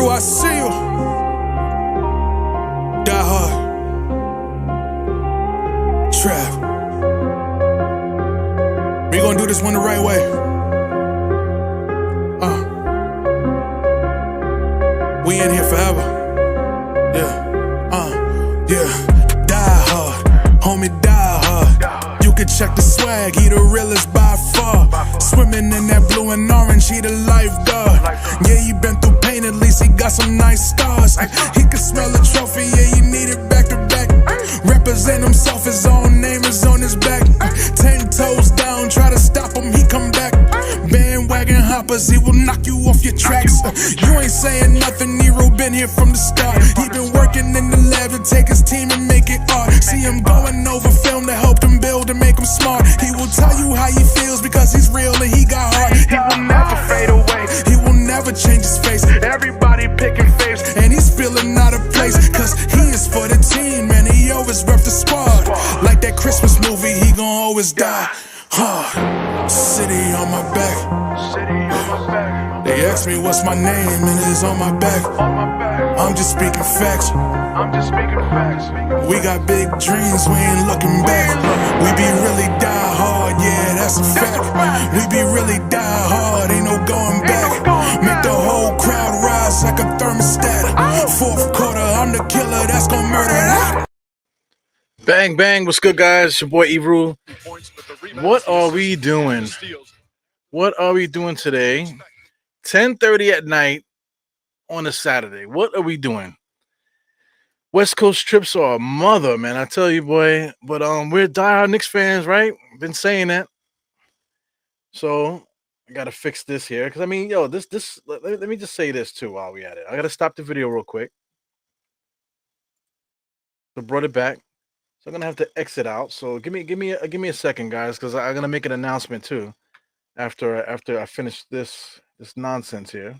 I see you. Die hard. Trav. We gonna do this one the right way. We in here forever. Yeah. Die hard. Homie, die hard. You can check the swag, he the realest by far. Swimming in that blue and orange, he the lifeguard. Yeah, he been through pain, at least he got some nice scars. He can smell a trophy, yeah, you need it back to back. Represent himself, his own name is on his back. 10 toes down, try to stop him, he come back. Bandwagon hoppers, he will knock you off your tracks. You ain't saying nothing, Nero been here from the start. He been working in the lab to take his team and make it art. See him going over film to help him build and make him smart. He will tell you how he feels because he's real and he got heart. He will never fade away, he will never change his face. Everybody picking faves and he's feeling out of place. Cause he is for the team and he always rep the squad. Like that Christmas movie, he gon' always die hard. City on my back. They ask me what's my name and it's on my back. I'm just speaking facts. We got big dreams, we ain't looking back. We be really die hard, yeah, that's a fact. We be really die hard, ain't no going back. Make the whole crowd rise like a thermostat. Fourth quarter, I'm the killer that's gonna murder that. Bang, bang. What's good, guys? It's your boy Ebru. What are we doing? What are we doing today? 10:30 at night on a Saturday. What are we doing? West Coast trips are a mother, man. I tell you, boy. But we're diehard Knicks fans, right? Been saying that. So I gotta fix this here. Because I mean, yo, this let me just say this too while we at it. I gotta stop the video real quick. So brought it back. So I'm gonna have to exit out. So give me a second, guys, because I'm gonna make an announcement too after I finish this nonsense here.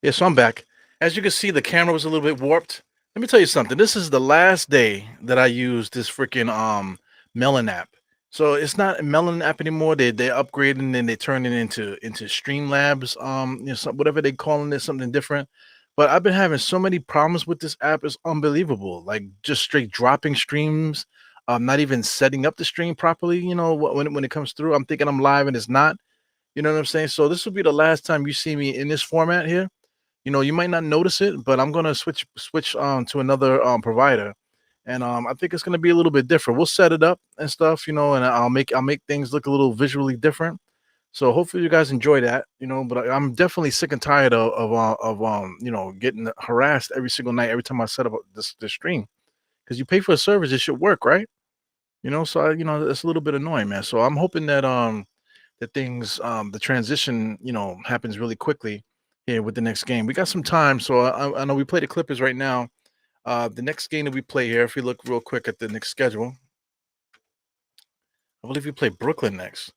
Yeah, so I'm back. As you can see, the camera was a little bit warped. Let me tell you something. This is the last day that I use this freaking Melon app. So it's not a Melon app anymore. They're upgrading and they turn it into Streamlabs, whatever they calling it, something different. But I've been having so many problems with this app. It's unbelievable. Like just straight dropping streams, not even setting up the stream properly. You know, when it comes through, I'm thinking I'm live and it's not. You know what I'm saying? So this will be the last time you see me in this format here. You know, you might not notice it, but I'm gonna switch to another provider, and I think it's gonna be a little bit different. We'll set it up and stuff, you know, and I'll make things look a little visually different. So hopefully you guys enjoy that, you know. But I'm definitely sick and tired of getting harassed every single night every time I set up this stream, because you pay for a service, it should work, right? You know, so it's a little bit annoying, man. So I'm hoping that the transition happens really quickly here with the next game. We got some time, so I know we play the Clippers right now. The next game that we play here, if we look real quick at the next schedule, I believe we play Brooklyn next.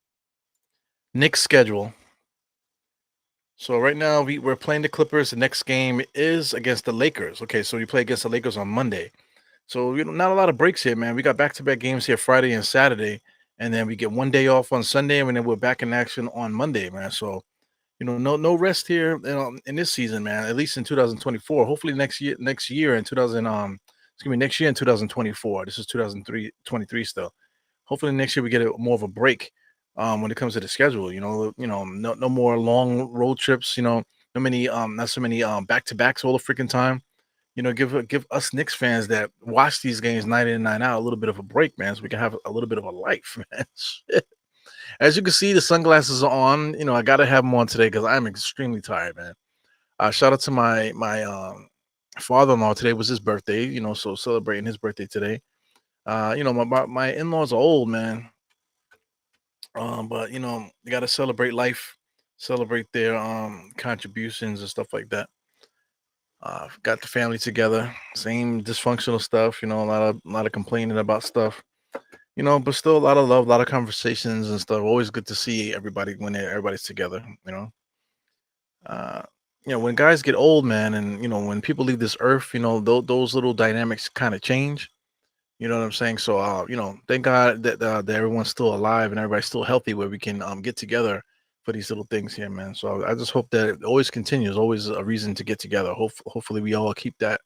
Knicks schedule. So right now we're playing the Clippers. The next game is against the Lakers. Okay, so we play against the Lakers on Monday. So not a lot of breaks here, man. We got back-to-back games here Friday and Saturday, and then we get one day off on Sunday, and then we're back in action on Monday, man. So no rest here in this season, man. At least in 2024. Hopefully next year in 2024. This is 2023 still. Hopefully next year we get more of a break when it comes to the schedule. No more long road trips. Not so many back-to-backs all the freaking time. Give us Knicks fans that watch these games night in and night out a little bit of a break, man, so we can have a little bit of a life, man. Shit. As you can see, the sunglasses are on. I gotta have them on today because I'm extremely tired, man. Shout out to my father-in-law. Today was his birthday, so celebrating his birthday today. My in-laws are old, man. But you gotta celebrate life, celebrate their contributions and stuff like that. Got the family together, same dysfunctional stuff, a lot of complaining about stuff. But still a lot of love, a lot of conversations and stuff. Always good to see everybody when everybody's together. when guys get old, man, and when people leave this earth, those little dynamics kind of change. You know what I'm saying? So, thank God that everyone's still alive and everybody's still healthy, where we can get together for these little things here, man. So I just hope that it always continues, always a reason to get together. Hopefully, we all keep that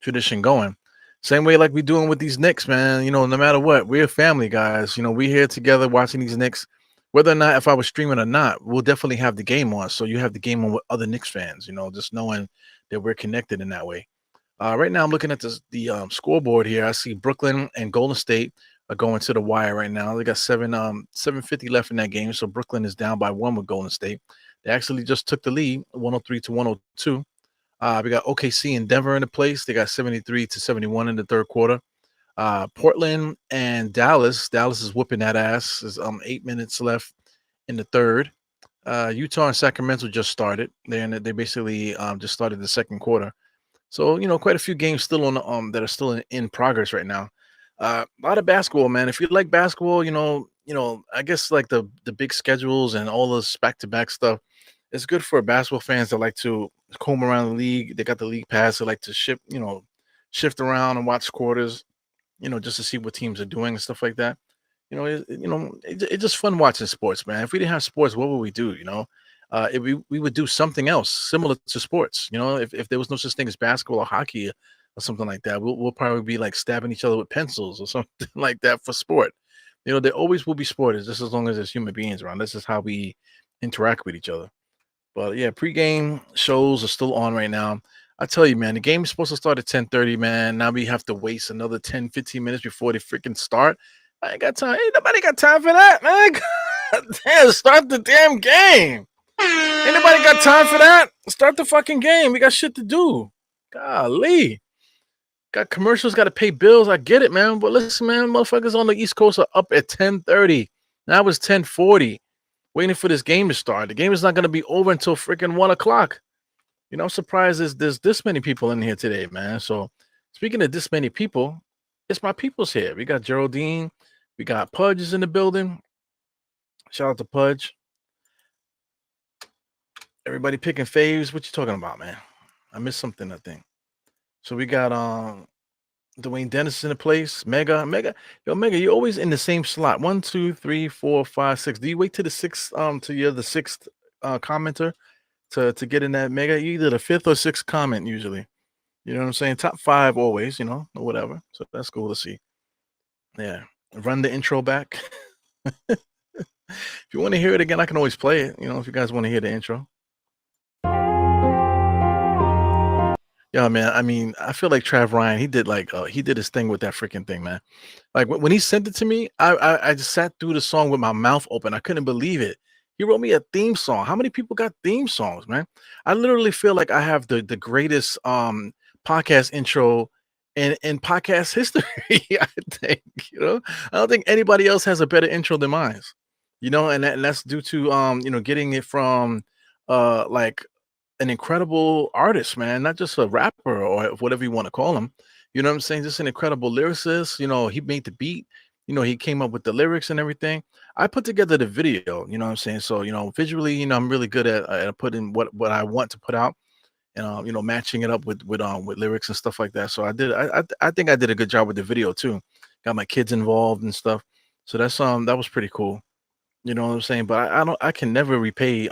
tradition going. Same way like we doing with these Knicks, man. No matter what, we're family, guys. We here together watching these Knicks. Whether or not if I was streaming or not, we'll definitely have the game on. So you have the game on with other Knicks fans. Just knowing that we're connected in that way. Right now, I'm looking at the scoreboard here. I see Brooklyn and Golden State are going to the wire right now. They got 7:50 left in that game, so Brooklyn is down by one with Golden State. They actually just took the lead, 103 to 102. We got OKC and Denver in the place. They got 73 to 71 in the third quarter. Portland and Dallas. Dallas is whooping that ass. There's 8 minutes left in the third. Utah and Sacramento just started. They basically just started the second quarter. So quite a few games still on that are still in progress right now. A lot of basketball, man. If you like basketball, I guess like the big schedules and all this back to back stuff. It's good for basketball fans that like to comb around the league. They got the league pass. They like to shift around and watch quarters. Just to see what teams are doing and stuff like that. It's just fun watching sports, man. If we didn't have sports, what would we do? If we would do something else similar to sports. If there was no such thing as basketball or hockey or something like that, we'll probably be like stabbing each other with pencils or something like that for sport. There always will be sport, just as long as there's human beings around. This is how we interact with each other. But yeah, pregame shows are still on right now. I tell you, man, the game is supposed to start at 10:30, man. Now we have to waste another 10, 15 minutes before they freaking start. I ain't got time. Ain't nobody got time for that, man. God damn, start the damn game. Ain't nobody got time for that. Start the fucking game. We got shit to do. Golly. Got commercials, got to pay bills. I get it, man. But listen, man, motherfuckers on the East Coast are up at 10:30. Now it's 10:40, waiting for this game to start. The game is not going to be over until freaking 1 o'clock. I'm surprised there's this many people in here today, man. So speaking of this many people, it's my people's here. We got Geraldine, we got Pudge is in the building. Shout out to Pudge. Everybody picking faves. What you talking about, man? I missed something, I think. So we got Dwayne Dennis in the place. Mega. Yo, Mega, you're always in the same slot. 1, 2, 3, 4, 5, 6. Do you wait to the sixth till you're the sixth commenter to get in that Mega? You either the fifth or sixth comment usually. You know what I'm saying? Top 5 always, or whatever. So that's cool to see. Yeah. Run the intro back. If you want to hear it again, I can always play it, if you guys want to hear the intro. Yeah, man. I mean, I feel like Trav Ryan, he did his thing with that freaking thing, man. Like when he sent it to me, I just sat through the song with my mouth open. I couldn't believe it. He wrote me a theme song. How many people got theme songs, man? I literally feel like I have the greatest podcast intro in podcast history. I think, I don't think anybody else has a better intro than mine. And that's due to getting it from like an incredible artist, man, not just a rapper or whatever you want to call him. You know what I'm saying? Just an incredible lyricist. He made the beat. He came up with the lyrics and everything. I put together the video. You know what I'm saying? So visually, I'm really good at putting what I want to put out, and matching it up with lyrics and stuff like that. So I did. I think I did a good job with the video too. Got my kids involved and stuff. So that was pretty cool. You know what I'm saying? But I can never repay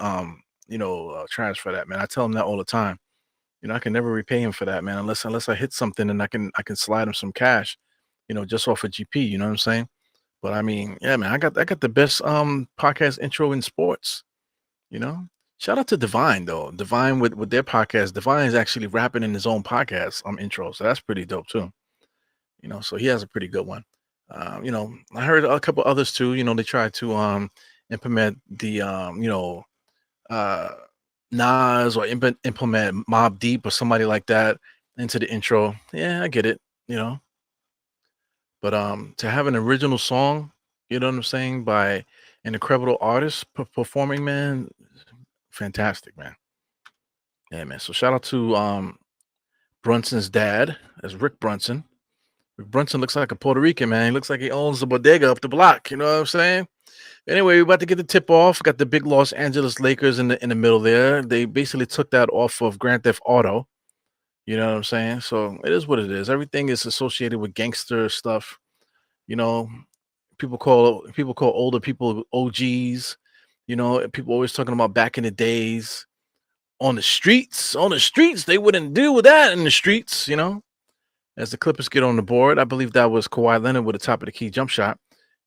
Trash for that, man. I tell him that all the time. I can never repay him for that, man, unless I hit something and I can slide him some cash, just off of GP, you know what I'm saying? But I mean, yeah, man, I got the best podcast intro in sports, you know. Shout out to Divine though. Divine with their podcast. Divine is actually rapping in his own podcast intro. So that's pretty dope too. So he has a pretty good one. I heard a couple others too. They tried to implement the uh Nas or implement Mob Deep or somebody like that into the intro. Yeah, I get it, but to have an original song, you know what I'm saying, by an incredible artist performing, man, fantastic, man. Yeah, man. So shout out to Brunson's dad, as Rick Brunson. Brunson looks like a Puerto Rican, man. He looks like he owns the bodega up the block. You know what I'm saying? Anyway, we're about to get the tip off. Got the big Los Angeles Lakers in the middle there. They basically took that off of Grand Theft Auto. You know what I'm saying? So it is what it is. Everything is associated with gangster stuff. You know, people call older people OGs. You know, people always talking about back in the days on the streets. On the streets, they wouldn't do that in the streets. You know, as the Clippers get on the board, I believe that was Kawhi Leonard with a top of the key jump shot.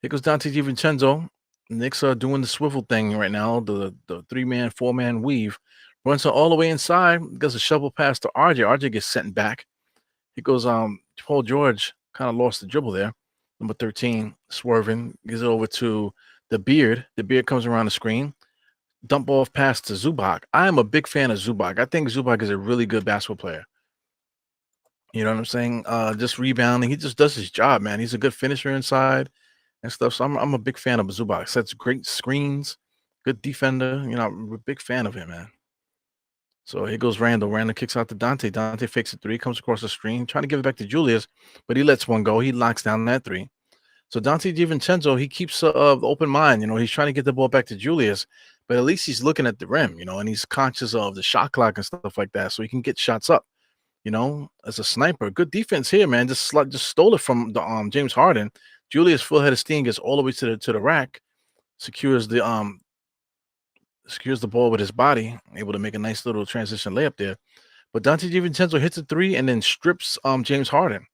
Here goes Dante DiVincenzo. Knicks are doing the swivel thing right now, the 3-man, 4-man weave. Runs all the way inside, does a shovel pass to RJ. RJ gets sent back. He goes, Paul George kind of lost the dribble there. Number 13, swerving, gives it over to the Beard. The Beard comes around the screen. Dump off pass to Zubac. I am a big fan of Zubac. I think Zubac is a really good basketball player. You know what I'm saying? Just rebounding. He just does his job, man. He's a good finisher inside and stuff. So I'm a big fan of Zubac. Sets great screens, good defender. You know, I'm a big fan of him, man. So here goes Randall. Randall kicks out to Dante. Dante fakes a three, comes across the screen, trying to give it back to Julius, but he lets one go. He locks down that three. So Dante DiVincenzo, he keeps open mind. You know, he's trying to get the ball back to Julius, but at least he's looking at the rim, you know, and he's conscious of the shot clock and stuff like that, so he can get shots up. You know, as a sniper, good defense here, man. Just stole it from the James Harden. Julius full head of steam gets all the way to the rack, secures the ball with his body, able to make a nice little transition layup there. But Dante DiVincenzo hits a three and then strips James Harden.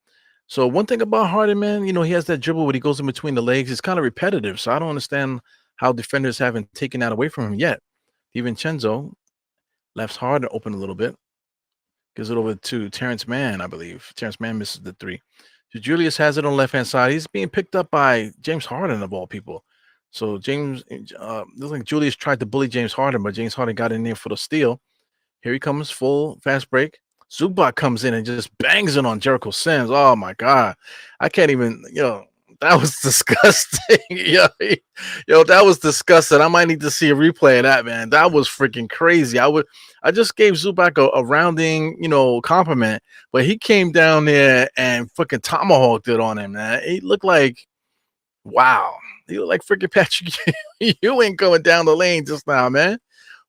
So one thing about Harden, man, you know, he has that dribble where he goes in between the legs. It's kind of repetitive. So I don't understand how defenders haven't taken that away from him yet. DiVincenzo left Harden open a little bit. Gives it over to Terrence Mann, I believe. Terrence Mann misses the three. So Julius has it on the left-hand side. He's being picked up by James Harden, of all people. So looks like Julius tried to bully James Harden, but James Harden got in there for the steal. Here he comes, full fast break. Zubac comes in and just bangs it on Jericho Sims. Oh my God. I can't even, that was disgusting. That was disgusting. I might need to see a replay of that, man. That was freaking crazy. I just gave Zubac a rounding, compliment, but he came down there and fucking tomahawked it on him, man. He looked like, wow. He looked like freaking Patrick. You ain't going down the lane just now, man.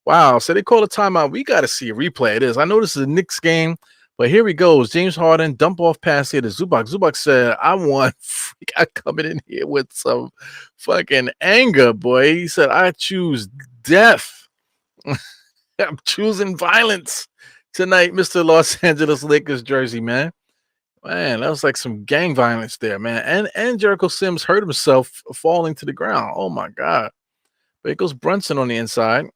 Wow. So they call a timeout. We got to see a replay of this. I know this is a Knicks game, but here he goes. James Harden, dump off pass here to Zubac. Zubac said, I coming in here with some fucking anger, boy. He said, I choose death. I'm choosing violence tonight, Mr. Los Angeles Lakers jersey, man. Man, that was like some gang violence there, man. And Jericho Sims hurt himself falling to the ground. Oh, my God. But it goes Brunson on the inside.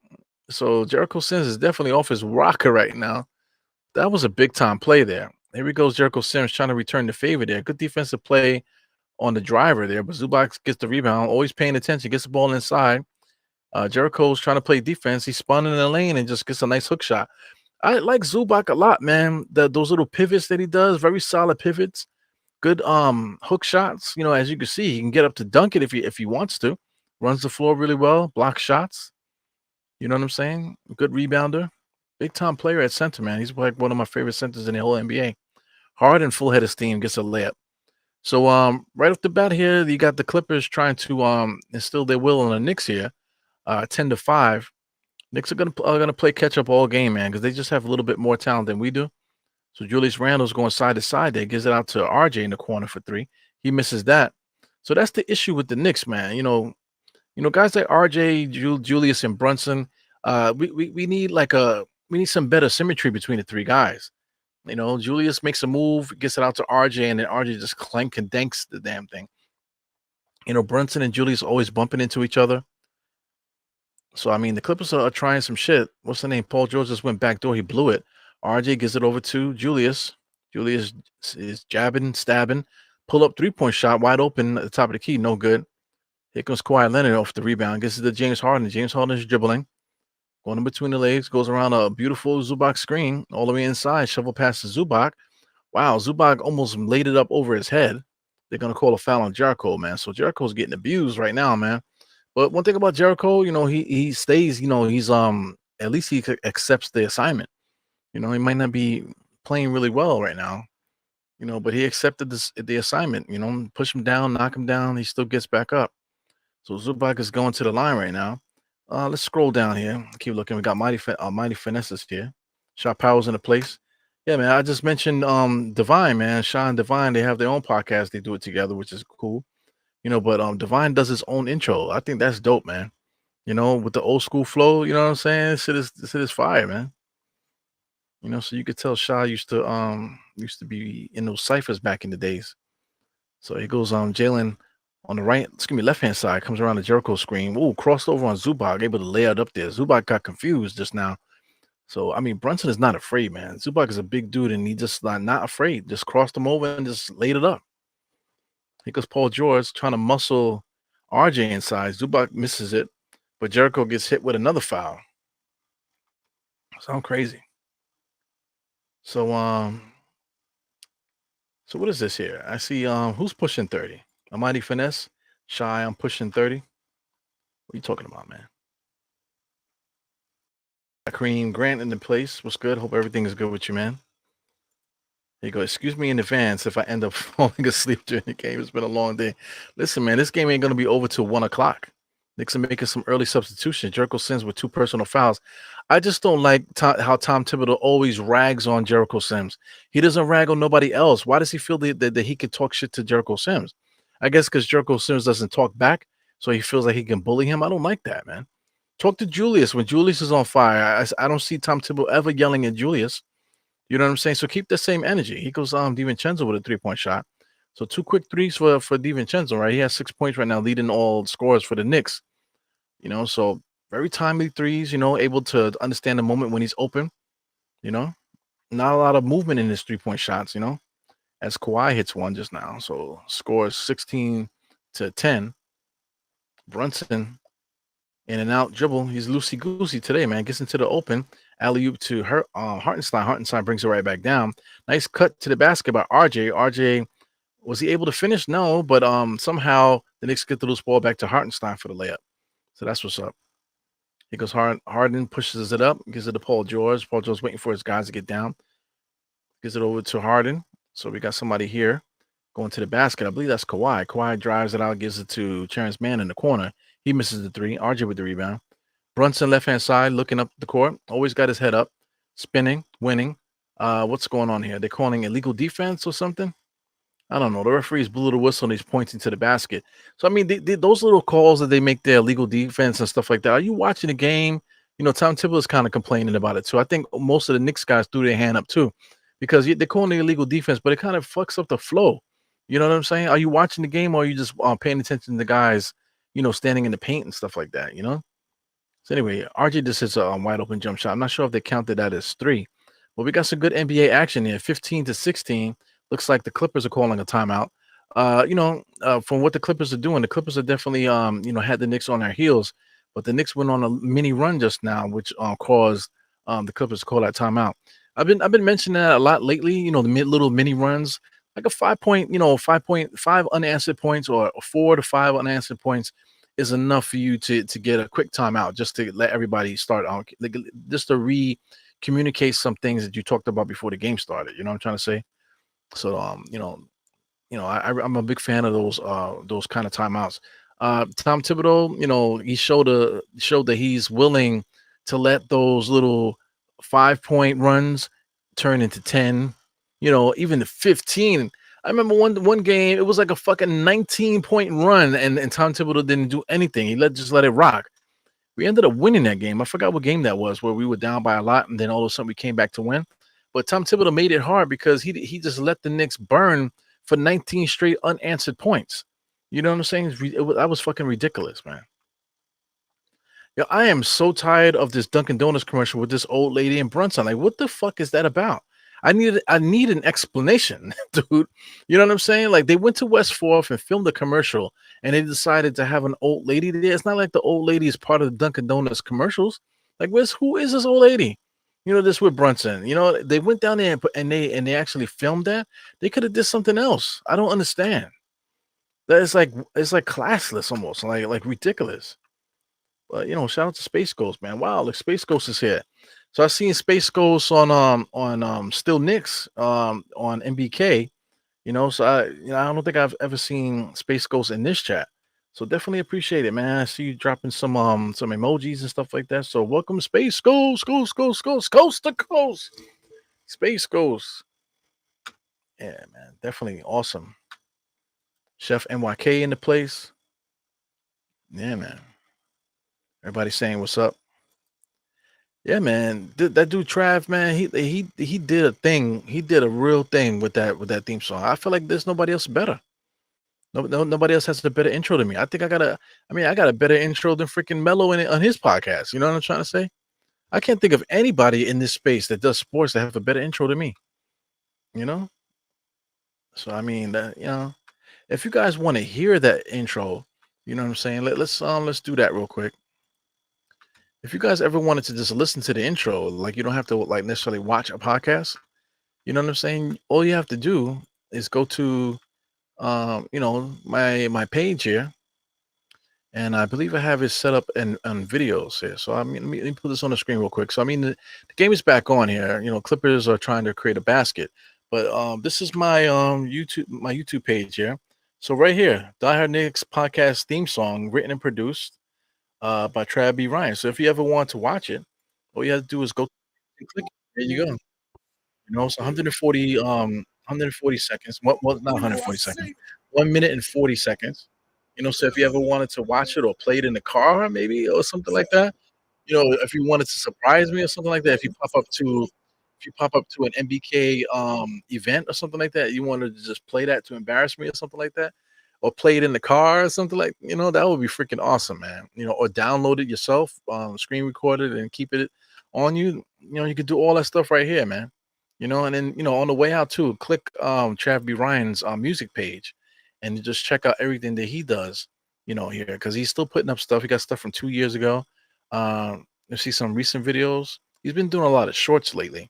So Jericho Sims is definitely off his rocker right now. That was a big-time play there. Here he goes, Jericho Sims trying to return the favor there. Good defensive play on the driver there, but Zubac gets the rebound, always paying attention, gets the ball inside. Jericho's trying to play defense. He spun in the lane and just gets a nice hook shot. I like Zubac a lot, man. Those little pivots that he does, very solid pivots. Good hook shots. As you can see, he can get up to dunk it if he wants to. Runs the floor really well, blocks shots. You know what I'm saying? Good rebounder. Big time player at center, man. He's like one of my favorite centers in the whole NBA. Harden, full head of steam, gets a layup. So right off the bat here, you got the Clippers trying to instill their will on the Knicks here. 10-5. Knicks are gonna play catch up all game, man, because they just have a little bit more talent than we do. So Julius Randle's going side to side there, gives it out to RJ in the corner for three. He misses that. So that's the issue with the Knicks, man. Guys like RJ, Julius, and Brunson. We need we need some better symmetry between the three guys. Julius makes a move, gets it out to RJ, and then RJ just clank and danks the damn thing. Brunson and Julius always bumping into each other. So, I mean, the Clippers are trying some shit. What's the name? Paul George just went back door. He blew it. RJ gives it over to Julius. Julius is jabbing, stabbing. Pull up three-point shot, wide open at the top of the key. No good. Here comes Kawhi Leonard off the rebound. Gets it to James Harden. James Harden is dribbling. Going in between the legs. Goes around a beautiful Zubac screen. All the way inside. Shovel past to Zubac. Wow, Zubac almost laid it up over his head. They're going to call a foul on Jericho, man. So Jericho's getting abused right now, man. But one thing about Jericho, he stays, he's at least he accepts the assignment. He might not be playing really well right now, But he accepted the assignment. Push him down, knock him down. He still gets back up. So Zubac is going to the line right now. Let's scroll down here. Keep looking. We got mighty finesses here. Shot Powers in the place. Yeah, man. I just mentioned Divine, man. Sean Divine. They have their own podcast. They do it together, which is cool. But Divine does his own intro. I think that's dope, man. With the old school flow. You know what I'm saying? This shit is fire, man. So you could tell Shaw used to be in those ciphers back in the days. So here goes Jalen on the right, excuse me, left hand side, comes around the Jericho screen. Ooh, crossed over on Zubac, able to lay it up there. Zubac got confused just now. So I mean, Brunson is not afraid, man. Zubac is a big dude, and he just not afraid. Just crossed him over and just laid it up. Here goes Paul George trying to muscle RJ inside. Zubac misses it, but Jericho gets hit with another foul. Sound crazy. So what is this here? I see who's pushing 30? A mighty finesse. Shy, I'm pushing 30. What are you talking about, man? Kareem Grant in the place. What's good? Hope everything is good with you, man. There you go. Excuse me in advance if I end up falling asleep during the game. It's been a long day. Listen, man, this game ain't gonna be over till 1 o'clock. Knicks are making some early substitutions. Jericho Sims with 2 personal fouls. I just don't like how Tom Thibodeau always rags on Jericho Sims. He doesn't rag on nobody else. Why does he feel that he can talk shit to Jericho Sims? I guess because Jericho Sims doesn't talk back, so he feels like he can bully him. I don't like that, man. Talk to Julius when Julius is on fire. I don't see Tom Thibodeau ever yelling at Julius. You know what I'm saying? So keep the same energy. He goes DiVincenzo with a 3-point shot. So 2 quick threes for DiVincenzo, right? He has 6 points right now, leading all scores for the Knicks. So very timely threes, able to understand the moment when he's open, not a lot of movement in his 3-point shots, as Kawhi hits one just now. So scores 16-10. Brunson in and out dribble. He's loosey goosey today, man. Gets into the open. Alley oop to Hartenstein. Hartenstein brings it right back down. Nice cut to the basket by RJ. RJ, was he able to finish? No, but somehow the Knicks get the loose ball back to Hartenstein for the layup. So that's what's up. He goes Harden pushes it up, gives it to Paul George. Paul George waiting for his guys to get down. Gives it over to Harden. So we got somebody here going to the basket. I believe that's Kawhi. Kawhi drives it out, gives it to Terrence Mann in the corner. He misses the three. RJ with the rebound. Brunson left-hand side, looking up the court. Always got his head up. Spinning, winning. What's going on here? They're calling illegal defense or something? I don't know. The referees blew the whistle and he's pointing to the basket. So, I mean, those little calls that they make there, legal defense and stuff like that. Are you watching the game? Tom Thibodeau is kind of complaining about it too. I think most of the Knicks guys threw their hand up too because they're calling it illegal defense, but it kind of fucks up the flow. You know what I'm saying? Are you watching the game or are you just paying attention to the guys, standing in the paint and stuff like that, So anyway, RJ just hits a wide open jump shot. I'm not sure if they counted that as 3, but we got some good NBA action here. 15-16. Looks like the Clippers are calling a timeout. From what the Clippers are doing, the Clippers are definitely, had the Knicks on their heels, but the Knicks went on a mini run just now, which caused the Clippers to call that timeout. I've been mentioning that a lot lately. The little mini runs, like a 5.5 unanswered points or 4 to 5 unanswered points is enough for you to get a quick timeout just to let everybody start on, just to communicate some things that you talked about before the game started. You know what I'm trying to say? So I'm a big fan of those kind of timeouts. Tom Thibodeau, he showed that he's willing to let those little 5-point runs turn into 10, even the 15. I remember one game, it was like a fucking 19-point run, and Tom Thibodeau didn't do anything. He just let it rock. We ended up winning that game. I forgot what game that was, where we were down by a lot, and then all of a sudden we came back to win. But Tom Thibodeau made it hard because he just let the Knicks burn for 19 straight unanswered points. You know what I'm saying? That was fucking ridiculous, man. Yo, I am so tired of this Dunkin' Donuts commercial with this old lady and Brunson. Like, what the fuck is that about? I need an explanation, dude. You know what I'm saying? Like, they went to West 4th and filmed a commercial, and they decided to have an old lady there. It's not like the old lady is part of the Dunkin' Donuts commercials. Like, who is this old lady? This with Brunson. They went down there and they actually filmed that. They could have did something else. I don't understand. That is like it's like classless almost, like ridiculous. But shout out to Space Ghost, man. Wow, look, Space Ghost is here. So I seen Space Ghost on Still Knicks on MBK. So I don't think I've ever seen Space Ghost in this chat. So definitely appreciate it, man. I see you dropping some emojis and stuff like that. So welcome, Space Ghost, coast to coast, Space Ghost. Yeah, man, definitely awesome. Chef NYK in the place. Yeah, man. Everybody saying what's up. Yeah, man. That dude Trav, man, he did a thing. He did a real thing with that theme song. I feel like there's nobody else better. Nobody else has a better intro than me. I think I got a better intro than freaking Mello on his podcast. You know what I'm trying to say? I can't think of anybody in this space that does sports that have a better intro than me. You know? So I mean that, if you guys want to hear that intro, you know what I'm saying? Let's do that real quick. If you guys ever wanted to just listen to the intro, like you don't have to like necessarily watch a podcast, you know what I'm saying? All you have to do is go to my page here, and I believe I have it set up in on videos here. So I mean, let me put this on the screen real quick. So I mean, the game is back on here. Clippers are trying to create a basket, but this is my YouTube page here. So right here, Die Hard Knicks podcast theme song, written and produced by Trav B. Ryan. So if you ever want to watch it, all you have to do is go and click it. There you go. It's 140 seconds. What not 140 seconds. 1 minute and 40 seconds. So if you ever wanted to watch it or play it in the car, maybe or something like that, if you wanted to surprise me or something like that, if you pop up to an MBK event or something like that, you wanted to just play that to embarrass me or something like that, or play it in the car or something like, that would be freaking awesome, man. Or download it yourself, screen record it and keep it on you. You could do all that stuff right here, man. And then on the way out too, click Trav B. Ryan's music page and you just check out everything that he does, here because he's still putting up stuff. He got stuff from 2 years ago. You see some recent videos. He's been doing a lot of shorts lately,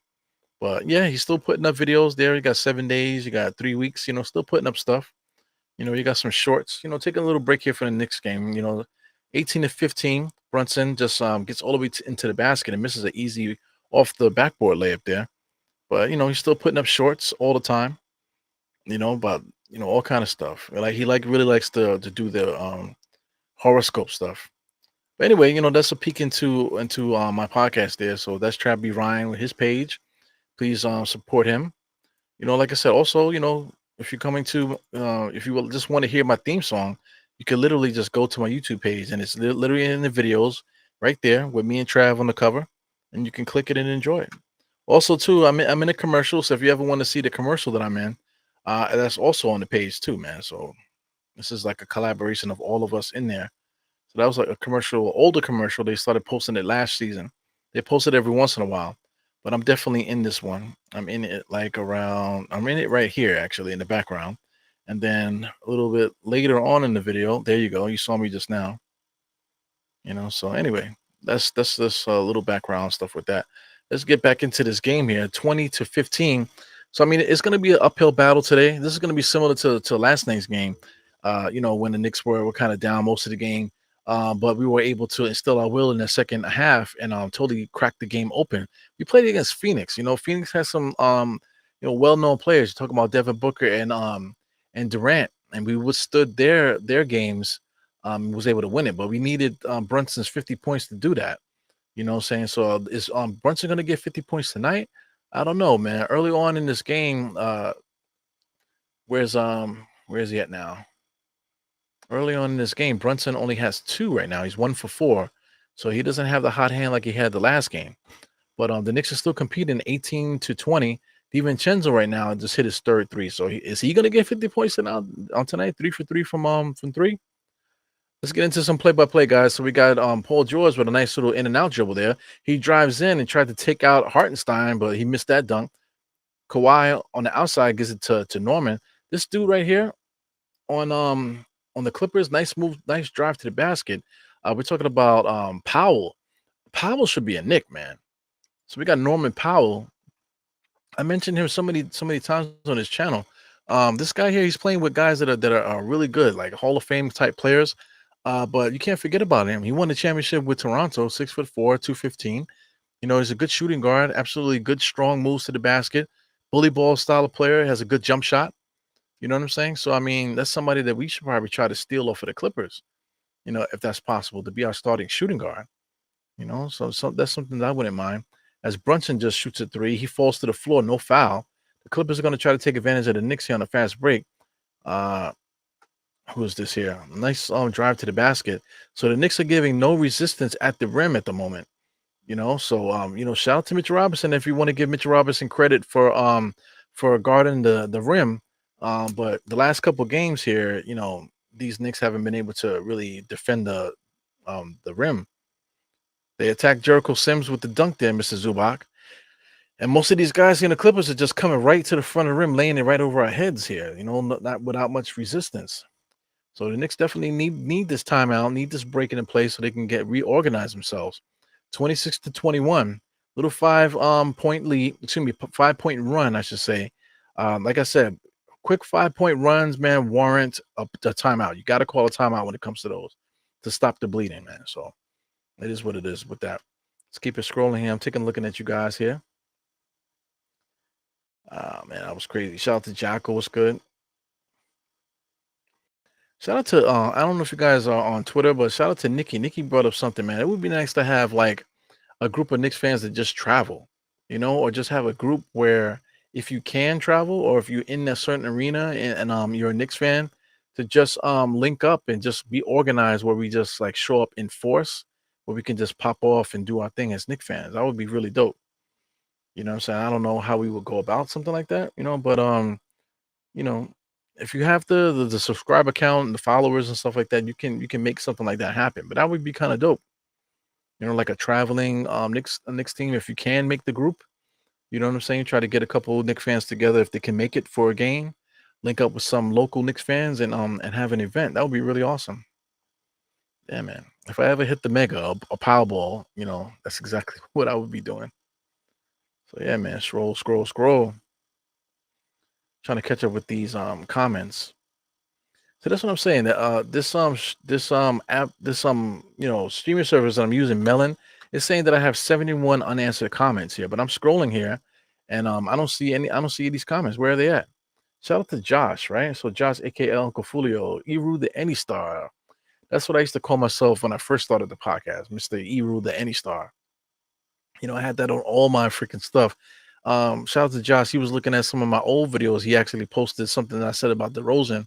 but yeah, he's still putting up videos there. You got 7 days, you got 3 weeks, still putting up stuff. You got some shorts, taking a little break here for the Knicks game. 18 to 15. Brunson just gets all the way into the basket and misses an easy off the backboard layup there. But he's still putting up shorts all the time. But all kind of stuff. Like he really likes to do the horoscope stuff. But anyway, that's a peek into my podcast there. So that's Trav B. Ryan with his page. Please support him. Like I said, also, if you're coming to if you will just want to hear my theme song, you can literally just go to my YouTube page and it's literally in the videos right there with me and Trav on the cover, and you can click it and enjoy it. Also, too, I'm in a commercial, so if you ever want to see the commercial that I'm in, that's also on the page too, man. So this is like a collaboration of all of us in there. So that was like a commercial, older commercial. They started posting it last season. They post it every once in a while, but I'm definitely in this one. I'm in it I'm in it right here, actually, in the background. And then a little bit later on in the video, there you go. You saw me just now. So anyway, that's this little background stuff with that. Let's get back into this game here. 20 to 15. So I mean, it's going to be an uphill battle today. This is going to be similar to last night's game. When the Knicks were kind of down most of the game, but we were able to instill our will in the second half and totally crack the game open. We played against Phoenix. Phoenix has some well-known players. You're talking about Devin Booker and Durant, and we withstood their games. Was able to win it, but we needed Brunson's 50 points to do that. You know what I'm saying? So is Brunson going to get 50 points tonight? I don't know, man. Early on in this game, where's he at now? Early on in this game, Brunson only has 2 right now. He's 1 for 4. So he doesn't have the hot hand like he had the last game. But the Knicks are still competing 18 to 20. DiVincenzo right now just hit his third 3. So is he going to get 50 points tonight, 3 for 3 from 3? Let's get into some play-by-play, guys. So we got Paul George with a nice little in-and-out dribble there. He drives in and tried to take out Hartenstein, but he missed that dunk. Kawhi on the outside gives it to Norman. This dude right here on the Clippers, nice move, nice drive to the basket. We're talking about Powell. Powell should be a Knick, man. So we got Norman Powell. I mentioned him so many times on his channel. This guy here, he's playing with guys that are really good, like Hall of Fame type players. But you can't forget about him. He won the championship with Toronto, 6'4", 215. He's a good shooting guard, absolutely good, strong moves to the basket. Bully ball style of player, has a good jump shot. You know what I'm saying? So I mean, that's somebody that we should probably try to steal off of the Clippers. If that's possible to be our starting shooting guard. So that's something that I wouldn't mind. As Brunson just shoots a three, he falls to the floor, no foul. The Clippers are going to try to take advantage of the Knicks here on a fast break. Uh, who is this here? Nice drive to the basket. So the Knicks are giving no resistance at the rim at the moment. Shout out to Mitchell Robinson if you want to give Mitchell Robinson credit for guarding the rim. But the last couple games here, these Knicks haven't been able to really defend the rim. They attacked Jericho Sims with the dunk there, Mr. Zubac. And most of these guys in the Clippers are just coming right to the front of the rim, laying it right over our heads here, not without much resistance. So the Knicks definitely need this timeout, need this breaking in place so they can reorganize themselves. 26-21, little 5 point lead, 5 point run, I should say. Like I said, quick 5 point runs, man, warrant a timeout. You got to call a timeout when it comes to those to stop the bleeding, man. So it is what it is with that. Let's keep it scrolling here. I'm taking a looking at you guys here. Man, that was crazy. Shout out to Jocko. What's good? Shout out to I don't know if you guys are on Twitter, but shout out to Nikki. Nikki brought up something, man. It would be nice to have like a group of Knicks fans that just travel, or just have a group where if you can travel or if you're in a certain arena and you're a Knicks fan, to just link up and just be organized where we just like show up in force, where we can just pop off and do our thing as Knicks fans. That would be really dope. You know what I'm saying? I don't know how we would go about something like that, but you know, if you have the subscriber count and the followers and stuff like that, you can make something like that happen. But that would be kind of dope. Like a traveling Knicks team. If you can make the group, you know what I'm saying? Try to get a couple Knicks fans together if they can make it for a game. Link up with some local Knicks fans and have an event. That would be really awesome. Yeah, man. If I ever hit the mega, a Powerball, that's exactly what I would be doing. So yeah, man. Scroll, scroll, scroll. Trying to catch up with these comments. So that's what I'm saying. That this app this streaming service that I'm using, Melon, is saying that I have 71 unanswered comments here. But I'm scrolling here, and I don't see these comments. Where are they at? Shout out to Josh, right? So Josh, aka Uncle Fulio, Eru the Any Star. That's what I used to call myself when I first started the podcast, Mr. Eru the Any Star. I had that on all my freaking stuff. Shout out to Josh. He was looking at some of my old videos. He actually posted something that I said about DeRozan.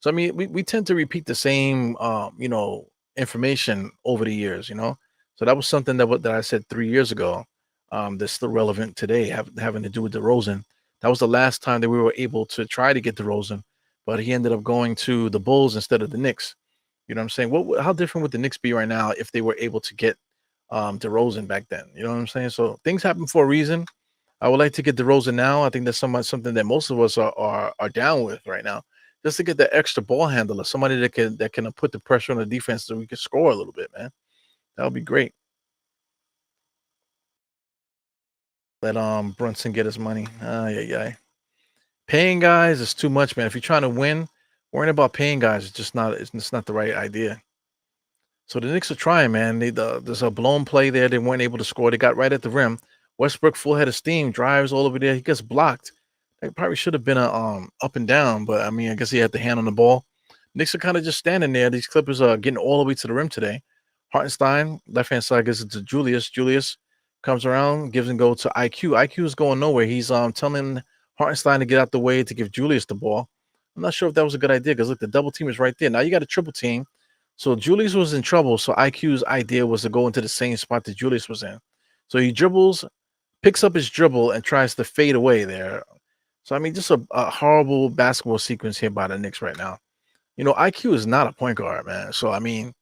So I mean, we tend to repeat the same information over the years. So that was something that I said 3 years ago. That's still relevant today, having to do with DeRozan. That was the last time that we were able to try to get DeRozan, but he ended up going to the Bulls instead of the Knicks. You know what I'm saying? How different would the Knicks be right now if they were able to get DeRozan back then? You know what I'm saying? So things happen for a reason. I would like to get DeRozan now. I think that's something that most of us are down with right now, just to get that extra ball handler, somebody that can put the pressure on the defense so we can score a little bit, man. That would be great. Let Brunson get his money. Yeah. Paying guys is too much, man. If you're trying to win, worrying about paying guys is just not the right idea. So the Knicks are trying, man. There's a blown play there. They weren't able to score. They got right at the rim. Westbrook full head of steam, drives all over there. He gets blocked. It probably should have been a up and down, but I mean, I guess he had the hand on the ball. Knicks are kind of just standing there. These Clippers are getting all the way to the rim today. Hartenstein, left hand side, gives it to Julius. Julius comes around, gives and go to IQ. IQ is going nowhere. He's telling Hartenstein to get out the way to give Julius the ball. I'm not sure if that was a good idea because look, the double team is right there. Now you got a triple team. So Julius was in trouble. So IQ's idea was to go into the same spot that Julius was in. So he dribbles, picks up his dribble, and tries to fade away there. So I mean, just a horrible basketball sequence here by the Knicks right now. IQ is not a point guard, man. So I mean,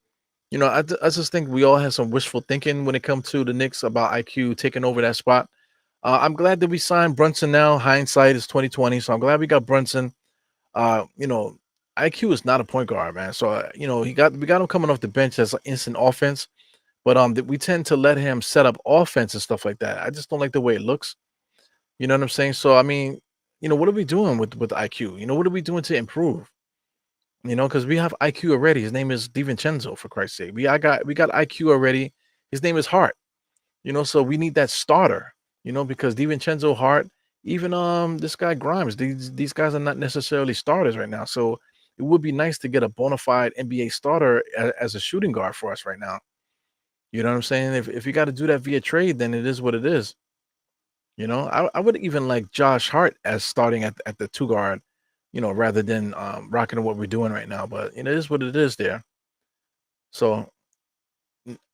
I just think we all have some wishful thinking when it comes to the Knicks about IQ taking over that spot. I'm glad that we signed Brunson now. Hindsight is 2020, so I'm glad we got Brunson. IQ is not a point guard, man. So we got him coming off the bench as an instant offense, but we tend to let him set up offense and stuff like that. I just don't like the way it looks. You know what I'm saying? So I mean, what are we doing with IQ? What are we doing to improve? Because we have IQ already. His name is DiVincenzo, for Christ's sake. We got IQ already. His name is Hart. So we need that starter. Because DiVincenzo, Hart, even this guy Grimes. These guys are not necessarily starters right now. So it would be nice to get a bona fide NBA starter as a shooting guard for us right now. You know what I'm saying? If you got to do that via trade, then it is what it is. I would even like Josh Hart as starting at the two guard, rather than rocking what we're doing right now. But it is what it is there. So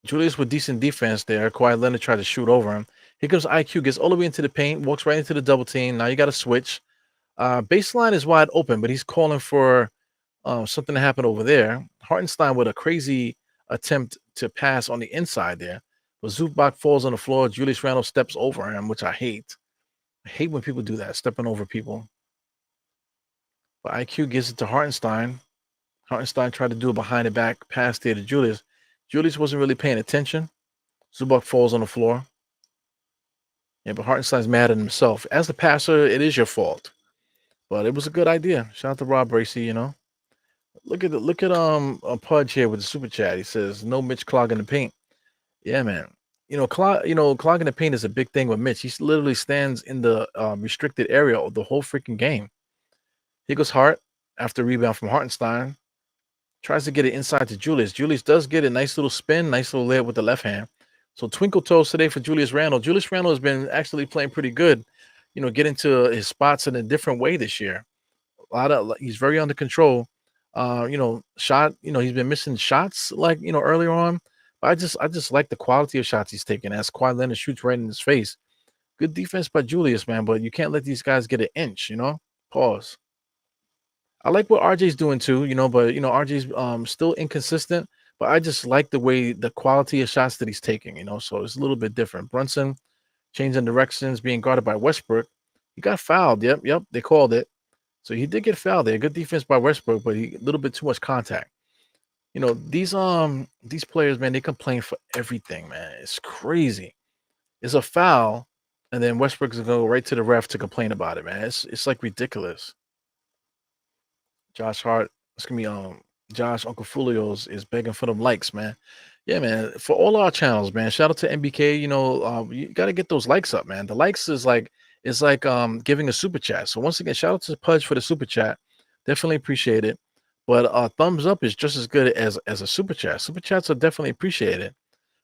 Julius with decent defense there. Kawhi Leonard tried to shoot over him. Here comes IQ, gets all the way into the paint, walks right into the double team. Now you got to switch. Baseline is wide open, but he's calling for something to happen over there. Hartenstein with a crazy attempt to pass on the inside there. But Zubac falls on the floor. Julius Randle steps over him, which I hate. I hate when people do that, stepping over people. But IQ gives it to Hartenstein. Hartenstein tried to do a behind the back pass there to Julius. Julius wasn't really paying attention. Zubac falls on the floor. Yeah, but Hartenstein's mad at himself. As the passer, it is your fault. But it was a good idea. Shout out to Rob Bracey. Look at Pudge here with the super chat. He says, no Mitch clogging the paint. Yeah, man. Clogging the paint is a big thing with Mitch. He literally stands in the restricted area of the whole freaking game. Here goes Hart after rebound from Hartenstein. Tries to get it inside to Julius. Julius does get a nice little spin, nice little layup with the left hand. So twinkle toes today for Julius Randle. Julius Randle has been actually playing pretty good, getting to his spots in a different way this year. He's very under control. He's been missing shots like, earlier on. But I just like the quality of shots he's taking as Kawhi Leonard shoots right in his face. Good defense by Julius, man, but you can't let these guys get an inch. Pause. I like what RJ's doing too, but RJ's still inconsistent, but I just like the quality of shots that he's taking. So it's a little bit different. Brunson changing directions, being guarded by Westbrook. He got fouled. Yep, they called it. So he did get fouled there. Good defense by Westbrook, but a little bit too much contact. These players, man, they complain for everything, man. It's crazy. It's a foul, and then Westbrook's gonna go right to the ref to complain about it, man. It's like ridiculous. Josh Hart. It's gonna be Josh Uncle Fulio's is begging for them likes, man. Yeah, man. For all our channels, man. Shout out to MBK. You gotta get those likes up, man. The likes is like giving a super chat. So once again, shout out to Pudge for the super chat. Definitely appreciate it. But thumbs up is just as good as a super chat. Super chats are definitely appreciated.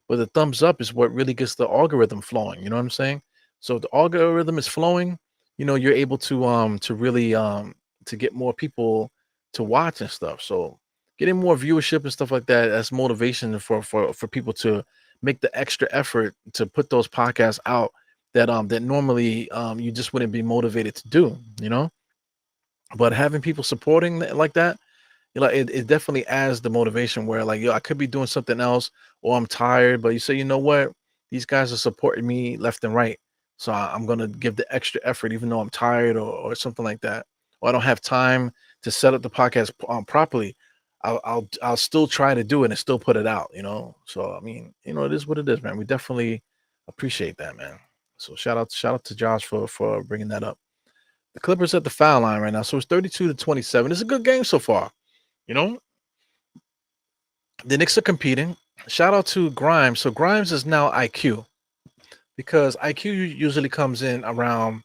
But the thumbs up is what really gets the algorithm flowing. You know what I'm saying? So if the algorithm is flowing, you're able to really to get more people to watch and stuff. So getting more viewership and stuff like that, that's motivation for people to make the extra effort to put those podcasts out that normally you just wouldn't be motivated to do. But having people supporting like that, it definitely adds the motivation where like, yo, I could be doing something else or I'm tired, but you say, you know what? These guys are supporting me left and right. So I'm going to give the extra effort, even though I'm tired or something like that. Or I don't have time to set up the podcast properly. I'll still try to do it and still put it out. So, I mean, it is what it is, man. We definitely appreciate that, man. So shout out to Josh for bringing that up. The Clippers at the foul line right now. So it's 32-27. It's a good game so far. You know, the Knicks are competing. Shout out to Grimes. So Grimes is now IQ because IQ usually comes in around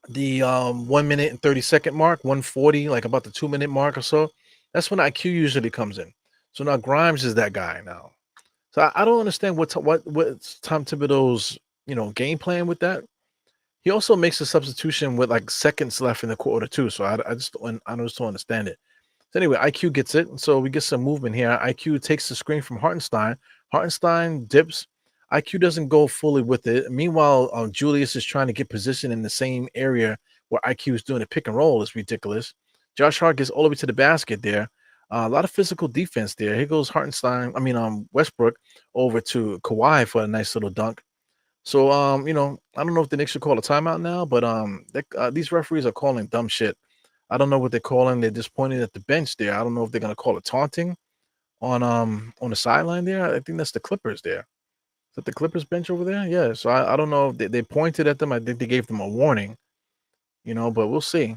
the 1 minute and 30-second mark, 140, like about the 2 minute mark or so. That's when IQ usually comes in. So now Grimes is that guy now. So I don't understand what's Tom Thibodeau's game plan with that. He also makes a substitution with like seconds left in the quarter too. So I just don't understand it. So anyway, IQ gets it. So we get some movement here. IQ takes the screen from Hartenstein. Hartenstein dips. IQ doesn't go fully with it. Meanwhile, Julius is trying to get position in the same area where IQ is doing a pick and roll. It's ridiculous. Josh Hart gets all the way to the basket there. A lot of physical defense there. Here goes Westbrook over to Kawhi for a nice little dunk. So, I don't know if the Knicks should call a timeout now, but these referees are calling dumb shit. I don't know what they're calling. They're just pointing at the bench there. I don't know if they're gonna call it taunting on the sideline there. I think that's the Clippers there. Is that the Clippers bench over there? Yeah. So I don't know if they pointed at them. I think they gave them a warning, but we'll see.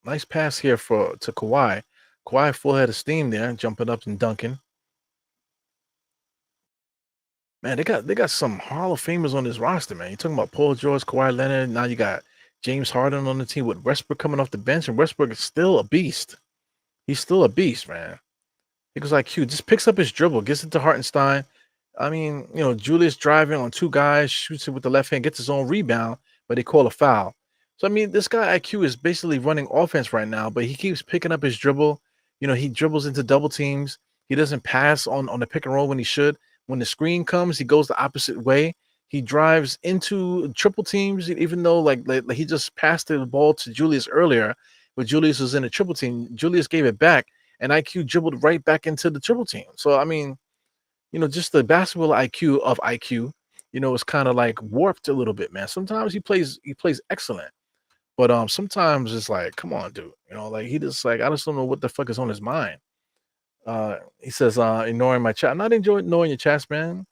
Nice pass here to Kawhi. Kawhi full head of steam there, jumping up and dunking. Man, they got some Hall of Famers on this roster, man. You're talking about Paul George, Kawhi Leonard. Now you got James Harden on the team with Westbrook coming off the bench, and Westbrook is still a beast. He's still a beast, man. He goes like Q, just picks up his dribble, gets it to Hartenstein. I mean, Julius driving on two guys, shoots it with the left hand, gets his own rebound, but they call a foul. So I mean, this guy IQ is basically running offense right now, but he keeps picking up his dribble. He dribbles into double teams. He doesn't pass on the pick and roll when he should. When the screen comes, he goes the opposite way. He drives into triple teams, even though like he just passed the ball to Julius earlier, but Julius was in a triple team. Julius gave it back, and IQ dribbled right back into the triple team. So I mean, just the basketball IQ of IQ, is kind of like warped a little bit, man. Sometimes he plays excellent, but sometimes it's like, come on, dude. Like he just like I just don't know what the fuck is on his mind. He says, ignoring my chat. I'm not enjoying ignoring your chats, man.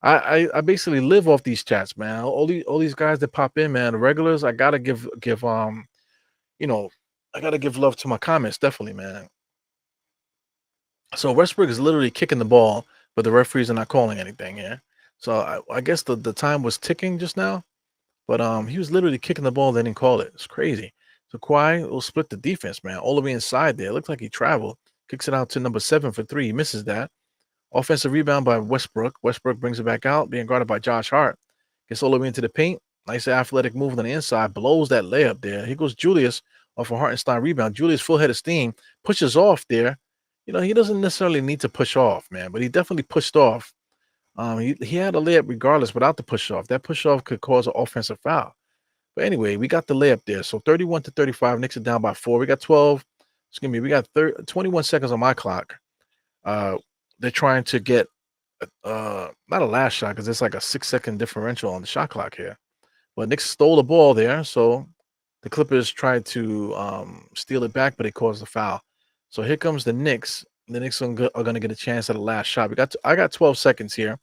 I basically live off these chats, man. All these guys that pop in, man, the regulars. I gotta give you know, I gotta give love to my comments, definitely, man. So Westbrook is literally kicking the ball, but the referees are not calling anything here. So I guess the time was ticking just now, but he was literally kicking the ball, they didn't call it. It's crazy. So Kawhi will split the defense, man. All the way inside there. It looked like he traveled. Kicks it out to number 7 for 3. He misses that. Offensive rebound by Westbrook. Westbrook brings it back out, being guarded by Josh Hart. Gets all the way into the paint. Nice athletic move on the inside. Blows that layup there. Here goes Julius off a Hartenstein rebound. Julius full head of steam. Pushes off there. He doesn't necessarily need to push off, man, but he definitely pushed off. He had a layup regardless without the push off. That push off could cause an offensive foul. But anyway, we got the layup there. So 31-35. Knicks are down by 4. We got 12. Excuse me. We got 21 seconds on my clock. Uh, they're trying to get not a last shot because it's like a 6-second differential on the shot clock here. But Knicks stole the ball there, so the Clippers tried to steal it back, but they caused a foul. So here comes the Knicks. The Knicks are going to get a chance at a last shot. I got 12 seconds here,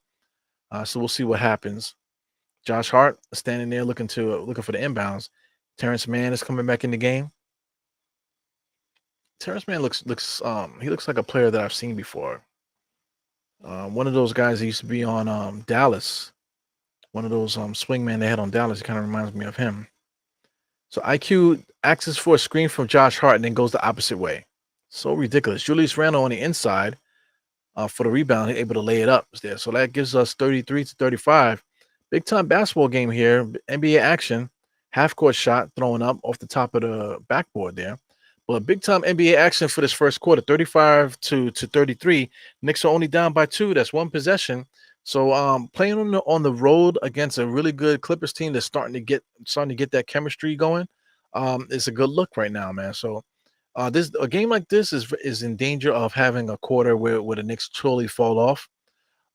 so we'll see what happens. Josh Hart standing there looking for the inbounds. Terrence Mann is coming back in the game. Terrence Mann looks like a player that I've seen before. One of those guys that used to be on Dallas. One of those swingmen they had on Dallas. It kind of reminds me of him. So IQ axes for a screen from Josh Hart and then goes the opposite way. So ridiculous. Julius Randle on the inside for the rebound, able to lay it up there. So that gives us 33-35. Big time basketball game here. NBA action. Half court shot thrown up off the top of the backboard there. But big time NBA action for this first quarter. 35-33. Knicks are only down by 2. That's one possession. So playing on the road against a really good Clippers team that's starting to get that chemistry going, it's a good look right now, man. So a game like this is in danger of having a quarter where the Knicks totally fall off.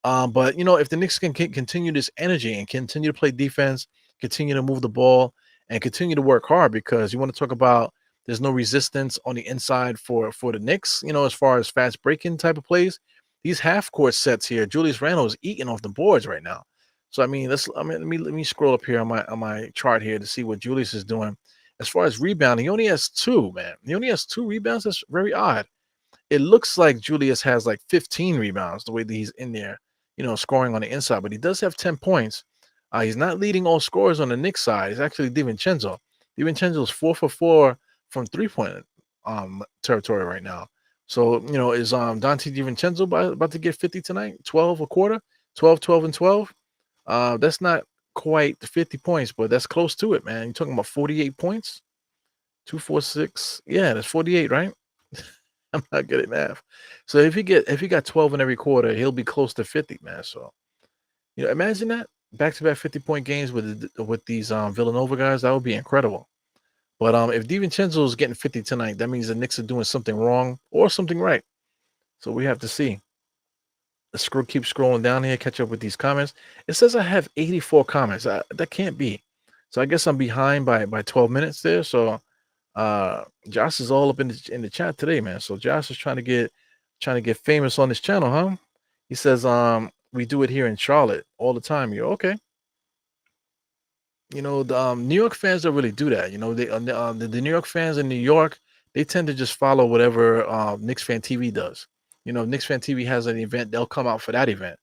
But if the Knicks can continue this energy and continue to play defense, continue to move the ball, and continue to work hard, because you want to talk about there's no resistance on the inside for the Knicks, as far as fast breaking type of plays. These half court sets here, Julius Randle is eating off the boards right now. So let me scroll up here on my chart here to see what Julius is doing. As far as rebounding, he only has 2, man. He only has 2 rebounds. That's very odd. It looks like Julius has like 15 rebounds the way that he's in there, scoring on the inside. But he does have 10 points. He's not leading all scorers on the Knicks side. It's actually DiVincenzo. DiVincenzo is 4 for 4 from 3-point territory right now. So, is Dante DiVincenzo about to get 50 tonight? 12 a quarter? 12, 12, and 12? That's not quite 50 points, but that's close to it, man. You're talking about 48 points? 2, 4, 6. Yeah, that's 48, right? I'm not good at math. So if he got 12 in every quarter, he'll be close to 50, man. So, imagine that back-to-back 50-point games with these Villanova guys. That would be incredible. But if DiVincenzo is getting 50 tonight, that means the Knicks are doing something wrong or something right. So we have to see. Let's keep scrolling down here, catch up with these comments. It says I have 84 comments. That can't be. So I guess I'm behind by 12 minutes there. So Josh is all up in the chat today, man. So Josh is trying to get famous on this channel, huh? He says we do it here in Charlotte all the time. You're okay. The New York fans don't really do that. The New York fans in New York, they tend to just follow whatever Knicks Fan TV does. If Knicks Fan TV has an event, they'll come out for that event.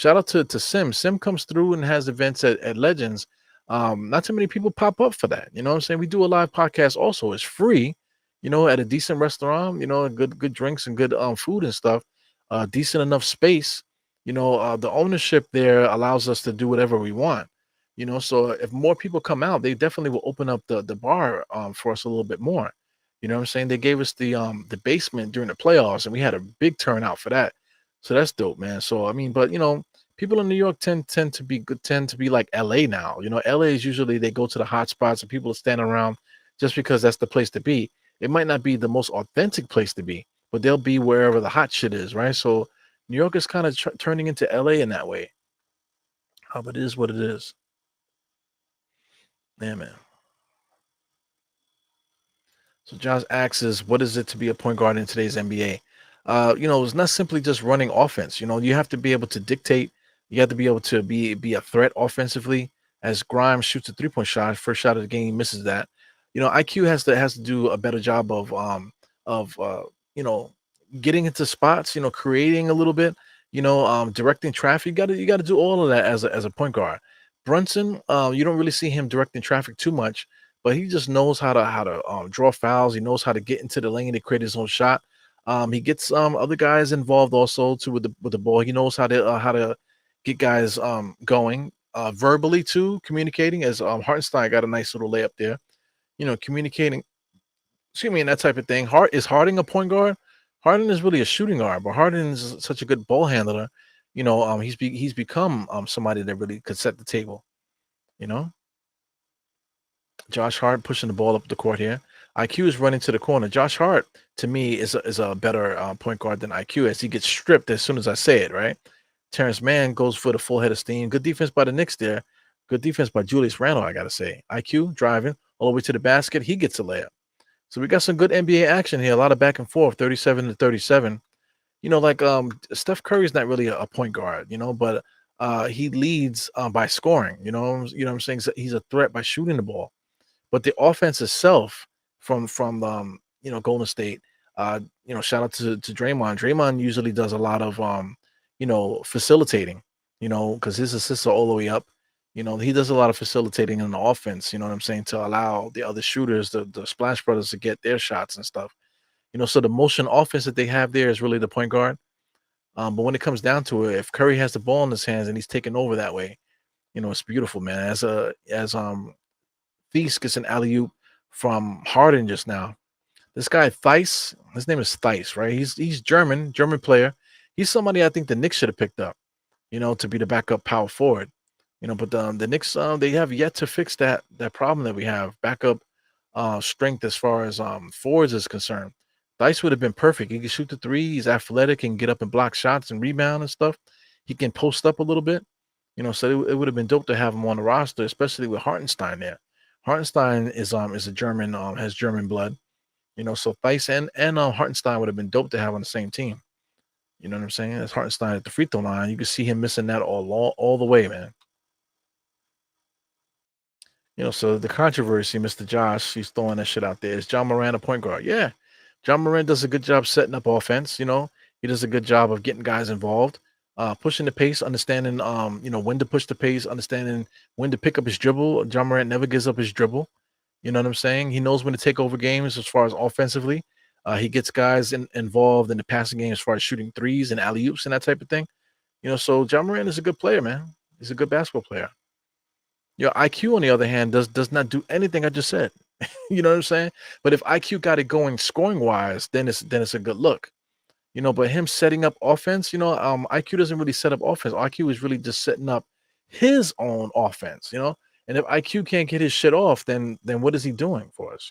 Shout out to Sim. Sim comes through and has events at Legends. Not too many people pop up for that. You know what I'm saying? We do a live podcast also. It's free, at a decent restaurant, good drinks and good food and stuff. Decent enough space. The ownership there allows us to do whatever we want. So if more people come out, they definitely will open up the bar for us a little bit more. You know what I'm saying? They gave us the basement during the playoffs, and we had a big turnout for that. So that's dope, man. So I mean, but people in New York tend to be like LA now. LA is usually they go to the hot spots and people are standing around just because that's the place to be. It might not be the most authentic place to be, but they'll be wherever the hot shit is, right? So New York is kind of turning into LA in that way. But it is what it is. Yeah, man. So Josh asks is, what is it to be a point guard in today's NBA? It's not simply just running offense. You have to be able to dictate. You have to be able to be a threat offensively. As Grimes shoots a 3-point shot, first shot of the game, he misses that. IQ has to do a better job of you know getting into spots. Creating a little bit. Directing traffic. You got to do all of that as a point guard. Brunson, you don't really see him directing traffic too much, but he just knows how to draw fouls. He knows how to get into the lane to create his own shot. He gets other guys involved also too with the ball. He knows how to get guys going verbally too, communicating. As Hartenstein got a nice little layup there. Communicating. Excuse me, and that type of thing. Is Harding a point guard? Harden is really a shooting guard, but Harden is such a good ball handler. He's become somebody that really could set the table. You know. Josh Hart pushing the ball up the court here. IQ is running to the corner. Josh Hart, to me, is a better point guard than IQ as he gets stripped as soon as I say it, right? Terrence Mann goes for the full head of steam. Good defense by the Knicks there. Good defense by Julius Randle, I got to say. IQ driving all the way to the basket. He gets a layup. So we got some good NBA action here. A lot of back and forth, 37 to 37. Steph Curry's not really a point guard, but he leads by scoring. What I'm saying? He's a threat by shooting the ball. But the offense itself from Golden State, shout out to Draymond. Draymond usually does a lot of facilitating, because his assists are all the way up. He does a lot of facilitating in the offense, you know what I'm saying, to allow the other shooters, the Splash Brothers, to get their shots and stuff. So the motion offense that they have there is really the point guard. But when it comes down to it, if Curry has the ball in his hands and he's taking over that way, it's beautiful, man. As Feast gets an alley oop from Harden just now. This guy Theis, his name is Theis, right? He's German player. He's somebody I think the Knicks should have picked up, to be the backup power forward. But the Knicks they have yet to fix that problem that we have backup strength as far as forwards is concerned. Theis would have been perfect. He can shoot the three. He's athletic and get up and block shots and rebound and stuff. He can post up a little bit. So it would have been dope to have him on the roster, especially with Hartenstein there. Hartenstein is a German, has German blood, so Theis and Hartenstein would have been dope to have on the same team. You know what I'm saying? As Hartenstein at the free throw line, you can see him missing that all the way, man. So the controversy, Mr. Josh, he's throwing that shit out there. Is John Moran a point guard? Yeah. John Moran does a good job setting up offense. He does a good job of getting guys involved, pushing the pace, understanding, when to push the pace, understanding when to pick up his dribble. John Moran never gives up his dribble. You know what I'm saying? He knows when to take over games as far as offensively. He gets guys involved in the passing game as far as shooting threes and alley oops and that type of thing. So John Moran is a good player, man. He's a good basketball player. IQ on the other hand does not do anything I just said. You know what I'm saying? But if IQ got it going scoring wise, then it's a good look. But him setting up offense, IQ doesn't really set up offense. IQ is really just setting up his own offense, And if IQ can't get his shit off, then what is he doing for us,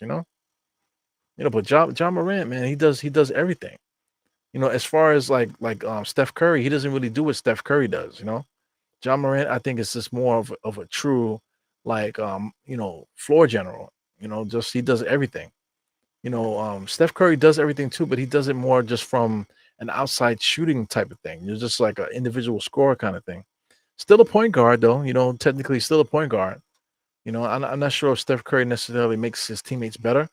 But John Morant, man, he does everything. As far as like Steph Curry, he doesn't really do what Steph Curry does, John Morant, I think, is just more of a true floor general. Just he does everything. Steph Curry does everything too, but he does it more just from an outside shooting type of thing. You're just like an individual scorer kind of thing. Still a point guard though, technically still a point guard. I'm not sure if Steph Curry necessarily makes his teammates better.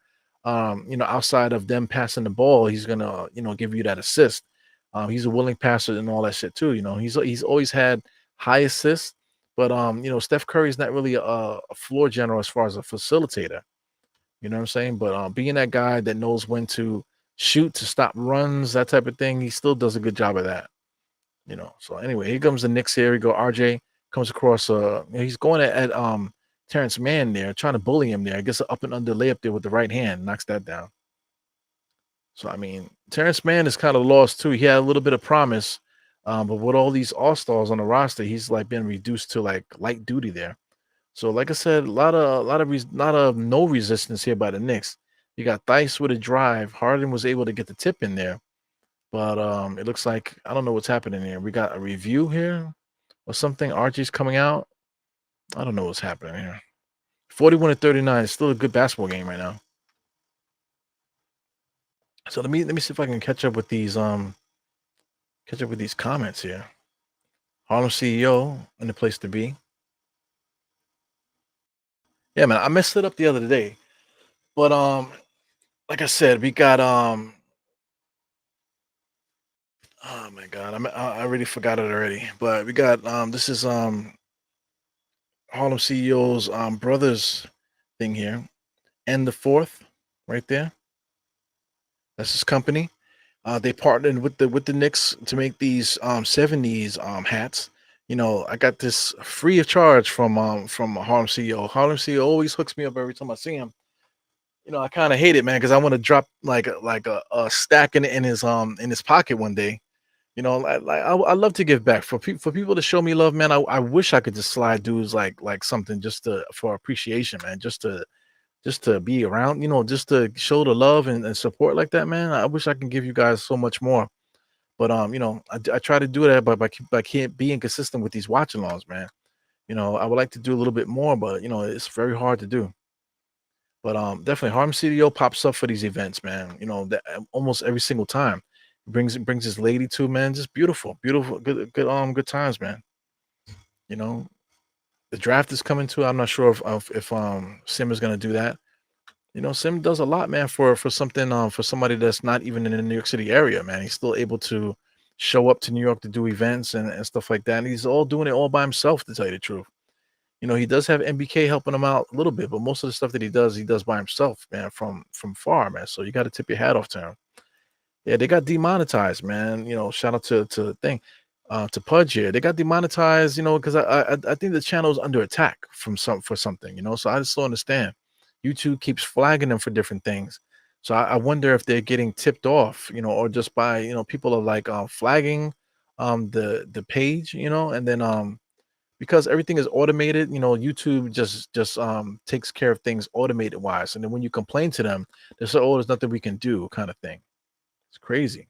Outside of them passing the ball, he's gonna, give you that assist. He's a willing passer and all that shit too. He's always had high assists, but Steph Curry's not really a floor general as far as a facilitator. You know what I'm saying? But being that guy that knows when to shoot, to stop runs, that type of thing, he still does a good job of that. So anyway, here comes the Knicks here. We go. RJ comes across. He's going at Terrence Mann there, trying to bully him there. Gets an up and under layup there with the right hand, knocks that down. So I mean, Terrence Mann is kind of lost too. He had a little bit of promise, but with all these all stars on the roster, he's like been reduced to like light duty there. So like I said, a lot of no resistance here by the Knicks. You got Thice with a drive. Harden was able to get the tip in there, but it looks like I don't know what's happening here. We got a review here or something. Archie's coming out. I don't know what's happening here. 41-39 is still a good basketball game right now. So let me see if I can catch up with these comments here. Harlem CEO and the place to be. Yeah, man, I messed it up the other day. But like I said, we got oh my god, I already forgot it already. But we got this is Harlem CEO's brothers thing here. And the fourth right there. That's his company. They partnered with the Knicks to make these 70s hats. I got this free of charge from Harlem CEO. Harlem CEO always hooks me up every time I see him. I kind of hate it, man, because I want to drop like a stack in his pocket one day. I love to give back for people to show me love, man. I wish I could just slide dudes like something just to for appreciation, man, just to be around, just to show the love and support like that, man. I wish I can give you guys so much more, but I try to do that by being consistent with these watch alongs, man. I would like to do a little bit more, but it's very hard to do. But definitely Harm CDO pops up for these events, man. That almost every single time. Brings his lady too, man. Just beautiful, beautiful, good times, man. You know, the draft is coming too. I'm not sure if Sim is gonna do that. Sim does a lot, man, for something for somebody that's not even in the New York City area, man. He's still able to show up to New York to do events and stuff like that. And he's all doing it all by himself, to tell you the truth. He does have MBK helping him out a little bit, but most of the stuff that he does by himself, man, from far, man. So you got to tip your hat off to him. Yeah, they got demonetized, man. Shout out to the thing, to Pudge here. They got demonetized, because I think the channel is under attack for something, So I just don't understand. YouTube keeps flagging them for different things. So I wonder if they're getting tipped off, or just by people are like flagging the page, and then because everything is automated, YouTube just takes care of things automated wise. And then when you complain to them, they say, "Oh, there's nothing we can do," kind of thing. It's crazy.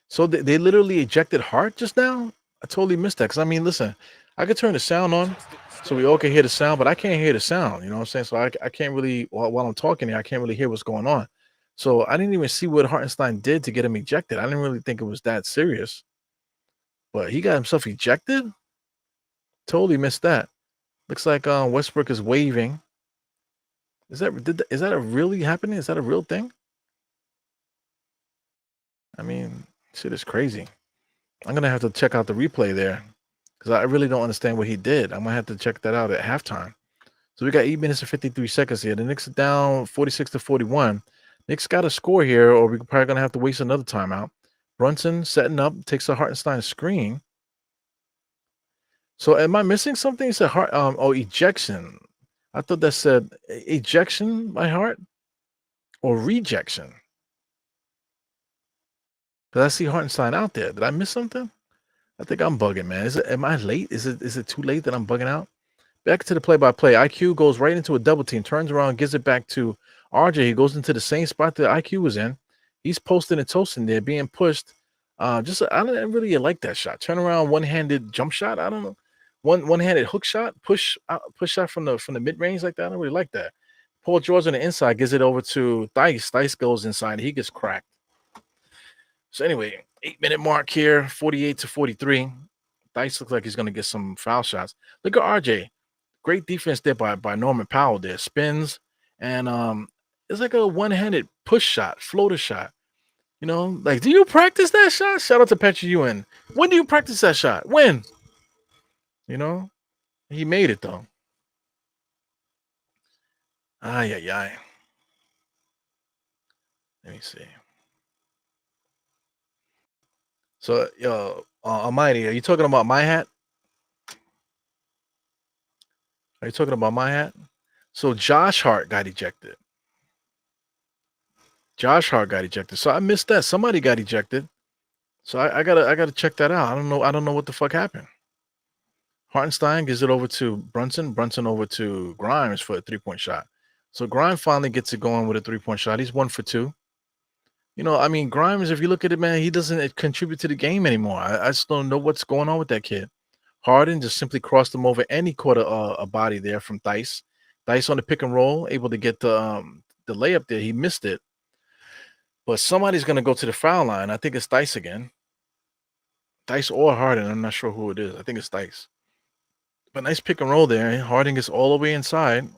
So they literally ejected Hart just now. I totally missed that. Because I mean, listen, I could turn the sound on so we all can hear the sound, but I can't hear the sound. You know what I'm saying? So I can't really while I'm talking here, I can't really hear what's going on. So I didn't even see what Hartenstein did to get him ejected. I didn't really think it was that serious, but he got himself ejected. Totally missed that. Looks like Westbrook is waving. Is that a really happening? Is that a real thing? I mean, shit is crazy. I'm gonna have to check out the replay there because I really don't understand what he did. I'm gonna have to check that out at halftime. So we got 8 minutes and 53 seconds here. The Knicks are down 46-41. Knicks got a score here, or we're probably gonna have to waste another timeout. Brunson setting up, takes a Hartenstein screen. So am I missing something? It said ejection. I thought that said ejection by Hart or rejection. Because I see Hartenstein out there. Did I miss something? I think I'm bugging, man. Am I late? Is it too late that I'm bugging out? Back to the play-by-play. IQ goes right into a double team, turns around, gives it back to RJ. He goes into the same spot that IQ was in. He's posting and toasting there, being pushed. I don't really like that shot. Turn around, one-handed jump shot. I don't know. One-handed hook shot, push shot from the mid-range like that. I don't really like that. Paul George on the inside gives it over to Thice. Thice goes inside. He gets cracked. So anyway, 8-minute mark here, 48-43. Thice looks like he's going to get some foul shots. Look at RJ. Great defense there by Norman Powell there. Spins, and it's like a one-handed push shot, floater shot. You know, like, do you practice that shot? Shout out to Patrick Ewing. When do you practice that shot? When? You know, he made it though. Ay, ay, ay. Let me see. So, Almighty, are you talking about my hat? Are you talking about my hat? So Josh Hart got ejected. Josh Hart got ejected. So I missed that. Somebody got ejected. So I gotta check that out. I don't know what the fuck happened. Hartenstein gives it over to Brunson. Brunson over to Grimes for a 3-point shot. So Grimes finally gets it going with a 3-point shot. He's 1 for 2. You know, I mean, Grimes, if you look at it, man, he doesn't contribute to the game anymore. I just don't know what's going on with that kid. Harden just simply crossed him over and he caught a body there from Dice. Dice on the pick and roll, able to get the layup there. He missed it. But somebody's going to go to the foul line. I think it's Dice again. Dice or Harden. I'm not sure who it is. I think it's Dice. But nice pick and roll there. Harden gets all the way inside.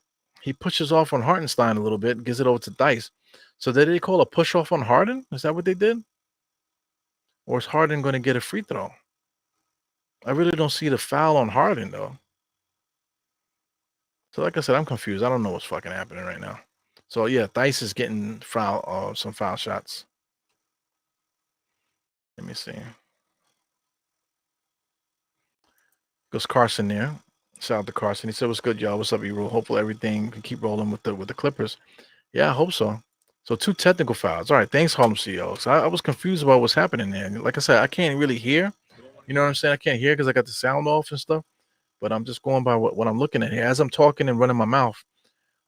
He pushes off on Hartenstein a little bit, gives it over to Dice. So did they call a push off on Harden? Is that what they did? Or is Harden going to get a free throw? I really don't see the foul on Harden though. So like I said, I'm confused. I don't know what's fucking happening right now. So yeah, Dice is getting some foul shots. Let me see. Goes Carson there. Shout out to Carson. He said, "What's good, y'all? What's up, E-Rule? Hopefully everything can keep rolling with the Clippers." Yeah, I hope so. So 2 technical fouls. All right, thanks, Harlem CEO. So I was confused about what's happening there. Like I said, I can't really hear. You know what I'm saying? I can't hear because I got the sound off and stuff. But I'm just going by what I'm looking at here. As I'm talking and running my mouth,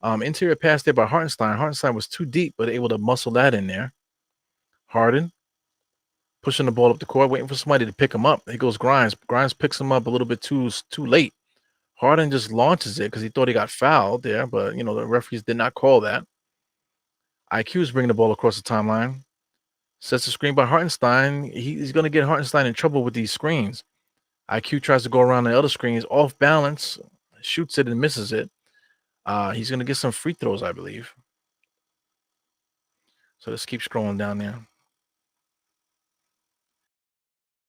interior pass there by Hartenstein. Hartenstein was too deep, but able to muscle that in there. Harden pushing the ball up the court, waiting for somebody to pick him up. Here goes Grimes. Grimes picks him up a little bit too late. Harden just launches it because he thought he got fouled there, but you know the referees did not call that. IQ is bringing the ball across the timeline. Sets the screen by Hartenstein. He's going to get Hartenstein in trouble with these screens. IQ tries to go around the other screens, off balance, shoots it and misses it. He's going to get some free throws, I believe. So let's keep scrolling down there.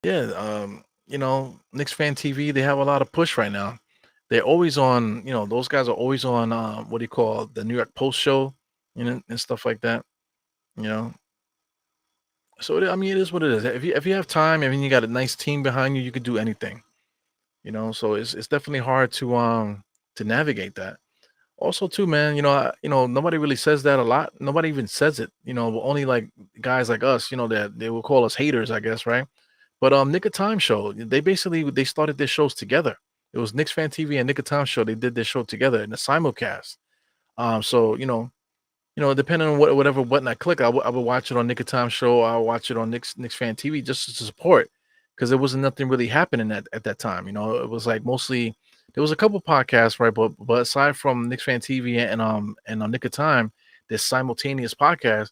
Yeah, you know, Knicks fan TV, they have a lot of push right now. They're always on, you know, those guys are always on what do you call the New York Post show, you know, and stuff like that. You know, so I mean, it is what it is. If you have time, I mean, you got a nice team behind you, you could do anything. You know, so it's definitely hard to navigate that. Also, too, man, nobody really says that a lot. Nobody even says it. You know, only like guys like us, you know, that they will call us haters, I guess, right? But Nick of Time show, they started their shows together. It was Knicks Fan TV and Nick of Time show. They did their show together in a simulcast. So depending on whatever button I click, I would watch it on Nick of Time show. I'll watch it on Knicks Fan TV just to support because there wasn't nothing really happening at that time. You know, it was like mostly there was a couple podcasts, right? But aside from Knicks Fan TV and on Nick of Time, this simultaneous podcast,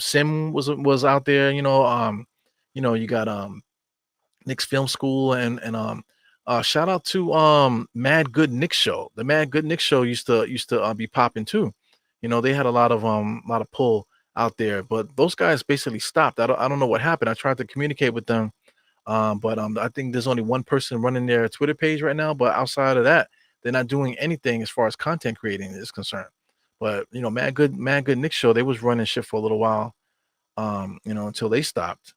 Sim was out there. You got Knicks Film School and shout out to Mad Good Knicks show. The Mad Good Knicks show used to be popping too. You know, they had a lot of pull out there, but those guys basically stopped. I don't know what happened. I tried to communicate with them, but I think there's only one person running their Twitter page right now. But outside of that, they're not doing anything as far as content creating is concerned. But you know, Mad Good Knicks show, they was running shit for a little while, until they stopped.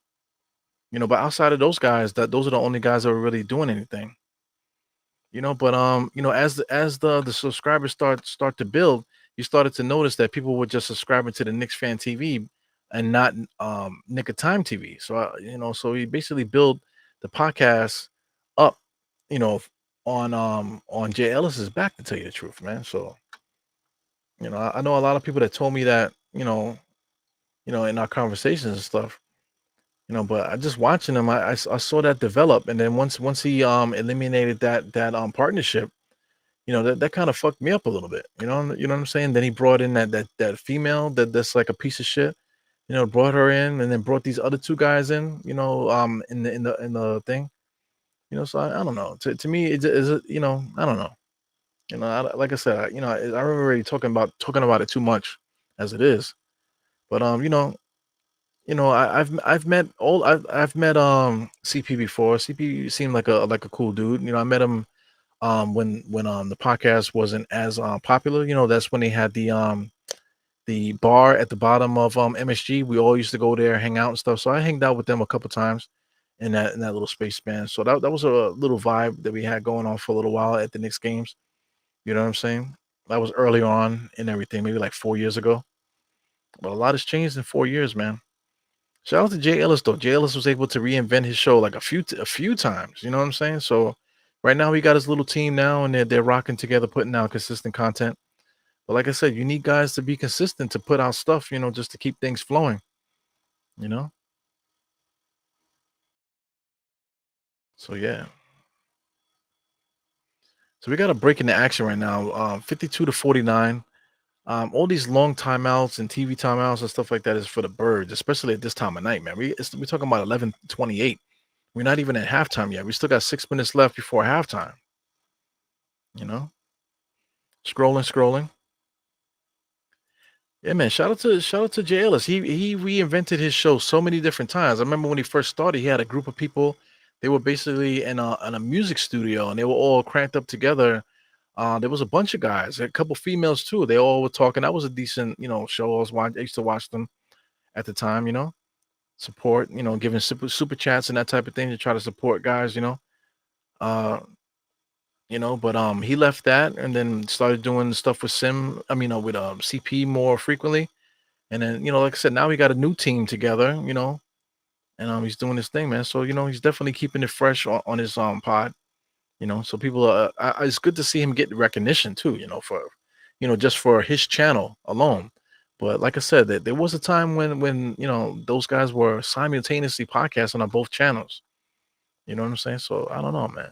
You know, but outside of those guys, those are the only guys that were really doing anything. But as the subscribers start to build, you started to notice that people were just subscribing to the Knicks Fan TV and not Nick of Time TV. So so we basically build the podcast up, you know, on Jay Ellis's back, to tell you the truth, man. So I know a lot of people that told me that, in our conversations and stuff. But I just watching him, I saw that develop, and then once he eliminated that partnership, that kind of fucked me up a little bit. You know what I'm saying? Then he brought in that female that's like a piece of shit. Brought her in, and then brought these other two guys in. In the thing. So I don't know. To me, is it, I don't know. Like I said, I remember already talking about it too much as it is. But I've met I've met CP before. CP seemed like a cool dude. I met him when the podcast wasn't as popular. That's when they had the bar at the bottom of MSG. We all used to go there, hang out and stuff. So I hanged out with them a couple times in that little space span. So that was a little vibe that we had going on for a little while at the Knicks games. You know what I'm saying? That was early on and everything, maybe like 4 years ago. But a lot has changed in 4 years, man. Shout out to Jay Ellis though. Jay Ellis was able to reinvent his show like a few times. You know what I'm saying? So right now he got his little team now, and they're rocking together, putting out consistent content. But like I said, you need guys to be consistent to put out stuff. Just to keep things flowing. You know. So yeah. So we got a break into action right now. 52 to 49. All these long timeouts and TV timeouts and stuff like that is for the birds, especially at this time of night, man. We're talking about 11:28. We're not even at halftime yet. We still got 6 minutes left before halftime. You know, scrolling. Yeah, man. Shout out to Jay Ellis. He reinvented his show so many different times. I remember when he first started, he had a group of people. They were basically in a music studio, and they were all cranked up together. There was a bunch of guys, a couple females too. They all were talking. That was a decent, show. I used to watch them at the time. Support. Giving super chats and that type of thing to try to support guys. Uh, but he left that and then started doing stuff with with CP more frequently. And then, like I said, now we got a new team together, and he's doing his thing, man. So, he's definitely keeping it fresh on his pod, so people it's good to see him get recognition too, for just for his channel alone. But like I said, that there was a time when those guys were simultaneously podcasting on both channels. You know what I'm saying? So I don't know, man.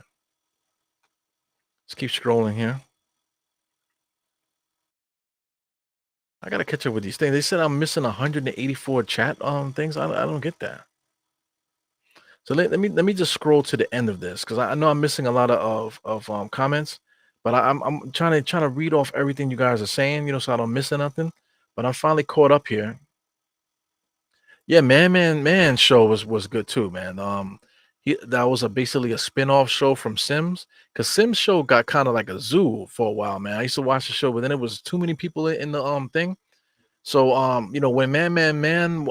Let's keep scrolling here. I gotta catch up with these things. They said I'm missing 184 chat things. I don't get that. So let me just scroll to the end of this because I know I'm missing a lot of comments, but I'm trying to read off everything you guys are saying, so I don't miss nothing. But I'm finally caught up here. Yeah, Man show was good too, man. That was basically a spin-off show from Sims because Sims show got kind of like a zoo for a while, man. I used to watch the show, but then it was too many people in the thing. So when Man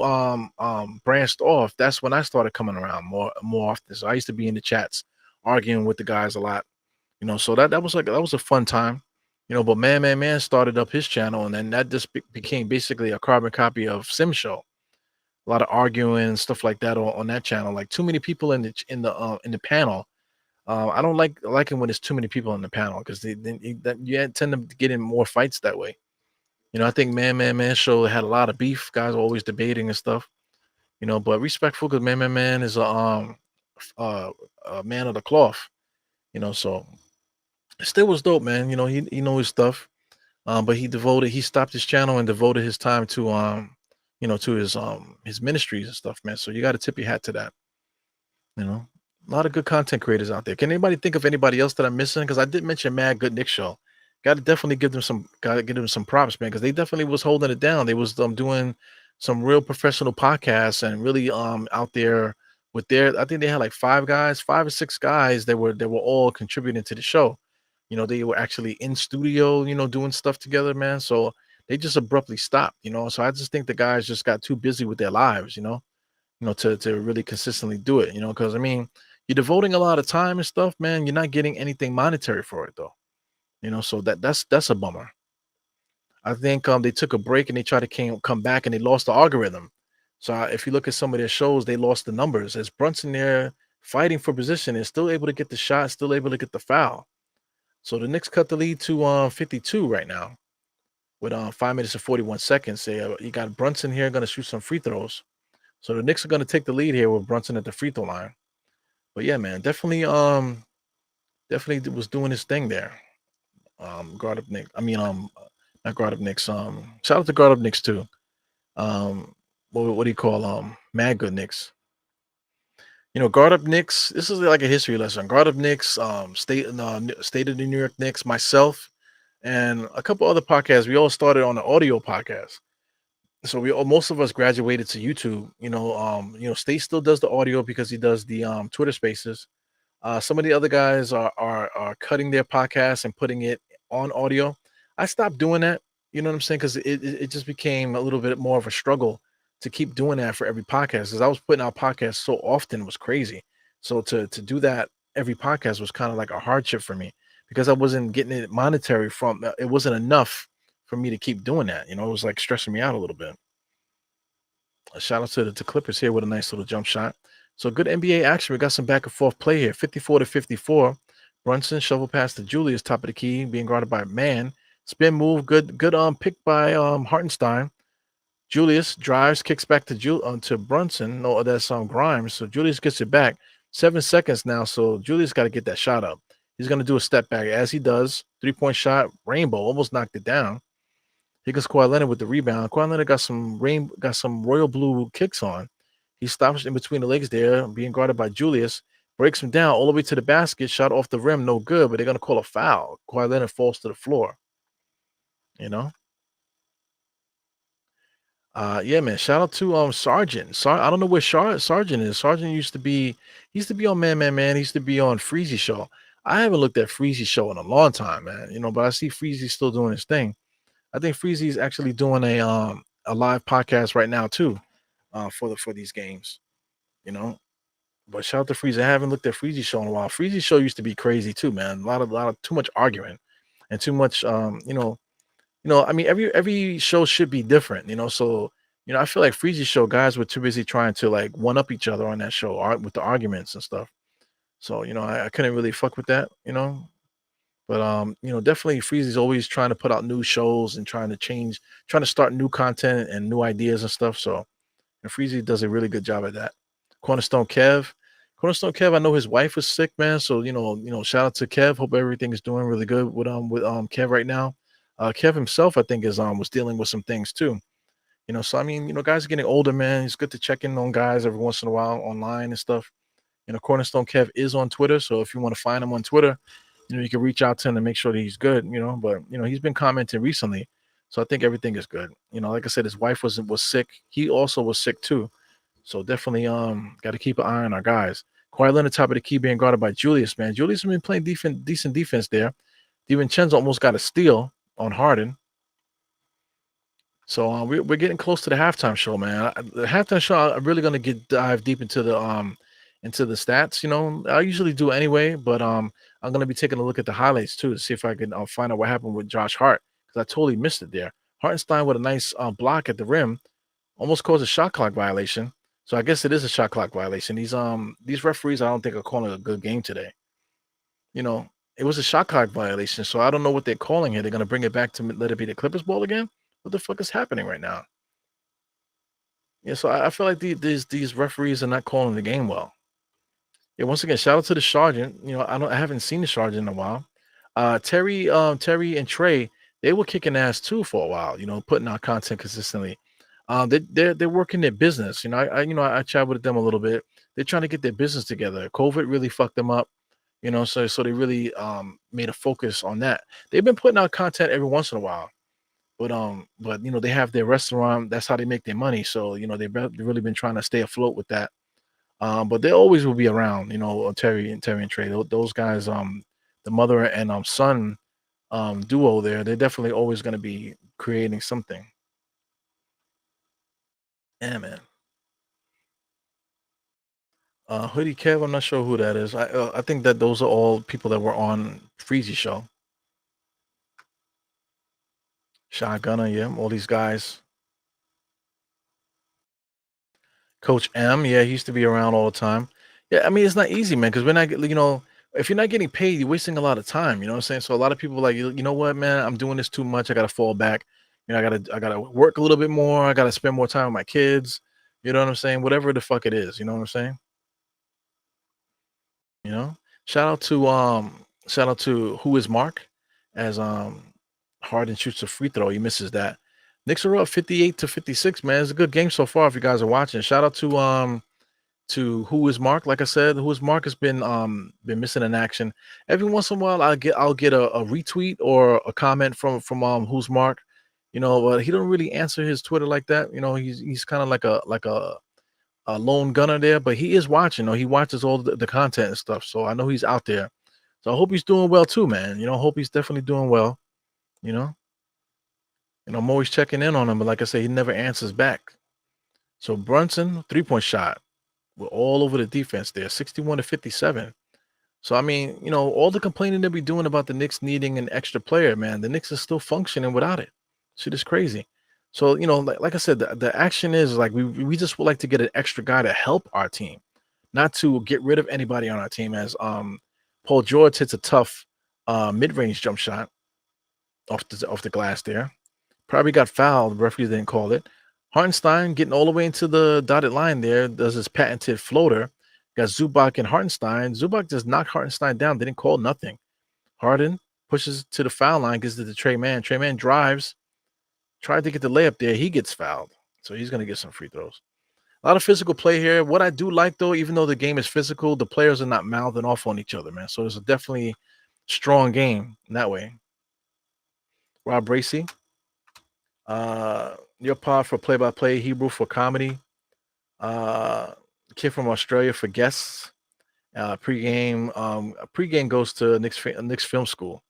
branched off, that's when I started coming around more often. So I used to be in the chats arguing with the guys a lot, so that was a fun time. But Man started up his channel, and then that just became basically a carbon copy of Sim Show. A lot of arguing and stuff like that on that channel. Like too many people in the panel. I don't like it when there's too many people in the panel because you tend to get in more fights that way. I think Man show had a lot of beef. Guys were always debating and stuff. But respectful because Man is uh, a man of the cloth. So it still was dope, man. He know his stuff. But he stopped his channel and devoted his time to to his ministries and stuff, man. So you got to tip your hat to that. You know, a lot of good content creators out there. Can anybody think of anybody else that I'm missing? Because I did mention Mad Good Nick Show. Got to definitely give them some props, man, because they definitely was holding it down. They was doing some real professional podcasts and really out there with their. I think they had like 5 or 6 guys that were all contributing to the show. They were actually in studio, doing stuff together, man. So they just abruptly stopped, So I just think the guys just got too busy with their lives, to really consistently do it, because I mean, you're devoting a lot of time and stuff, man. You're not getting anything monetary for it though, so that's a bummer. I think they took a break and they tried to come back and they lost the algorithm. So if you look at some of their shows, they lost the numbers. As Brunson there fighting for position is still able to get the shot, still able to get the foul. So the Knicks cut the lead to 52 right now with 5 minutes and 41 seconds. You got Brunson here going to shoot some free throws. So the Knicks are going to take the lead here with Brunson at the free throw line. But yeah, man, definitely was doing his thing there. Guard up Knicks. I mean, not guard up Knicks. Shout out to guard up Knicks too. What do you call Mad Good Knicks? Guard up Knicks. This is like a history lesson. Guard up Knicks. State of the New York Knicks. Myself and a couple other podcasts. We all started on an audio podcast. So most of us graduated to YouTube. State still does the audio because he does the Twitter Spaces. Some of the other guys are cutting their podcasts and putting it on audio. I stopped doing that. You know what I'm saying? Because it just became a little bit more of a struggle to keep doing that for every podcast. Because I was putting out podcasts so often, it was crazy. So to do that every podcast was kind of like a hardship for me because I wasn't getting it monetary from. It wasn't enough for me to keep doing that. It was like stressing me out a little bit. A shout out to the Clippers here with a nice little jump shot. So good NBA action. We got some back and forth play here. 54 to 54. Brunson shovel pass to Julius, top of the key, being guarded by Man. Spin move, good pick by Hartenstein. Julius drives, kicks back to Brunson. No, that's Grimes. So Julius gets it back. 7 seconds now. So Julius got to get that shot up. He's gonna do a step back as he does. 3-point shot, rainbow, almost knocked it down. Here goes Kawhi Leonard with the rebound. Kawhi Leonard got some royal blue kicks on. He stops in between the legs there, being guarded by Julius. Breaks him down all the way to the basket. Shot off the rim, no good, but they're gonna call a foul. Kawhi Leonard falls to the floor. You know. Yeah, man. Shout out to Sergeant. I don't know where Sergeant is. Sergeant used to be on Man. He used to be on Freezy Show. I haven't looked at Freezy Show in a long time, man. But I see Freezy still doing his thing. I think Freezy is actually doing a live podcast right now too, for these games. You know, but shout out to Freezy. I haven't looked at Freezy Show in a while. Freezy Show used to be crazy too, man. A lot of too much arguing, and too much. I mean, every show should be different. So I feel like Freezy Show guys were too busy trying to like one up each other on that show, with the arguments and stuff. So I couldn't really fuck with that. But definitely Freezy's always trying to put out new shows and trying to start new content and new ideas and stuff. So and Freezy does a really good job at that. Cornerstone Kev. Cornerstone Kev, I know his wife was sick, man. So shout out to Kev. Hope everything is doing really good with Kev right now. Kev himself, I think, is was dealing with some things too. So I mean, guys are getting older, man. It's good to check in on guys every once in a while online and stuff. Cornerstone Kev is on Twitter, so if you want to find him on Twitter, you can reach out to him and make sure that he's good, but he's been commenting recently. So I think everything is good. Like I said, his wife was sick. He also was sick too. So definitely got to keep an eye on our guys. Kawhi Leonard top of the key being guarded by Julius, man. Julius has been playing decent defense there. DiVincenzo almost got a steal on Harden. So we're getting close to the halftime show, man. The halftime show, I'm really gonna dive deep into the stats. I usually do anyway, but I'm gonna be taking a look at the highlights too to see if I can find out what happened with Josh Hart, because I totally missed it there. Hartenstein with a nice block at the rim, almost caused a shot clock violation. So I guess it is a shot clock violation. These referees, I don't think are calling a good game today. It was a shot clock violation, so I don't know what they're calling here. They're gonna bring it back to let it be the Clippers ball again. What the fuck is happening right now? Yeah, so I feel like these referees are not calling the game well. Yeah, once again, shout out to the sergeant. I haven't seen the sergeant in a while. Terry and Trey, they were kicking ass too for a while. Putting out content consistently. They're working their business. I chat with them a little bit. They're trying to get their business together. COVID really fucked them up. So they really made a focus on that. They've been putting out content every once in a while. But they have their restaurant. That's how they make their money. So they've really been trying to stay afloat with that. But they always will be around. Terry and Trey. Those guys. The mother and son duo there. They're definitely always going to be creating something. Yeah, man. Hoodie Kev. I'm not sure who that is. I think that those are all people that were on Freezy show. Shotgunner, yeah, all these guys. Coach M, yeah, he used to be around all the time. Yeah, I mean, it's not easy, man, because we're not, if you're not getting paid, you're wasting a lot of time. You know what I'm saying? So a lot of people are like, you know what, man, I'm doing this too much. I gotta fall back. I gotta work a little bit more. I gotta spend more time with my kids. You know what I'm saying? Whatever the fuck it is. You know what I'm saying? You know. Shout out to who is Mark, as Harden shoots a free throw. He misses that. Knicks are up 58 to 56. Man, it's a good game so far. If you guys are watching, shout out to who is Mark. Like I said, who is Mark has been missing in action. Every once in a while, I'll get a retweet or a comment from who's Mark. But he don't really answer his Twitter like that. He's kind of like a lone gunner there, but he is watching. He watches all the content and stuff. So I know he's out there. So I hope he's doing well too, man. Hope he's definitely doing well. You know, I'm always checking in on him, but like I say, he never answers back. So Brunson, 3-point shot. We're all over the defense there, 61-57. So I mean, all the complaining that we doing about the Knicks needing an extra player, man, the Knicks is still functioning without it. Shit is crazy. So like I said, the action is like we just would like to get an extra guy to help our team, not to get rid of anybody on our team. As Paul George hits a tough mid-range jump shot off the glass there. Probably got fouled. The referee didn't call it. Hartenstein getting all the way into the dotted line there, does his patented floater. Got Zubac and Hartenstein. Zubac just knocked Hartenstein down. They didn't call nothing. Harden pushes to the foul line, gives it to Trey Mann. Trey Mann drives, tried to get the layup there. He gets fouled. So he's going to get some free throws. A lot of physical play here. What I do like, though, even though the game is physical, the players are not mouthing off on each other, man. So it's a definitely strong game in that way. Rob Bracey, your pod for play-by-play, Hebrew for comedy. Kid from Australia for guests. Pregame goes to Knicks Film School.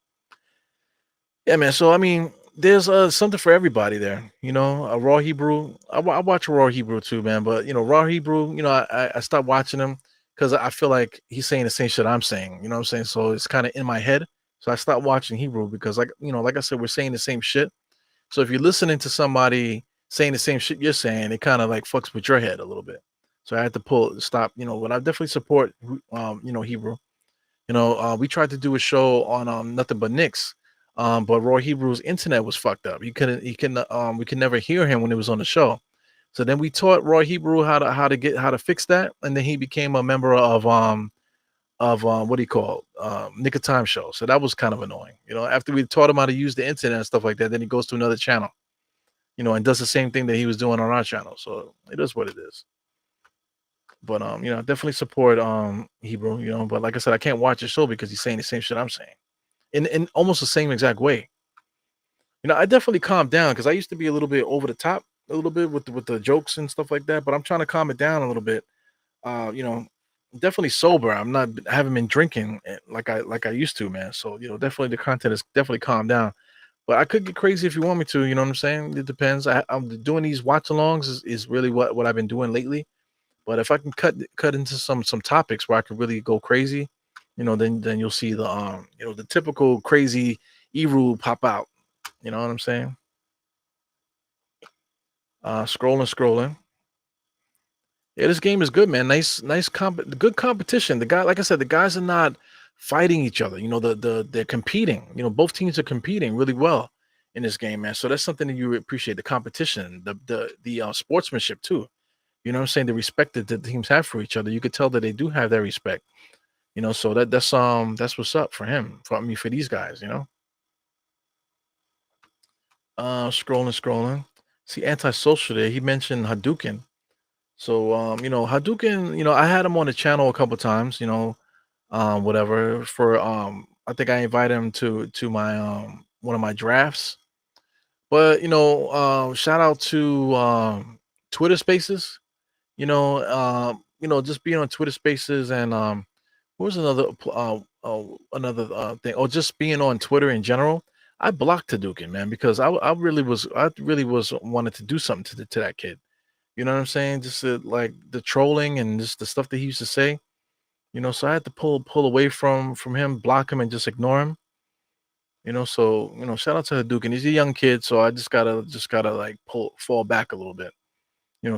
Yeah, man. So I mean, there's something for everybody there. A Raw Hebrew. I watch Raw Hebrew too, man. But Raw Hebrew. I stopped watching him because I feel like he's saying the same shit I'm saying. You know what I'm saying? So it's kind of in my head. So I stopped watching Hebrew because, like I said, we're saying the same shit. So if you're listening to somebody saying the same shit you're saying, it kind of like fucks with your head a little bit. So I had to stop. But I definitely support Hebrew. We tried to do a show on Nothing But Knicks, but Roy Hebrew's internet was fucked up. We could never hear him when it was on the show. So then we taught Roy Hebrew how to fix that, and then he became a member of what do you call Nick of Time show. So that was kind of annoying. After we taught him how to use the internet and stuff like that, then he goes to another channel, and does the same thing that he was doing on our channel. So it is what it is. But definitely support Hebrew, but like I said, I can't watch the show because he's saying the same shit I'm saying. In almost the same exact way. I definitely calmed down because I used to be a little bit over the top a little bit with the jokes and stuff like that, but I'm trying to calm it down a little bit. Definitely sober. I haven't been drinking like I used to, man. So, definitely the content is definitely calmed down. But I could get crazy if you want me to, you know what I'm saying? It depends. I'm doing these watch alongs is really what I've been doing lately. But if I can cut into some topics where I can really go crazy, then you'll see the typical crazy Eru pop out. You know what I'm saying? Scrolling. Yeah, this game is good, man. Nice good competition. The guy, like I said, the guys are not fighting each other. They're competing. Both teams are competing really well in this game, man. So that's something that you appreciate, the competition, the sportsmanship too. You know what I'm saying? The respect that the teams have for each other. You could tell that they do have that respect. So that's what's up for him. For these guys. Scrolling. See, antisocial there. He mentioned Hadouken. So Hadouken, I had him on the channel a couple times, whatever. For I think I invited him to my one of my drafts. But shout out to Twitter Spaces. Just being on Twitter Spaces and what was another thing? Oh, just being on Twitter in general. I blocked Hadouken, man, because I really was wanted to do something to that kid. You know what I'm saying? Just like the trolling and just the stuff that he used to say. So I had to pull away from him, block him, and just ignore him. So shout out to Hadouken. He's a young kid, so I just gotta like fall back a little bit.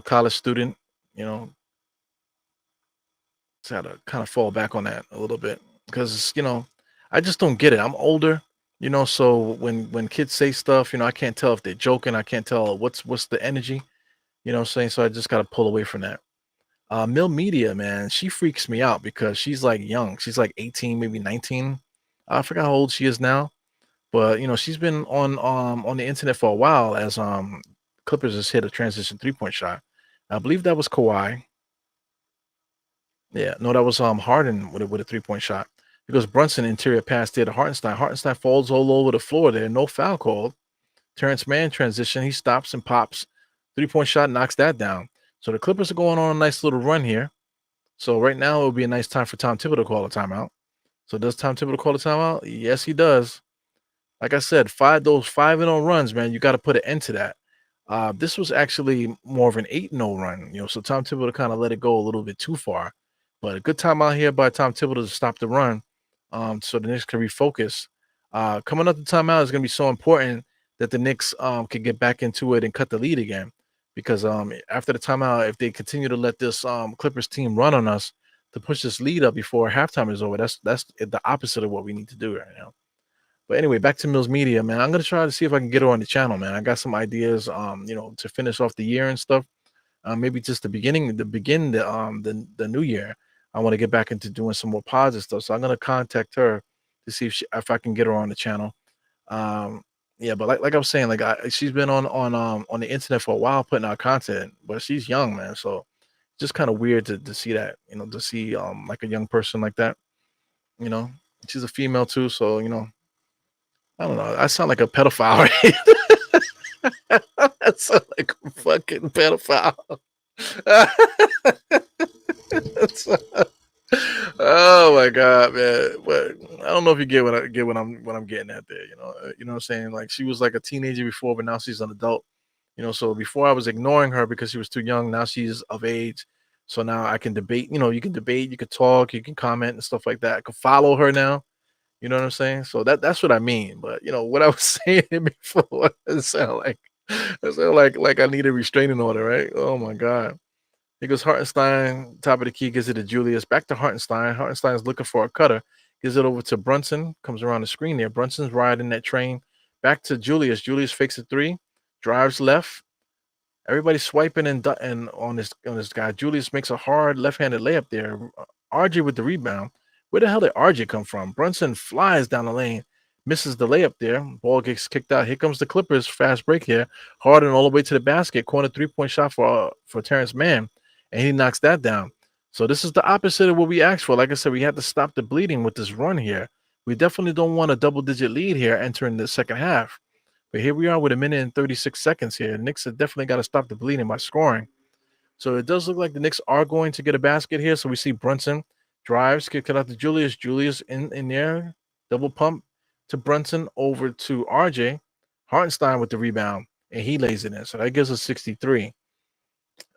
College student. You know, just had to kind of fall back on that a little bit because I just don't get it. I'm older. So when kids say stuff, I can't tell if they're joking. I can't tell what's the energy. You know what I'm saying? So I just got to pull away from that. Mill Media, man, she freaks me out because she's like young. She's like 18, maybe 19. I forgot how old she is now, but she's been on the internet for a while as Clippers has hit a transition 3-point shot. I believe that was Kawhi. Yeah, no, that was Harden with a 3-point shot. Because Brunson interior pass there to Hartenstein. Hartenstein falls all over the floor there. No foul called. Terrence Mann transition. He stops and pops. 3-point shot knocks that down. So the Clippers are going on a nice little run here. So right now it would be a nice time for Tom Thibodeau to call a timeout. So does Tom Thibodeau call a timeout? Yes, he does. Like I said, those 5-0 runs, man, you got to put an end to that. This was actually more of an 8-0 run, so Tom Thibodeau kind of let it go a little bit too far. But a good timeout here by Tom Thibodeau to stop the run, so the Knicks can refocus. Coming up the timeout is going to be so important that the Knicks can get back into it and cut the lead again. Because after the timeout, if they continue to let this Clippers team run on us to push this lead up before halftime is over, that's the opposite of what we need to do right now. But anyway, back to Mills Media, man. I'm gonna try to see if I can get her on the channel, man. I got some ideas, to finish off the year and stuff. Maybe just begin the new year. I want to get back into doing some more positive stuff. So I'm gonna contact her to see if I can get her on the channel. Um, yeah, but like I was saying, like she's been on the internet for a while putting out content, but she's young, man. So just kind of weird to see that, to see like a young person like that, you know. She's a female too, so I don't know. I sound like a pedophile. Right? I sound like a fucking pedophile. Oh my god, man! But I don't know if you get what I'm getting at there. What I'm saying. Like she was like a teenager before, but now she's an adult. So before I was ignoring her because she was too young. Now she's of age, so now I can debate. You can debate, you can talk, you can comment and stuff like that. I can follow her now. You know what I'm saying? So that's what I mean. But what I was saying before, it sound like I need a restraining order, right? Oh my god. He goes Hartenstein, top of the key, gives it to Julius. Back to Hartenstein. Hartenstein's looking for a cutter. Gives it over to Brunson. Comes around the screen there. Brunson's riding that train. Back to Julius. Julius fakes a three. Drives left. Everybody's swiping and on this guy. Julius makes a hard left-handed layup there. RJ with the rebound. Where the hell did RJ come from? Brunson flies down the lane, misses the layup there. Ball gets kicked out. Here comes the Clippers. Fast break here. Harden all the way to the basket. Corner 3-point shot for Terrence Mann, and he knocks that down. So this is the opposite of what we asked for. Like I said, we had to stop the bleeding with this run here. We definitely don't want a double-digit lead here entering the second half. But here we are with 1 minute and 36 seconds here. The Knicks have definitely got to stop the bleeding by scoring. So it does look like the Knicks are going to get a basket here. So we see Brunson drives, kick it out to Julius. Julius in there, double pump to Brunson over to RJ. Hartenstein with the rebound, and he lays it in. So that gives us 63.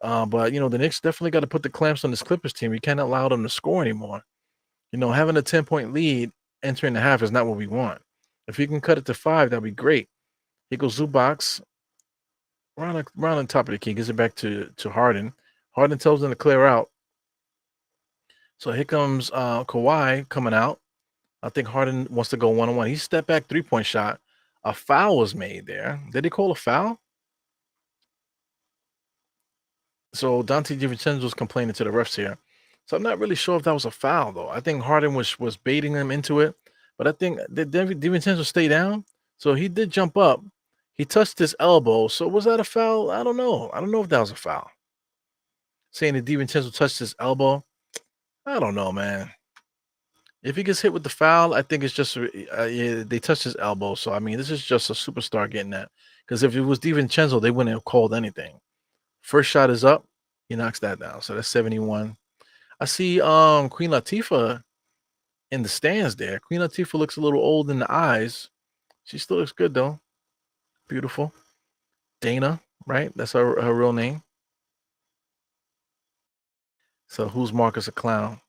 But the Knicks definitely got to put the clamps on this Clippers team. We can't allow them to score anymore. Having a 10-point lead entering the half is not what we want. If you can cut it to 5, that'd be great. Here goes Zubac. Around on top of the key, gives it back to Harden. Harden tells them to clear out. So here comes Kawhi coming out. I think Harden wants to go one-on-one. He stepped back 3-point shot. A foul was made there. Did they call a foul? So Dante DiVincenzo was complaining to the refs here. So I'm not really sure if that was a foul, though. I think Harden was baiting them into it. But I think did DiVincenzo stay down? So he did jump up. He touched his elbow. So was that a foul? I don't know. I don't know if that was a foul. Saying that DiVincenzo touched his elbow. I don't know, man. If he gets hit with the foul, I think it's just yeah, they touched his elbow. So I mean, this is just a superstar getting that. Because if it was DiVincenzo, they wouldn't have called anything. First shot is up. He knocks that down. So that's 71. I see Queen Latifah in the stands there. Queen Latifah looks a little old in the eyes. She still looks good though. Beautiful. Dana, right? That's her real name. So who's Marcus a clown?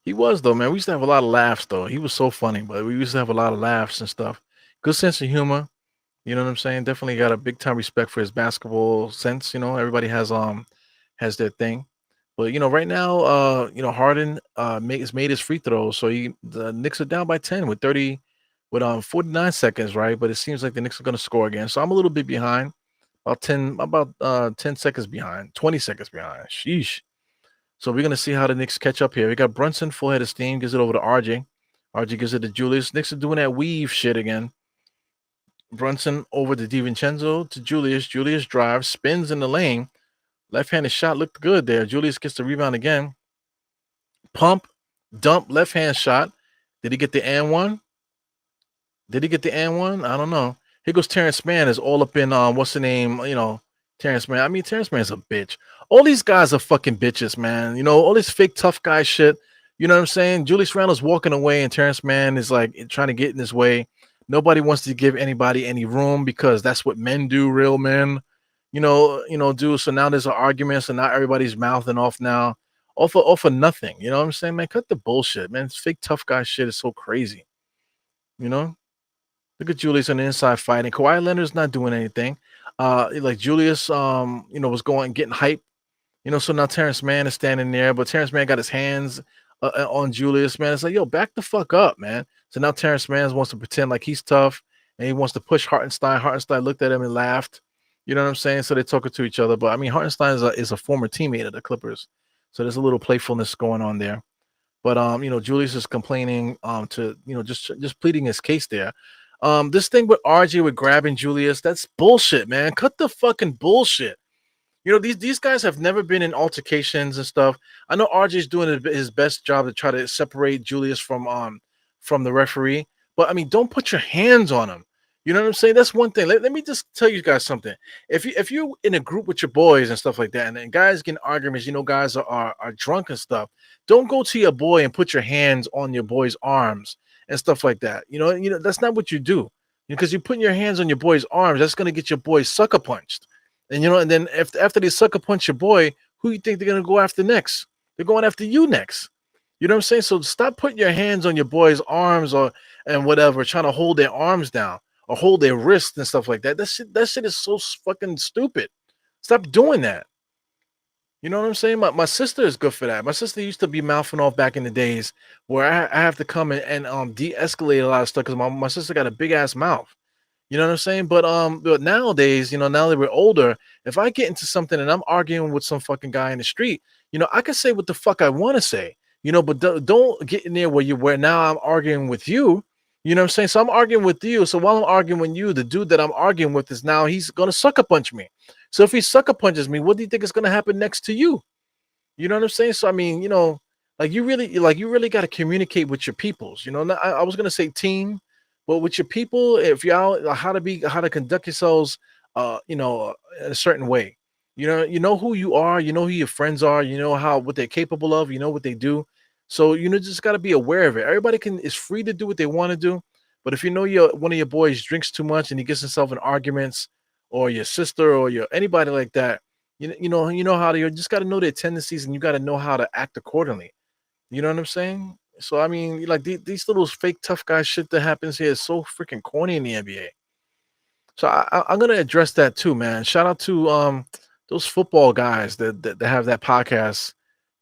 He was though, man. We used to have a lot of laughs though. He was so funny, but we used to have a lot of laughs and stuff. Good sense of humor. You know what I'm saying? Definitely got a big time respect for his basketball sense. Everybody has their thing. But right now, Harden has made his free throws. So the Knicks are down by 10 with 49 seconds, right? But it seems like the Knicks are gonna score again. So I'm a little bit behind. About 10 seconds behind, 20 seconds behind. Sheesh. So we're gonna see how the Knicks catch up here. We got Brunson full head of steam, gives it over to RJ. RJ gives it to Julius. Knicks are doing that weave shit again. Brunson over to DiVincenzo to Julius. Julius drives, spins in the lane. Left-handed shot looked good there. Julius gets the rebound again. Pump, dump, left-hand shot. Did he get the and one? Did he get the and one? I don't know. Here goes Terrence Mann is all up in what's the name? Terrence Mann. I mean, Terrence Mann's a bitch. All these guys are fucking bitches, man. All this fake tough guy shit. You know what I'm saying? Julius Randle's walking away, and Terrence Mann is like trying to get in his way. Nobody wants to give anybody any room because that's what men do, real men. Do. So now there's an argument, so now everybody's mouthing off now. All for nothing. You know what I'm saying, man? Cut the bullshit, man. This fake tough guy shit is so crazy. You know? Look at Julius on the inside fighting. Kawhi Leonard's not doing anything. Like Julius, was getting hype. So now Terrence Mann is standing there, but Terrence Mann got his hands on Julius. Man, it's like, yo, back the fuck up, man. So now Terrence Mann wants to pretend like he's tough, and he wants to push Hartenstein. Hartenstein looked at him and laughed. You know what I'm saying? So they're talking to each other. But I mean, Hartenstein is a former teammate of the Clippers, so there's a little playfulness going on there. But Julius is complaining to just pleading his case there. This thing with RJ with grabbing Julius, that's bullshit, man. Cut the fucking bullshit. These guys have never been in altercations and stuff. I know RJ's doing his best job to try to separate Julius from the referee, but I mean, don't put your hands on him. You know what I'm saying? That's one thing. Let me just tell you guys something. If you're in a group with your boys and stuff like that, and guys get in arguments, guys are drunk and stuff. Don't go to your boy and put your hands on your boy's arms and stuff like that. That's not what you do. Because you're putting your hands on your boy's arms, that's gonna get your boy sucker punched. And then after they sucker punch your boy, who you think they're gonna go after next? They're going after you next. You know what I'm saying? So stop putting your hands on your boy's arms and whatever, trying to hold their arms down or hold their wrists and stuff like that. That shit is so fucking stupid. Stop doing that. You know what I'm saying? My sister is good for that. My sister used to be mouthing off back in the days where I have to come and de-escalate a lot of stuff because my sister got a big ass mouth. You know what I'm saying? But nowadays, now that we're older, if I get into something and I'm arguing with some fucking guy in the street, I can say what the fuck I want to say, but don't get in there where now I'm arguing with you. You know what I'm saying? So I'm arguing with you. So while I'm arguing with you, the dude that I'm arguing with is now he's gonna sucker punch me. So if he sucker punches me, what do you think is gonna happen next to you? You know what I'm saying? So I mean, you really got to communicate with your peoples. I was gonna say team, but with your people, if y'all how to conduct yourselves, in a certain way. You know who you are. You know who your friends are. You know what they're capable of. You know what they do. So just got to be aware of it. Everybody is free to do what they want to do, but if one of your boys drinks too much and he gets himself in arguments, or your sister or anybody like that, you know how you just got to know their tendencies and you got to know how to act accordingly. You know what I'm saying? So I mean, like these little fake tough guy shit that happens here is so freaking corny in the NBA. So I'm gonna address that too, man. Shout out to those football guys that have that podcast.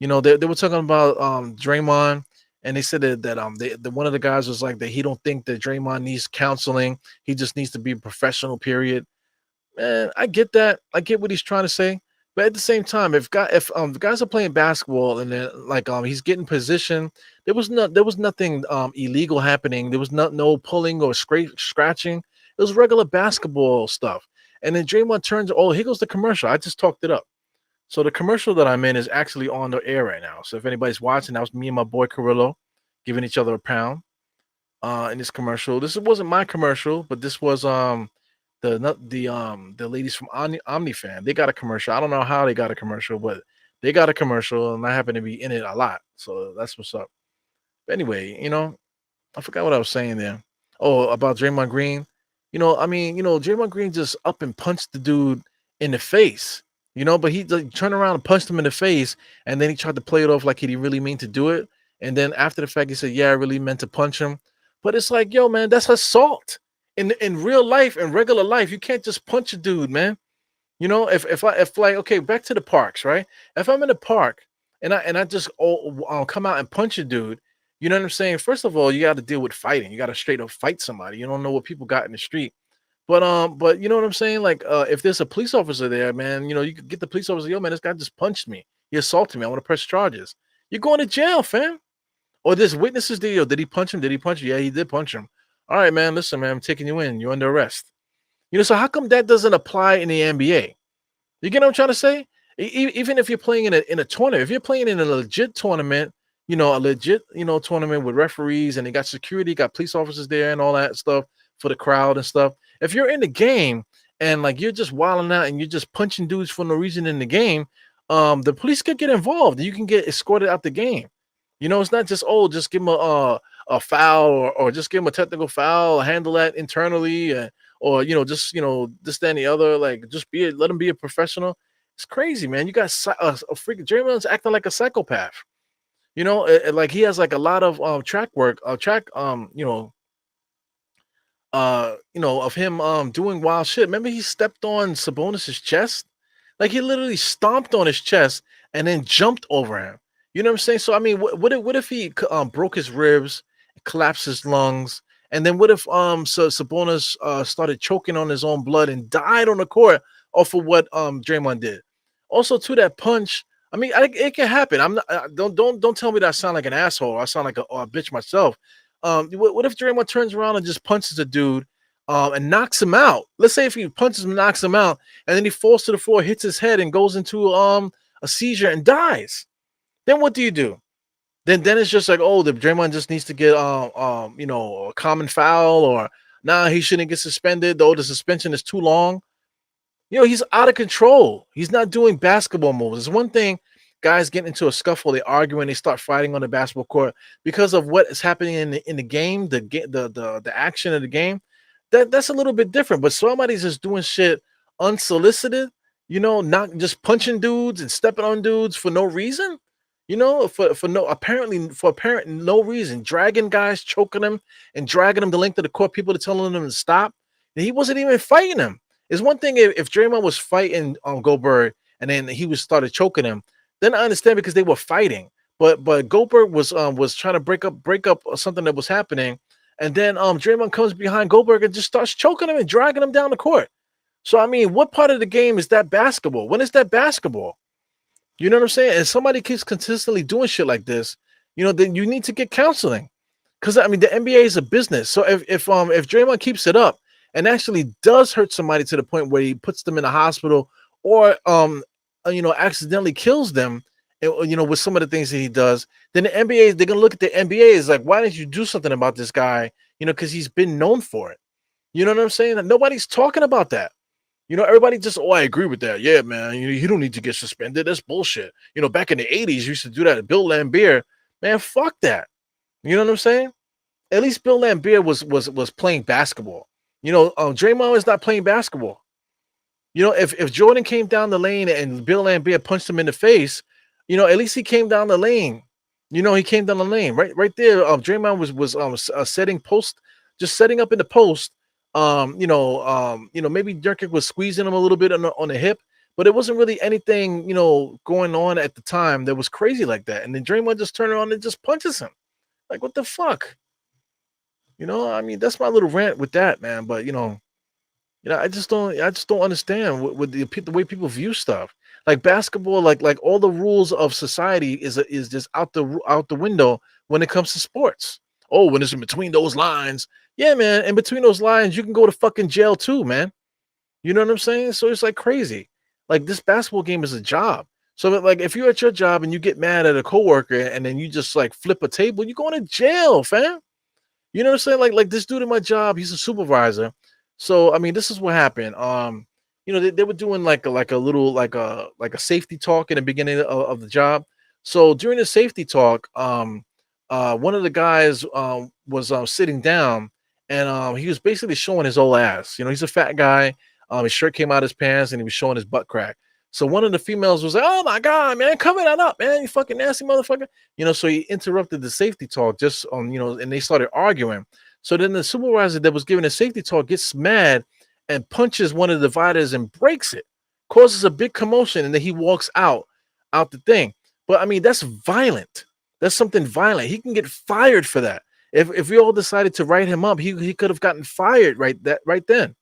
They were talking about Draymond, and they said that one of the guys was like that he don't think that Draymond needs counseling. He just needs to be professional. Period. Man, I get that. I get what he's trying to say. But at the same time, if the guys are playing basketball and then he's getting position, there was nothing illegal happening. There was no pulling or scratching. It was regular basketball stuff. And then Draymond turns. Oh, here goes the commercial. I just talked it up. So the commercial that I'm in is actually on the air right now. So if anybody's watching, that was me and my boy Carrillo giving each other a pound in this commercial. This wasn't my commercial, but this was the ladies from OmniFan. They got a commercial. I don't know how they got a commercial, but they got a commercial, and I happen to be in it a lot. So that's what's up. But anyway, I forgot what I was saying there. Oh, about Draymond Green. Draymond Green just up and punched the dude in the face. But he turned around and punched him in the face, and then he tried to play it off like he didn't really mean to do it. And then after the fact, he said, "Yeah, I really meant to punch him." But it's like, yo, man, that's assault. In real life, in regular life, you can't just punch a dude, man. If okay, back to the parks, right? If I'm in the park and I just come out and punch a dude, you know what I'm saying? First of all, you got to deal with fighting. You got to straight up fight somebody. You don't know what people got in the street. But you know what I'm saying? Like, if there's a police officer there, man, you could get the police officer. Yo, man, this guy just punched me. He assaulted me. I want to press charges. You're going to jail, fam. Or there's witnesses there. Yo, did he punch him? Did he punch you? Yeah, he did punch him. All right, man. Listen, man, I'm taking you in. You're under arrest. So how come that doesn't apply in the NBA? You get what I'm trying to say? Even if you're playing in a tournament, if you're playing in a legit tournament, tournament with referees and they got security, got police officers there and all that stuff. for the crowd and stuff. If you're in the game and like you're just wilding out and you're just punching dudes for no reason in the game, the police could get involved. You can get escorted out the game. You know, it's not just oh, just give them a foul or just give them a technical foul, handle that internally, or just this, that, and the other. Like, just let them be a professional. It's crazy, man. You got a freaking Draymond's acting like a psychopath. Like he has like a lot of track work, of him doing wild shit. Remember he stepped on Sabonis's chest? Like he literally stomped on his chest and then jumped over him. You know what I'm saying? So I mean, what if he broke his ribs, collapsed his lungs, and then what if Sabonis started choking on his own blood and died on the court off of what Draymond did? Also, to that punch, I mean, it can happen. I'm not. Don't tell me that I sound like an asshole. I sound like a bitch myself. What if Draymond turns around and just punches a dude, and knocks him out? Let's say if he punches him, knocks him out, and then he falls to the floor, hits his head, and goes into a seizure and dies. Then what do you do? Then it's just like, oh, the Draymond just needs to get a common foul, or nah, he shouldn't get suspended. Though the suspension is too long. He's out of control. He's not doing basketball moves. It's one thing guys get into a scuffle, they argue and they start fighting on the basketball court because of what is happening in the game, the action of the game. That's a little bit different. But somebody's just doing shit unsolicited, not just punching dudes and stepping on dudes for no reason, for apparent no reason, dragging guys, choking them, and dragging them the length of the court, people are telling them to stop. And he wasn't even fighting them. It's one thing if Draymond was fighting Goldberg and then he started choking him, then I understand because they were fighting. But Goldberg was trying to break up something that was happening, and then Draymond comes behind Goldberg and just starts choking him and dragging him down the court. So I mean, what part of the game is that basketball? When is that basketball? You know what I'm saying? And somebody keeps consistently doing shit like this, then you need to get counseling. Because I mean, the NBA is a business. So if Draymond keeps it up and actually does hurt somebody to the point where he puts them in the hospital or accidentally kills them, with some of the things that he does, then the NBA, they're gonna look at the NBA as like, why didn't you do something about this guy? Because he's been known for it. You know what I'm saying? That nobody's talking about that. Everybody just, oh, I agree with that. Yeah, man. You don't need to get suspended. That's bullshit. Back in the 80s, you used to do that. Bill Laimbeer, man, fuck that. You know what I'm saying? At least Bill Laimbeer was playing basketball. Draymond is not playing basketball. If Jordan came down the lane and Bill Laimbeer punched him in the face, at least he came down the lane. He came down the lane right there. Draymond was setting post, just setting up in the post. Maybe Nurkic was squeezing him a little bit on the hip, but it wasn't really anything, going on at the time that was crazy like that. And then Draymond just turned around and just punches him. Like, what the fuck? I mean, that's my little rant with that, man. But I just don't understand what the way people view stuff. Like basketball, like all the rules of society is just out the window when it comes to sports. Oh, when it's in between those lines, yeah, man. In between those lines, you can go to fucking jail too, man. You know what I'm saying? So it's like crazy. Like this basketball game is a job. So like if you're at your job and you get mad at a coworker and then you just like flip a table, you're going to jail, fam. You know what I'm saying? Like this dude in my job, he's a supervisor. So I mean, this is what happened. They were doing like a little like a safety talk in the beginning of the job. So during the safety talk, one of the guys was sitting down and he was basically showing his old ass. He's a fat guy. His shirt came out his pants and he was showing his butt crack. So one of the females was like, "Oh my god, man, cover that up, man, you fucking nasty motherfucker." So he interrupted the safety talk just and they started arguing. So then the supervisor that was giving the safety talk gets mad and punches one of the dividers and breaks it, causes a big commotion, and then he walks out the thing. But I mean, that's violent. That's something violent. He can get fired for that. If we all decided to write him up, he could have gotten fired right then.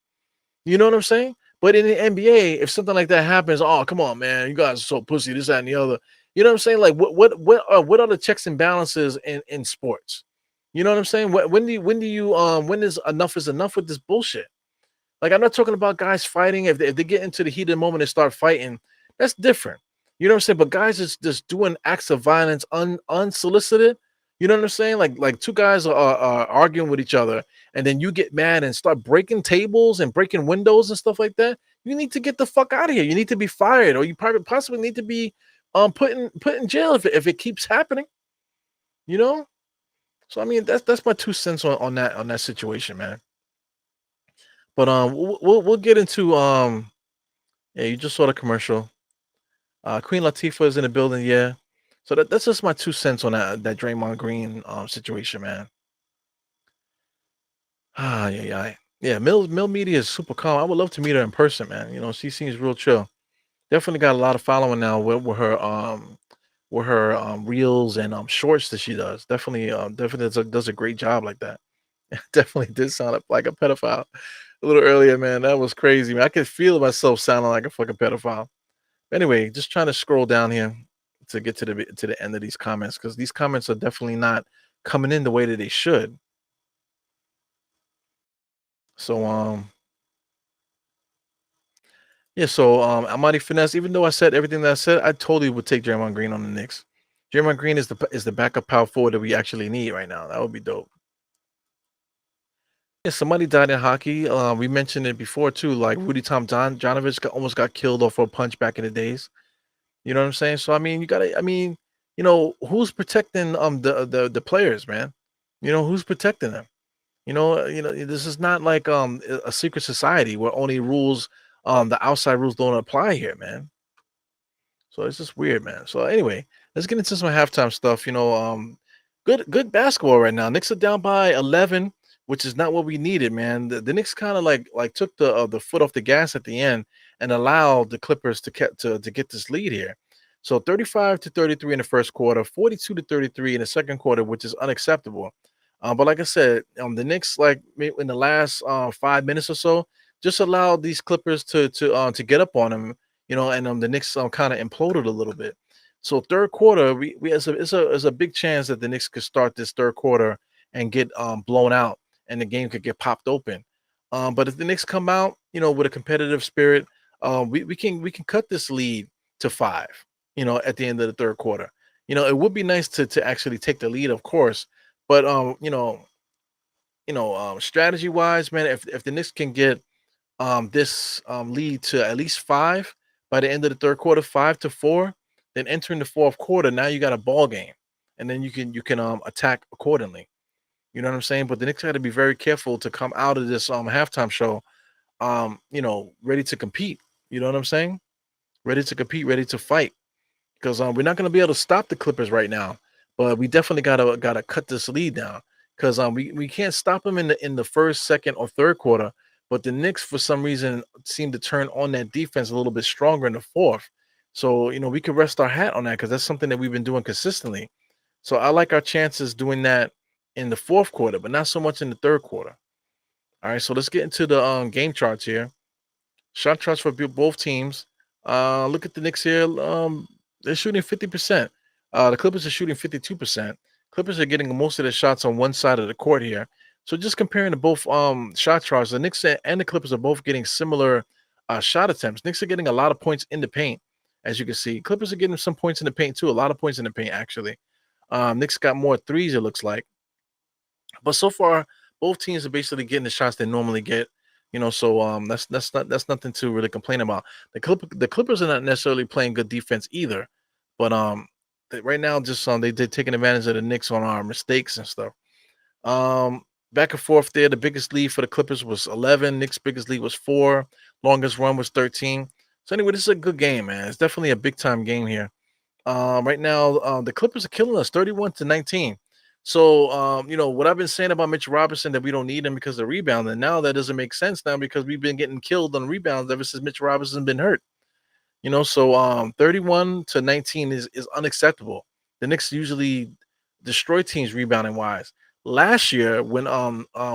You know what I'm saying? But in the NBA, if something like that happens, oh come on, man, you guys are so pussy, this, that, and the other. You know what I'm saying? Like what are the checks and balances in sports? You know what I'm saying? When is enough with this bullshit? Like I'm not talking about guys fighting. If they get into the heat of the moment and start fighting, that's different. You know what I'm saying? But guys just doing acts of violence unsolicited. You know what I'm saying? Like two guys are arguing with each other, and then you get mad and start breaking tables and breaking windows and stuff like that. You need to get the fuck out of here. You need to be fired, or you probably possibly need to be put in jail if it keeps happening. You know. So I mean that's my 2 cents on that situation, man. But we'll get into yeah, you just saw the commercial. Queen Latifah is in the building, yeah. So that's just my 2 cents on that Draymond Green situation, man. Ah, yeah, yeah. Yeah, Mill Media is super calm. I would love to meet her in person, man. You know, she seems real chill. Definitely got a lot of following now with her reels and shorts that she does. Definitely does a great job like that. Definitely did sound like a pedophile a little earlier, man. That was crazy, man. I could feel myself sounding like a fucking pedophile. Anyway, just trying to scroll down here to get to the end of these comments because these comments are definitely not coming in the way that they should. So yeah, so Amadi Finesse, even though I said everything that I said, I totally would take Draymond Green on the Knicks. Draymond Green is the backup power forward that we actually need right now. That would be dope. Yeah, somebody died in hockey. We mentioned it before too. Like Rudy Jonovich almost got killed off a punch back in the days. You know what I'm saying? So I mean, you gotta. I mean, who's protecting the players, man? Who's protecting them? This is not like a secret society where only rules the outside rules don't apply here, man. So it's just weird, man. So anyway, let's get into some halftime stuff. Good basketball right now. Knicks are down by 11, which is not what we needed, man. The Knicks kind of like took the foot off the gas at the end and allowed the Clippers to get this lead here. So 35 to 33 in the first quarter, 42 to 33 in the second quarter, which is unacceptable. But like I said, the Knicks in the last 5 minutes or so just allowed these Clippers to get up on them, and the Knicks kind of imploded a little bit. So third quarter, we it's a big chance that the Knicks could start this third quarter and get blown out, and the game could get popped open. But if the Knicks come out, with a competitive spirit, we can cut this lead to 5. At the end of the third quarter. It would be nice to actually take the lead, of course, but strategy wise, man, if the Knicks can get this lead to at least 5 by the end of the third quarter, 5-4, then entering the fourth quarter, now you got a ball game, and then you can attack accordingly. You know what I'm saying? But the Knicks got to be very careful to come out of this halftime show, ready to compete. You know what I'm saying? Ready to compete, ready to fight, because we're not going to be able to stop the Clippers right now, but we definitely gotta cut this lead down because we can't stop them in the first, second, or third quarter. But the Knicks, for some reason, seem to turn on that defense a little bit stronger in the fourth. So we can rest our hat on that because that's something that we've been doing consistently. So I like our chances doing that in the fourth quarter, but not so much in the third quarter. All right, so let's get into the game charts here. Shot charts for both teams. Look at the Knicks here. They're shooting 50%. The Clippers are shooting 52%. Clippers are getting most of the shots on one side of the court here. So just comparing to both shot charts, the Knicks and the Clippers are both getting similar shot attempts. Knicks are getting a lot of points in the paint, as you can see. Clippers are getting some points in the paint too. A lot of points in the paint actually. Knicks got more threes, it looks like. But so far, both teams are basically getting the shots they normally get. So that's nothing to really complain about. The Clippers are not necessarily playing good defense either, but right now just they're taking advantage of the Knicks on our mistakes and stuff. Back and forth there. The biggest lead for the Clippers was 11. Knicks' biggest lead was 4. Longest run was 13. So anyway, this is a good game, man. It's definitely a big time game here. Right now, the Clippers are killing us 31-19. So, what I've been saying about Mitch Robinson that we don't need him because of rebounding. Now that doesn't make sense now because we've been getting killed on rebounds ever since Mitch Robinson's been hurt. So 31-19 is unacceptable. The Knicks usually destroy teams rebounding wise. Last year, when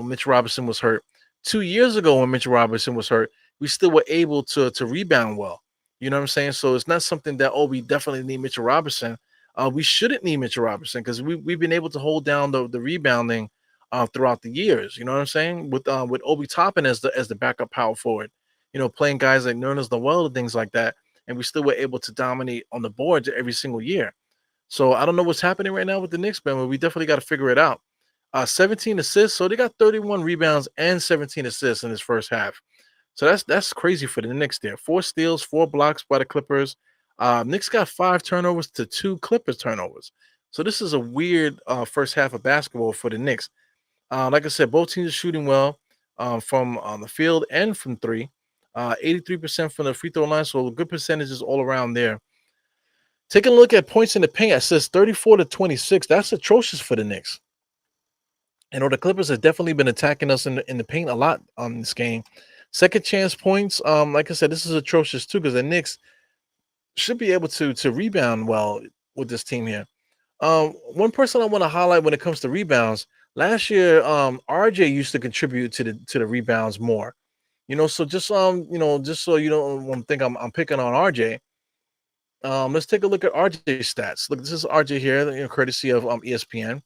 Mitch Robinson was hurt, 2 years ago when Mitch Robinson was hurt, we still were able to rebound well. You know what I'm saying? So it's not something that we definitely need Mitchell Robinson. We shouldn't need Mitchell Robinson because we've been able to hold down the rebounding throughout the years. You know what I'm saying? With Obi Toppin as the backup power forward, playing guys like Nerlens Noel and things like that, and we still were able to dominate on the boards every single year. So I don't know what's happening right now with the Knicks, man, but we definitely got to figure it out. 17 assists, so they got 31 rebounds and 17 assists in this first half. So that's crazy for the Knicks there. 4 steals, 4 blocks by the Clippers. Knicks got 5 turnovers to 2 Clippers turnovers. So this is a weird first half of basketball for the Knicks. Like I said, both teams are shooting well from on the field and from three. 83% from the free throw line, so good percentages all around there. Taking a look at points in the paint, it says 34 to 26. That's atrocious for the Knicks. The Clippers have definitely been attacking us in the paint a lot on this game. Second chance points, like I said, this is atrocious too because the Knicks should be able to rebound well with this team here. One person I want to highlight when it comes to rebounds, last year, RJ used to contribute to the rebounds more. So just so you don't think I'm picking on RJ. Let's take a look at RJ's stats. Look, this is RJ here, courtesy of ESPN.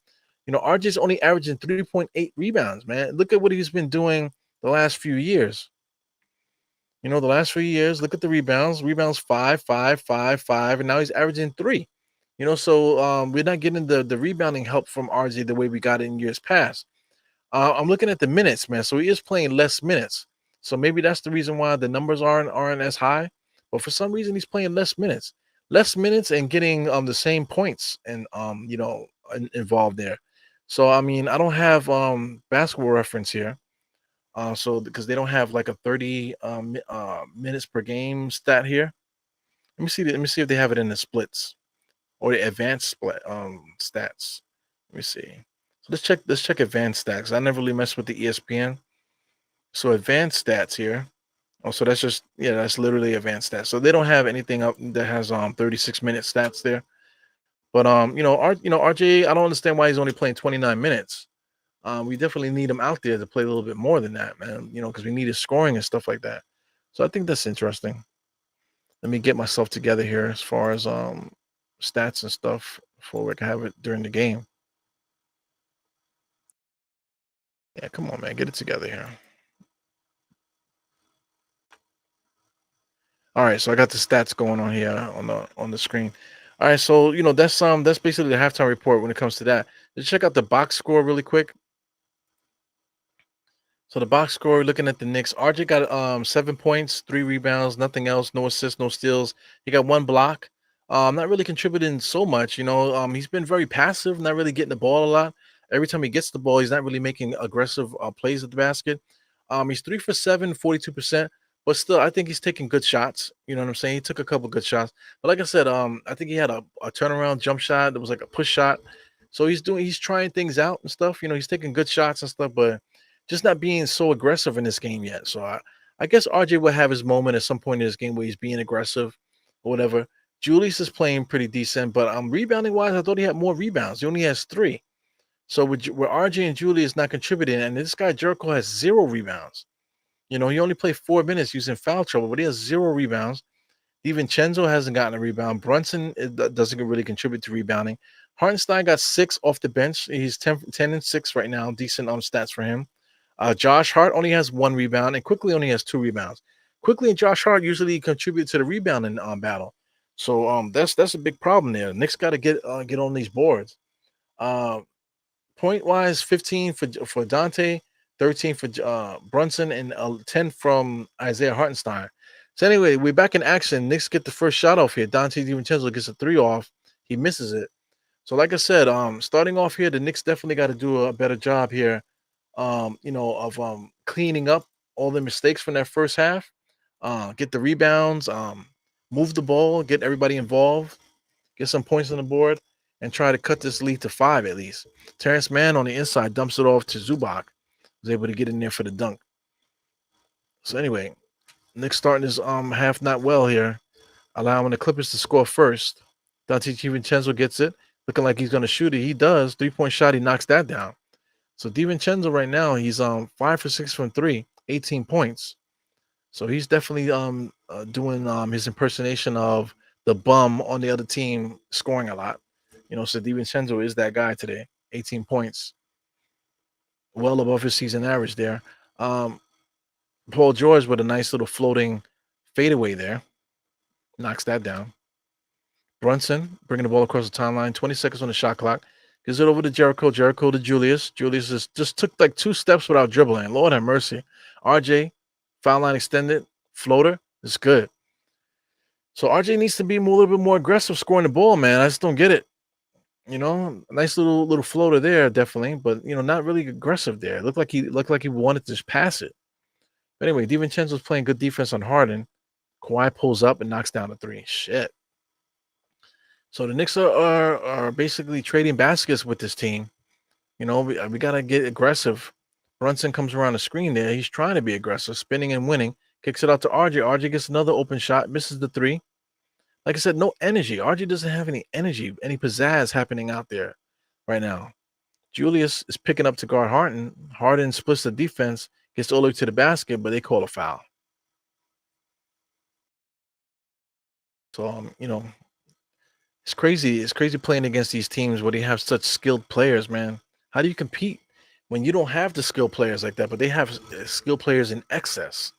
RJ's only averaging 3.8 rebounds, man. Look at what he's been doing the last few years. The last few years, look at the rebounds. Rebounds five, five, five, five, and now he's averaging three. So we're not getting the rebounding help from RJ the way we got it in years past. I'm looking at the minutes, man. So he is playing less minutes. So maybe that's the reason why the numbers aren't as high. But for some reason, he's playing less minutes, and getting the same points and involved there. So I mean, I don't have basketball reference here. So because they don't have like a 30 minutes per game stat here. Let me see. Let me see if they have it in the splits or the advanced split stats. Let me see. So let's check advanced stats. I never really messed with the ESPN. So advanced stats here. Oh, so that's just that's literally advanced stats. So they don't have anything up that has 36-minute stats there. But RJ, I don't understand why he's only playing 29 minutes. We definitely need him out there to play a little bit more than that, man. Because we need his scoring and stuff like that. So I think that's interesting. Let me get myself together here as far as stats and stuff before we can have it during the game. Yeah, come on, man, get it together here. All right, so I got the stats going on here on the screen. All right, so that's basically the halftime report when it comes to that. Let's check out the box score really quick. So the box score, looking at the Knicks, RJ got 7 points, 3 rebounds, nothing else, no assists, no steals. He got 1 block. Not really contributing so much. He's been very passive, not really getting the ball a lot. Every time he gets the ball, he's not really making aggressive plays at the basket. He's 3 for 7, 42%, but still, I think he's taking good shots. You know what I'm saying? He took a couple good shots, but like I said, I think he had a turnaround jump shot that was like a push shot. So he's trying things out and stuff. He's taking good shots and stuff, but just not being so aggressive in this game yet. So I guess RJ will have his moment at some point in this game where he's being aggressive or whatever. Julius is playing pretty decent, but rebounding wise, I thought he had more rebounds. He only has 3. So with RJ and Julius not contributing, and this guy Jericho has 0 rebounds. He only played 4 minutes using foul trouble, but he has 0 rebounds. DiVincenzo hasn't gotten a rebound. Brunson doesn't really contribute to rebounding. Hartenstein got 6 off the bench. He's 10 and 6 right now. Decent stats for him. Josh Hart only has 1 rebound, and Quickly only has 2 rebounds. Quickly and Josh Hart usually contribute to the rebounding battle. So that's a big problem there. Knicks got to get on these boards. Uh, Point wise, 15 for Dante, 13 for Brunson, and 10 from Isaiah Hartenstein. So anyway, we're back in action. Knicks get the first shot off here. Dante DiVincenzo gets a 3 off. He misses it. So like I said, starting off here, the Knicks definitely got to do a better job here of cleaning up all the mistakes from that first half, get the rebounds, move the ball, get everybody involved, get some points on the board, and try to cut this lead to 5 at least. Terrence Mann on the inside dumps it off to Zubac, was able to get in there for the dunk. So anyway, Nick starting his half not well here, allowing the Clippers to score first. Dante DiVincenzo gets it, looking like he's going to shoot it. He does. 3-point shot. He knocks that down. So DiVincenzo right now, he's 5 for 6 from 3, 18 points. So he's definitely doing his impersonation of the bum on the other team scoring a lot. So DiVincenzo is that guy today. 18 points, well above his season average there. Paul George with a nice little floating fadeaway there, knocks that down. Brunson bringing the ball across the timeline. 20 seconds on the shot clock. Gives it over to Jericho. Jericho to Julius. Julius just took like 2 steps without dribbling. Lord have mercy. RJ, foul line extended. Floater. It's good. So RJ needs to be a little bit more aggressive scoring the ball, man. I just don't get it. Nice little floater there, definitely, but not really aggressive there. Looked like he wanted to just pass it. But anyway, DiVincenzo's playing good defense on Harden. Kawhi pulls up and knocks down a three. Shit. So the Knicks are basically trading baskets with this team. We gotta get aggressive. Brunson comes around the screen there. He's trying to be aggressive, spinning and winning. Kicks it out to RJ. RJ gets another open shot, misses the three. Like I said, no energy. RJ doesn't have any energy, any pizzazz happening out there right now. Julius is picking up to guard Harden. Harden splits the defense, gets all the way to the basket, but they call a foul. So, it's crazy. It's crazy playing against these teams where they have such skilled players, man. How do you compete when you don't have the skilled players like that, but they have skilled players in excess?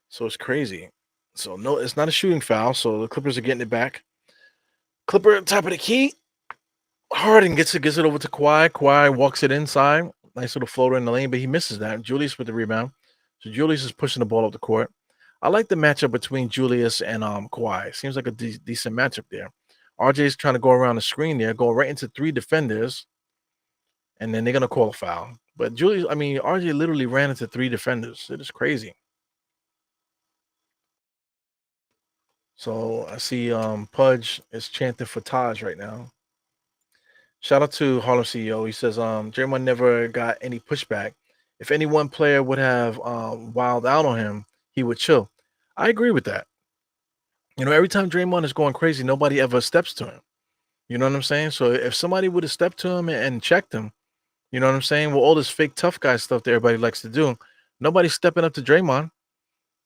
So it's crazy. So no, it's not a shooting foul. So the Clippers are getting it back. Clipper top of the key. Harden gets it over to Kawhi. Kawhi walks it inside. Nice little floater in the lane, but he misses that. Julius with the rebound. So Julius is pushing the ball up the court. I like the matchup between Julius and Kawhi. Seems like a decent matchup there. RJ is trying to go around the screen there, go right into 3 defenders, and then they're gonna call a foul. But RJ literally ran into 3 defenders. It is crazy. So I see Pudge is chanting for Taj right now. Shout out to Harlem CEO. He says, Draymond never got any pushback. If any one player would have wild out on him, he would chill. I agree with that. Every time Draymond is going crazy, nobody ever steps to him. You know what I'm saying? So if somebody would have stepped to him and checked him, you know what I'm saying? Well, all this fake tough guy stuff that everybody likes to do, nobody's stepping up to Draymond.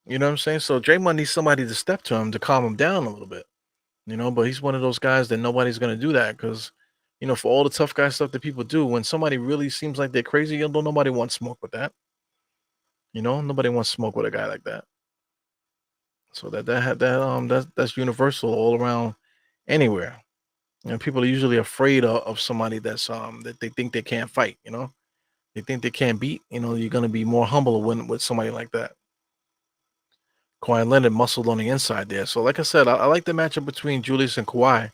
You know what I'm saying? So Draymond needs somebody to step to him to calm him down a little bit. But he's one of those guys that nobody's gonna do that because, for all the tough guy stuff that people do, when somebody really seems like they're crazy, don't nobody wants smoke with that. Nobody wants smoke with a guy like that. So that's universal all around anywhere. People are usually afraid of somebody that they think they can't fight. They think they can't beat. You're gonna be more humble when with somebody like that. Kawhi Leonard muscled on the inside there. So like I said, I like the matchup between Julius and Kawhi.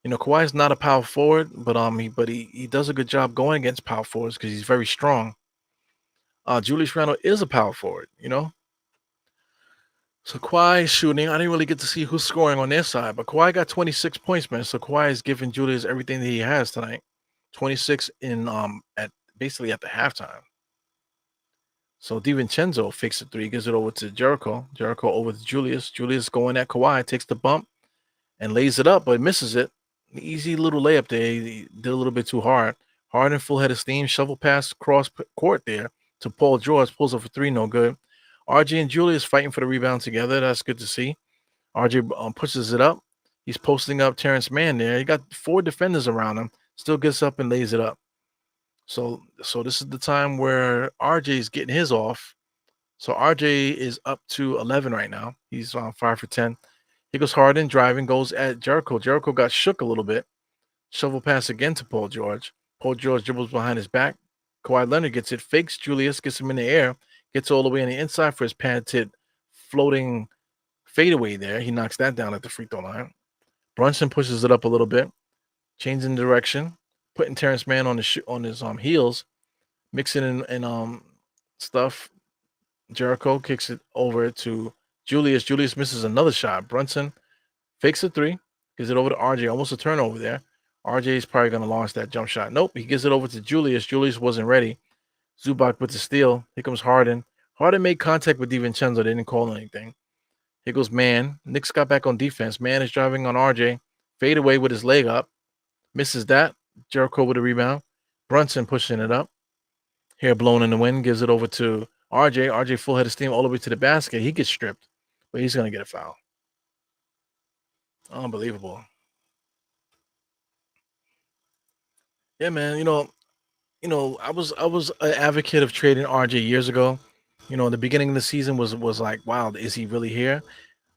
Kawhi is not a power forward, but he does a good job going against power forwards because he's very strong. Julius Randle is a power forward. So Kawhi is shooting. I didn't really get to see who's scoring on their side, but Kawhi got 26 points, man. So Kawhi is giving Julius everything that he has tonight. 26 in at basically at the halftime. So DiVincenzo fakes a three, gives it over to Jericho. Jericho over to Julius. Julius going at Kawhi, takes the bump and lays it up, but misses it. Easy little layup there. He did a little bit too hard. Harden full head of steam, shovel pass cross court there to Paul George. Pulls up for 3, no good. RJ and Julius fighting for the rebound together. That's good to see. RJ pushes it up. He's posting up Terrence Mann there. He got 4 defenders around him. Still gets up and lays it up. So this is the time where RJ is getting his off. So RJ is up to 11 right now. He's on 5 for 10. He goes Harden driving, goes at Jericho. Jericho got shook a little bit. Shovel pass again to Paul George. Paul George dribbles behind his back. Kawhi Leonard gets it, fakes Julius, gets him in the air, gets all the way on the inside for his patented floating fadeaway there. He knocks that down at the free throw line. Brunson pushes it up a little bit, changing direction, putting Terrence Mann on his heels, mixing in stuff. Jericho kicks it over to Julius. Julius misses another shot. Brunson fakes a 3, gives it over to RJ, almost a turnover there. RJ is probably going to launch that jump shot. Nope, he gives it over to Julius. Julius wasn't ready. Zubac with the steal. Here comes Harden. Harden made contact with DiVincenzo. They didn't call anything. Here goes Mann. Knicks got back on defense. Mann is driving on RJ. Fade away with his leg up. Misses that. Jericho with a rebound. Brunson pushing it up. Hair blown in the wind. Gives it over to RJ. RJ full head of steam all the way to the basket. He gets stripped, but he's going to get a foul. Unbelievable. Yeah, man. I was an advocate of trading RJ years ago. The beginning of the season was like, wow, is he really here?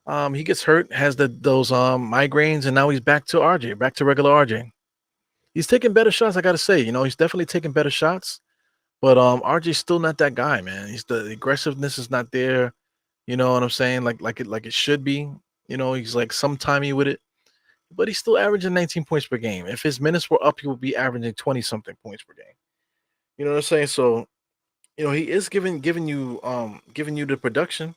He gets hurt, has those migraines, and now he's back to RJ, back to regular RJ. He's taking better shots, I gotta say. He's definitely taking better shots, but RJ's still not that guy, man. The aggressiveness is not there. You know what I'm saying? Like it should be. He's like sometimey with it, but he's still averaging 19 points per game. If his minutes were up, he would be averaging 20 something points per game. You know what I'm saying? So he is giving you the production,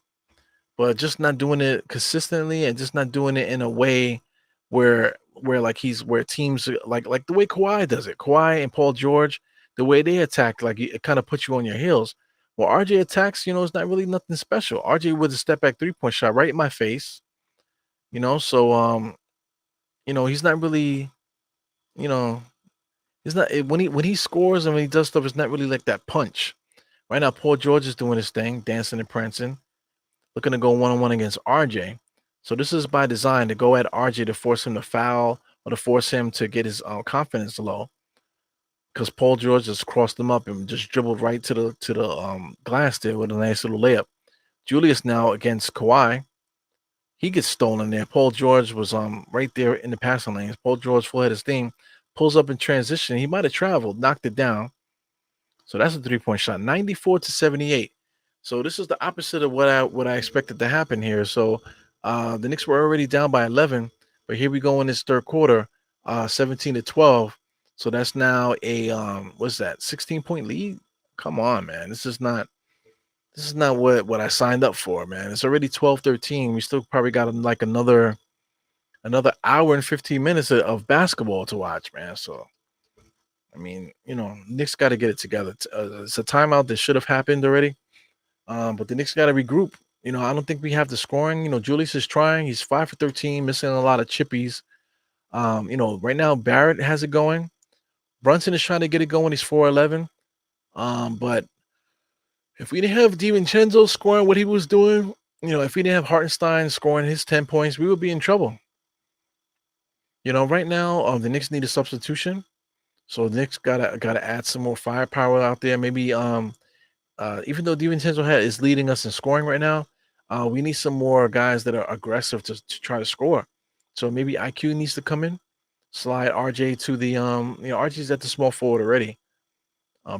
but just not doing it consistently and just not doing it in a way where like where teams like the way Kawhi does it. Kawhi and Paul George, the way they attack, like it kind of puts you on your heels. Well, RJ attacks, it's not really nothing special. RJ with a step back 3-point shot right in my face, so he's not really, you know, he's not when he scores and when he does stuff, it's not really like that punch. Right now, Paul George is doing his thing, dancing and prancing, looking to go one-on-one against RJ. So this is by design to go at RJ to force him to foul or to force him to get his confidence low. Because Paul George just crossed him up and just dribbled right to the glass there with a nice little layup. Julius now against Kawhi, he gets stolen there. Paul George was right there in the passing lanes. Paul George full head his thing, pulls up in transition. He might have traveled, knocked it down. So that's a 3-point shot, 94-78. So this is the opposite of what I expected to happen here. So the Knicks were already down by 11, but here we go in this third quarter, 17-12. So that's now a what's that, 16-point lead? Come on, man. This is not what I signed up for, man. It's already 12-13. We still probably got like another hour and 15 minutes of basketball to watch, man. So I mean, Knicks got to get it together. It's a timeout that should have happened already. But the Knicks got to regroup. I don't think we have the scoring. Julius is trying. He's 5 for 13, missing a lot of chippies. Right now Barrett has it going. Brunson is trying to get it going. He's 4-11. But if we didn't have DiVincenzo scoring what he was doing, if we didn't have Hartenstein scoring his 10 points, we would be in trouble. Right now, the Knicks need a substitution. So the Knicks gotta add some more firepower out there. Maybe even though DiVincenzo is leading us in scoring right now, we need some more guys that are aggressive to try to score. So maybe IQ needs to come in, slide RJ to the RJ's at the small forward already.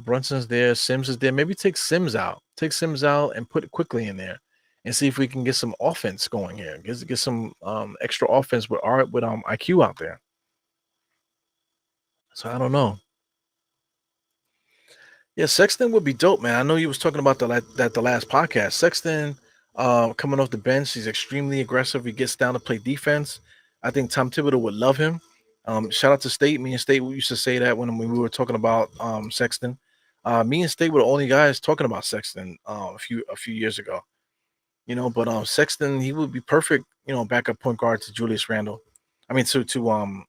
Brunson's there, Sims is there. Maybe take Sims out, and put it quickly in there, and see if we can get some offense going here. Get some extra offense with IQ out there. So I don't know. Yeah, Sexton would be dope, man. I know you was talking about the last podcast. Sexton, coming off the bench, he's extremely aggressive. He gets down to play defense. I think Tom Thibodeau would love him. Shout out to State. Me and State, we used to say that when we were talking about Sexton. Me and State were the only guys talking about Sexton a few years ago. But Sexton, he would be perfect. Backup point guard to Julius Randle. I mean to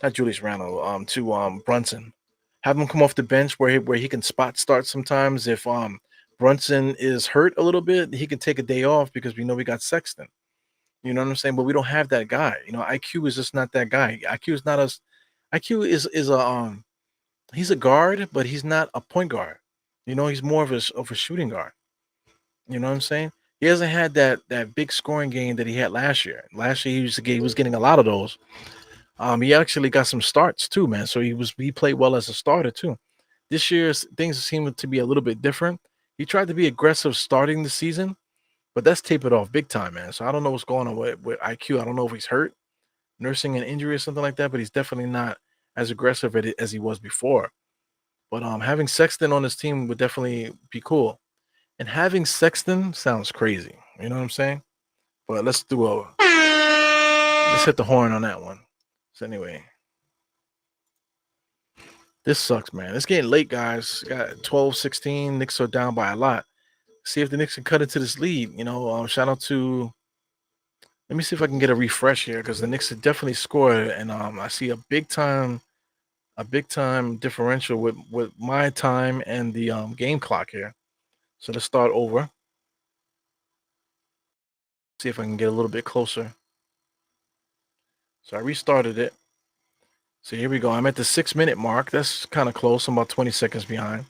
not Julius Randle. To Brunson. Have him come off the bench where he can spot start sometimes. If Brunson is hurt a little bit, he can take a day off because we know we got Sexton. You know what I'm saying? But we don't have that guy. IQ is just not that guy. IQ is not us. IQ is a he's a guard, but he's not a point guard. He's more of a shooting guard. You know what I'm saying? He hasn't had that big scoring game that he had last year. Last year he was getting a lot of those. He actually got some starts too, man. So he played well as a starter too. This year things seem to be a little bit different. He tried to be aggressive starting the season, but that's tapered off big time, man. So I don't know what's going on with IQ. I don't know if he's hurt, nursing an injury or something like that, but he's definitely not as aggressive at it as he was before. But having Sexton on his team would definitely be cool. And having Sexton sounds crazy. You know what I'm saying? But let's hit the horn on that one. So anyway, this sucks, man. It's getting late, guys. Got 12-16. Knicks are down by a lot. See if the Knicks can cut into this lead. Shout out to. Let me see if I can get a refresh here because the Knicks have definitely scored, and I see a big time differential with my time and the game clock here. So let's start over. See if I can get a little bit closer. So I restarted it. So here we go. I'm at the 6-minute mark. That's kind of close. I'm about 20 seconds behind.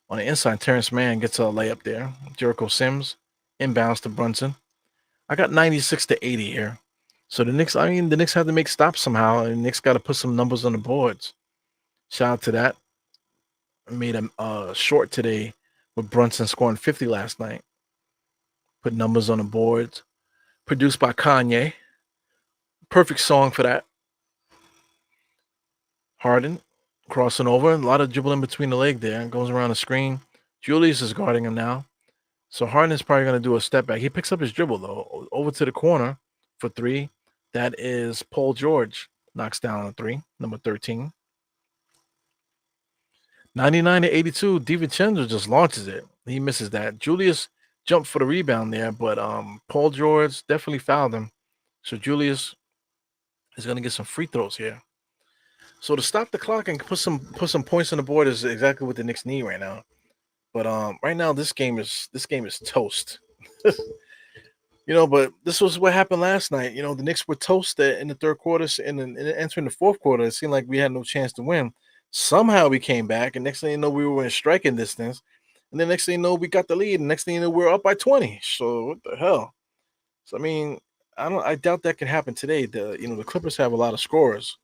On the inside, Terrence Mann gets a layup there. Jericho Sims inbounds to Brunson. I got 96 to 80 here. So the Knicks have to make stops somehow, and the Knicks got to put some numbers on the boards. Shout out to that. I made a short today with Brunson scoring 50 last night. Put numbers on the boards. Produced by Kanye. Perfect song for that. Harden crossing over. A lot of dribbling between the leg there. Goes around the screen. Julius is guarding him now. So Harden is probably going to do a step back. He picks up his dribble, though. Over to the corner for three. That is Paul George. Knocks down a three. Number 13. 99 to 82. DiVincenzo just launches it. He misses that. Julius jumped for the rebound there, but Paul George definitely fouled him. So Julius is going to get some free throws here. So to stop the clock and put some points on the board is exactly what the Knicks need right now. But right now this game is toast. But this was what happened last night. The Knicks were toasted in the third quarter, and entering the fourth quarter, it seemed like we had no chance to win. Somehow we came back, and next thing you know, we were in striking distance. And then next thing you know, we got the lead, and next thing you know, we're up by 20. So what the hell? So I mean, I doubt that can happen today. The Clippers have a lot of scorers.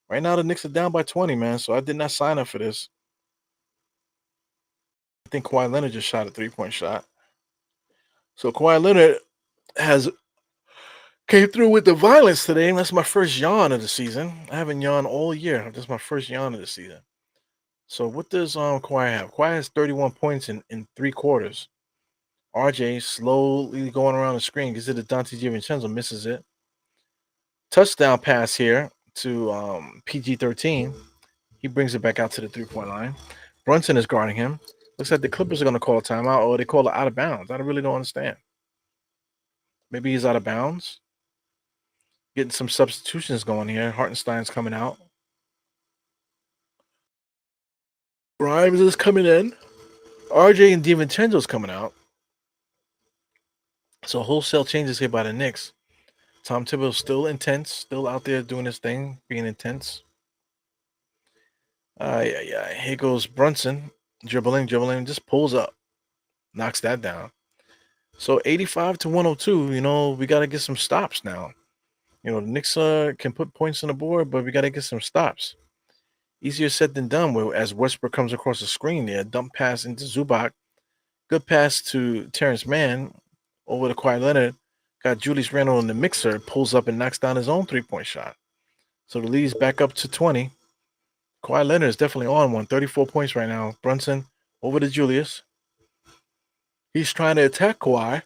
Right now, the Knicks are down by 20, man. So I did not sign up for this. I think Kawhi Leonard just shot a 3-point shot. So Kawhi Leonard has came through with the violence today. And that's my first yawn of the season. I haven't yawned all year. That's my first yawn of the season. So what does Kawhi have? Kawhi has 31 points in three quarters. RJ slowly going around the screen, gets it to Dante DiVincenzo, misses it. Touchdown pass here to PG-13. He brings it back out to the 3-point line. Brunson is guarding him. Looks like the Clippers are going to call a timeout, or they call it out of bounds. I really don't understand. Maybe he's out of bounds. Getting some substitutions going here. Hartenstein's coming out. Grimes is coming in. RJ and DiVincenzo's coming out. So wholesale changes here by the Knicks. Tom Thibodeau's still intense, still out there doing his thing, being intense. Yeah. Here goes Brunson, dribbling, just pulls up, knocks that down. So 85 to 102. We got to get some stops now. The Knicks can put points on the board, but we got to get some stops. Easier said than done. As Westbrook comes across the screen there, dump pass into Zubac, good pass to Terrence Mann over to Kawhi Leonard. Got Julius Randle in the mixer, pulls up and knocks down his own 3-point shot. So the lead's back up to 20. Kawhi Leonard is definitely on one. 34 points right now. Brunson over to Julius. He's trying to attack Kawhi.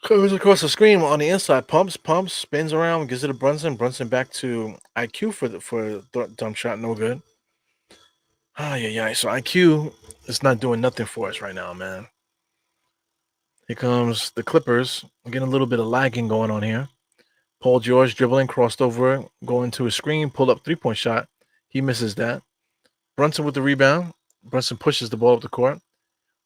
Comes across the screen on the inside. Pumps, spins around, gives it to Brunson. Brunson back to IQ for the dump shot. No good. Yeah. So IQ is not doing nothing for us right now, man. Here comes the Clippers. We're getting a little bit of lagging going on here. Paul George dribbling, crossed over, going to a screen, pulled up 3-point shot. He misses that. Brunson with the rebound. Brunson pushes the ball up the court.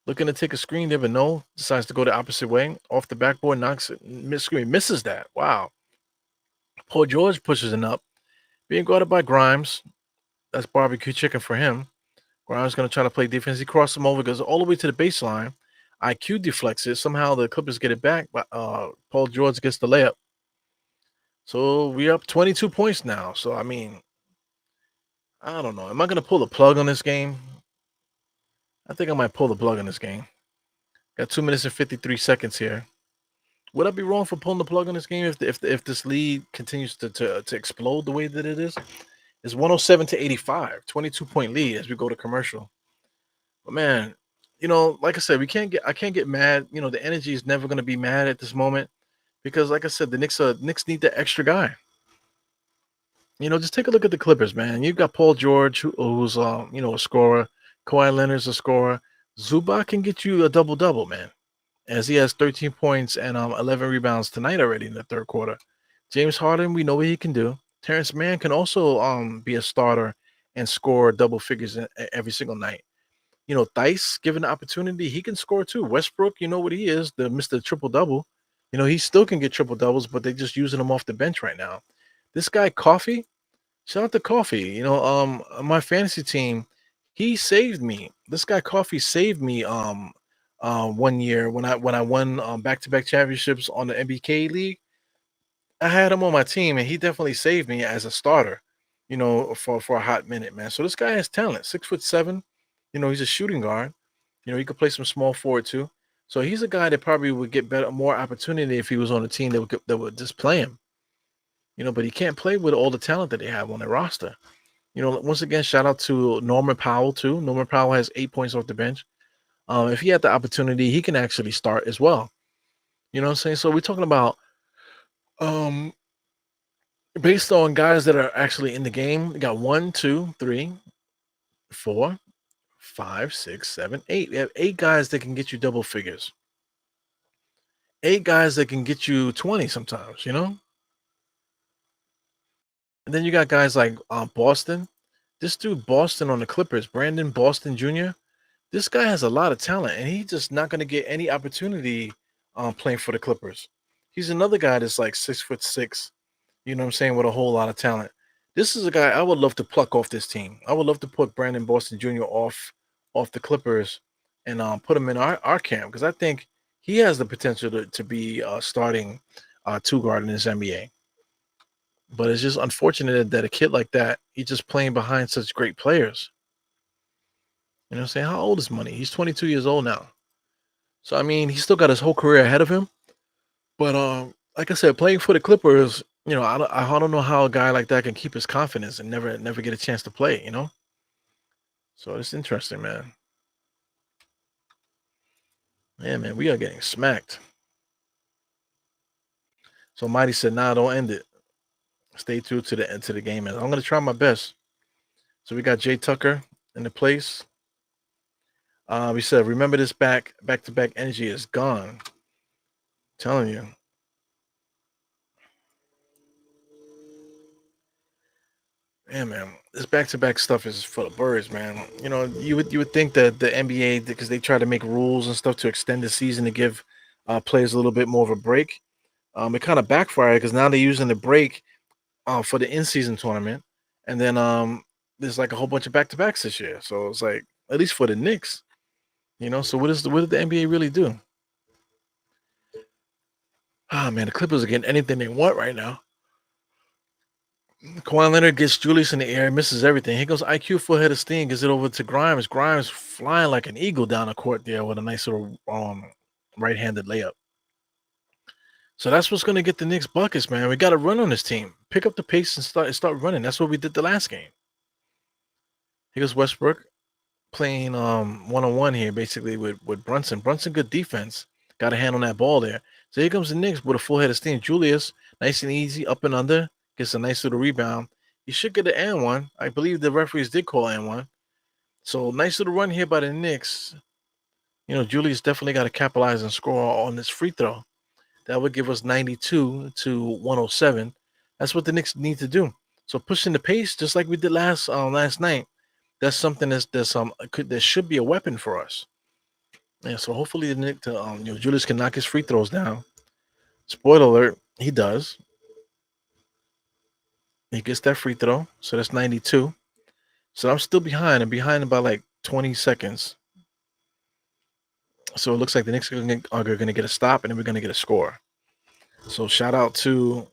Looking to take a screen there, but no. Decides to go the opposite way. Off the backboard, knocks it. Misses that. Wow. Paul George pushes it up. Being guarded by Grimes. That's barbecue chicken for him. Grimes going to try to play defense. He crosses him over, goes all the way to the baseline. IQ deflects it. Somehow the Clippers get it back, but Paul George gets the layup. So we're up 22 points now. So, I mean, I don't know. Am I going to pull the plug on this game? I think I might pull the plug on this game. Got 2 minutes and 53 seconds here. Would I be wrong for pulling the plug on this game if this lead continues to explode the way that it is? It's 107 to 85, 22-point lead as we go to commercial. But man, like I said, I can't get mad. The energy is never going to be mad at this moment because, like I said, the Knicks need that extra guy. Just take a look at the Clippers, man. You've got Paul George, who's a scorer. Kawhi Leonard's a scorer. Zubac can get you a double-double, man, as he has 13 points and 11 rebounds tonight already in the third quarter. James Harden, we know what he can do. Terrence Mann can also be a starter and score double figures every single night. Theis, given the opportunity, he can score too. Westbrook, you know what he is, the Mr. Triple-Double. He still can get triple-doubles, but they're just using him off the bench right now. This guy, Coffee, shout out to Coffee. My fantasy team, he saved me. This guy, Coffee, saved me one year when I won back to back championships on the NBK league. I had him on my team, and he definitely saved me as a starter. For a hot minute, man. So this guy has talent. 6'7". He's a shooting guard. He could play some small forward too. So he's a guy that probably would get better, more opportunity if he was on a team that would just play him. But he can't play with all the talent that they have on their roster. Once again, shout out to Norman Powell too. Norman Powell has 8 points off the bench. If he had the opportunity, he can actually start as well. You know what I'm saying? So we're talking about um based on guys that are actually in the game. We got 1, 2, 3, 4, 5, 6, 7, 8. We have 8 guys that can get you double figures. 8 guys that can get you 20 sometimes. And then you got guys like Boston. This dude Boston on the Clippers, Brandon Boston Jr. This guy has a lot of talent, and he's just not going to get any opportunity playing for the Clippers. He's another guy that's like 6'6". You know what I'm saying, with a whole lot of talent. This is a guy I would love to pluck off this team. I would love to put Brandon Boston Jr. off the Clippers and put him in our camp because I think he has the potential to be starting two guard in this NBA. But it's just unfortunate that a kid like that, he's just playing behind such great players. You know what I'm saying? How old is Money? He's 22 years old now. So I mean, he's still got his whole career ahead of him. But like I said, playing for the Clippers, I don't know how a guy like that can keep his confidence and never get a chance to play. So it's interesting, man. Yeah, man, we are getting smacked. So Mighty said, "Nah, don't end it. Stay true to the end to the game." And I'm gonna try my best. So we got Jay Tucker in the place. We said, "Remember this back to back energy is gone." Telling you. Yeah, man, this back-to-back stuff is for the birds, man. You would think that the NBA, because they try to make rules and stuff to extend the season to give players a little bit more of a break. It kind of backfired because now they're using the break for the in-season tournament, and then there's like a whole bunch of back-to-backs this year. So it's like, at least for the Knicks. So what did the NBA really do? Ah, man, the Clippers are getting anything they want right now. Kawhi Leonard gets Julius in the air, misses everything. Here goes IQ full head of steam, gives it over to Grimes. Grimes flying like an eagle down the court there with a nice little right-handed layup. So that's what's going to get the Knicks buckets, man. We got to run on this team. Pick up the pace and start running. That's what we did the last game. Here goes Westbrook playing one-on-one here, basically with Brunson. Brunson, good defense. Got a hand on that ball there. So here comes the Knicks with a full head of steam. Julius, nice and easy, up and under. Gets a nice little rebound. He should get an and one. I believe the referees did call and one. So nice little run here by the Knicks. Julius definitely got to capitalize and score on this free throw. That would give us 92 to 107. That's what the Knicks need to do. So pushing the pace, just like we did last night. That's something that should be a weapon for us. Yeah. So hopefully the Knicks, Julius can knock his free throws down. Spoiler alert, he does. He gets that free throw. So that's 92. So I'm still behind. I'm behind by like 20 seconds. So it looks like the Knicks are going to get a stop, and then we're going to get a score. So shout out to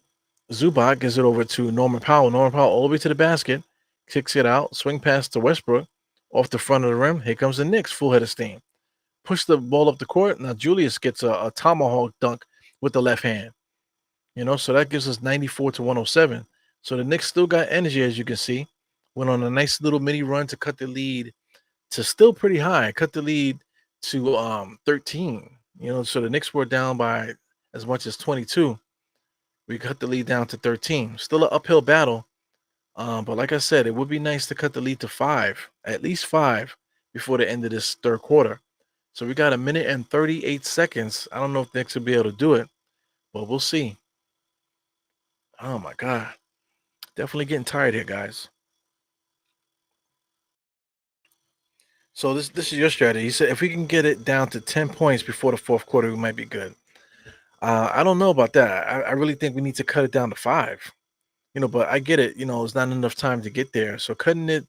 Zubac, gives it over to Norman Powell. Norman Powell all the way to the basket, kicks it out, swing pass to Westbrook, off the front of the rim. Here comes the Knicks, full head of steam. Push the ball up the court. Now Julius gets a tomahawk dunk with the left hand. So that gives us 94 to 107. So the Knicks still got energy, as you can see. Went on a nice little mini run to cut the lead to still pretty high. Cut the lead to 13. So the Knicks were down by as much as 22. We cut the lead down to 13. Still an uphill battle. But like I said, it would be nice to cut the lead to 5, at least 5, before the end of this third quarter. So we got a minute and 38 seconds. I don't know if the Knicks will be able to do it, but we'll see. Oh my God. Definitely getting tired here, guys. So this is your strategy. You said if we can get it down to 10 points before the fourth quarter, we might be good. I don't know about that. I really think we need to cut it down to 5. But I get it. It's not enough time to get there. So cutting it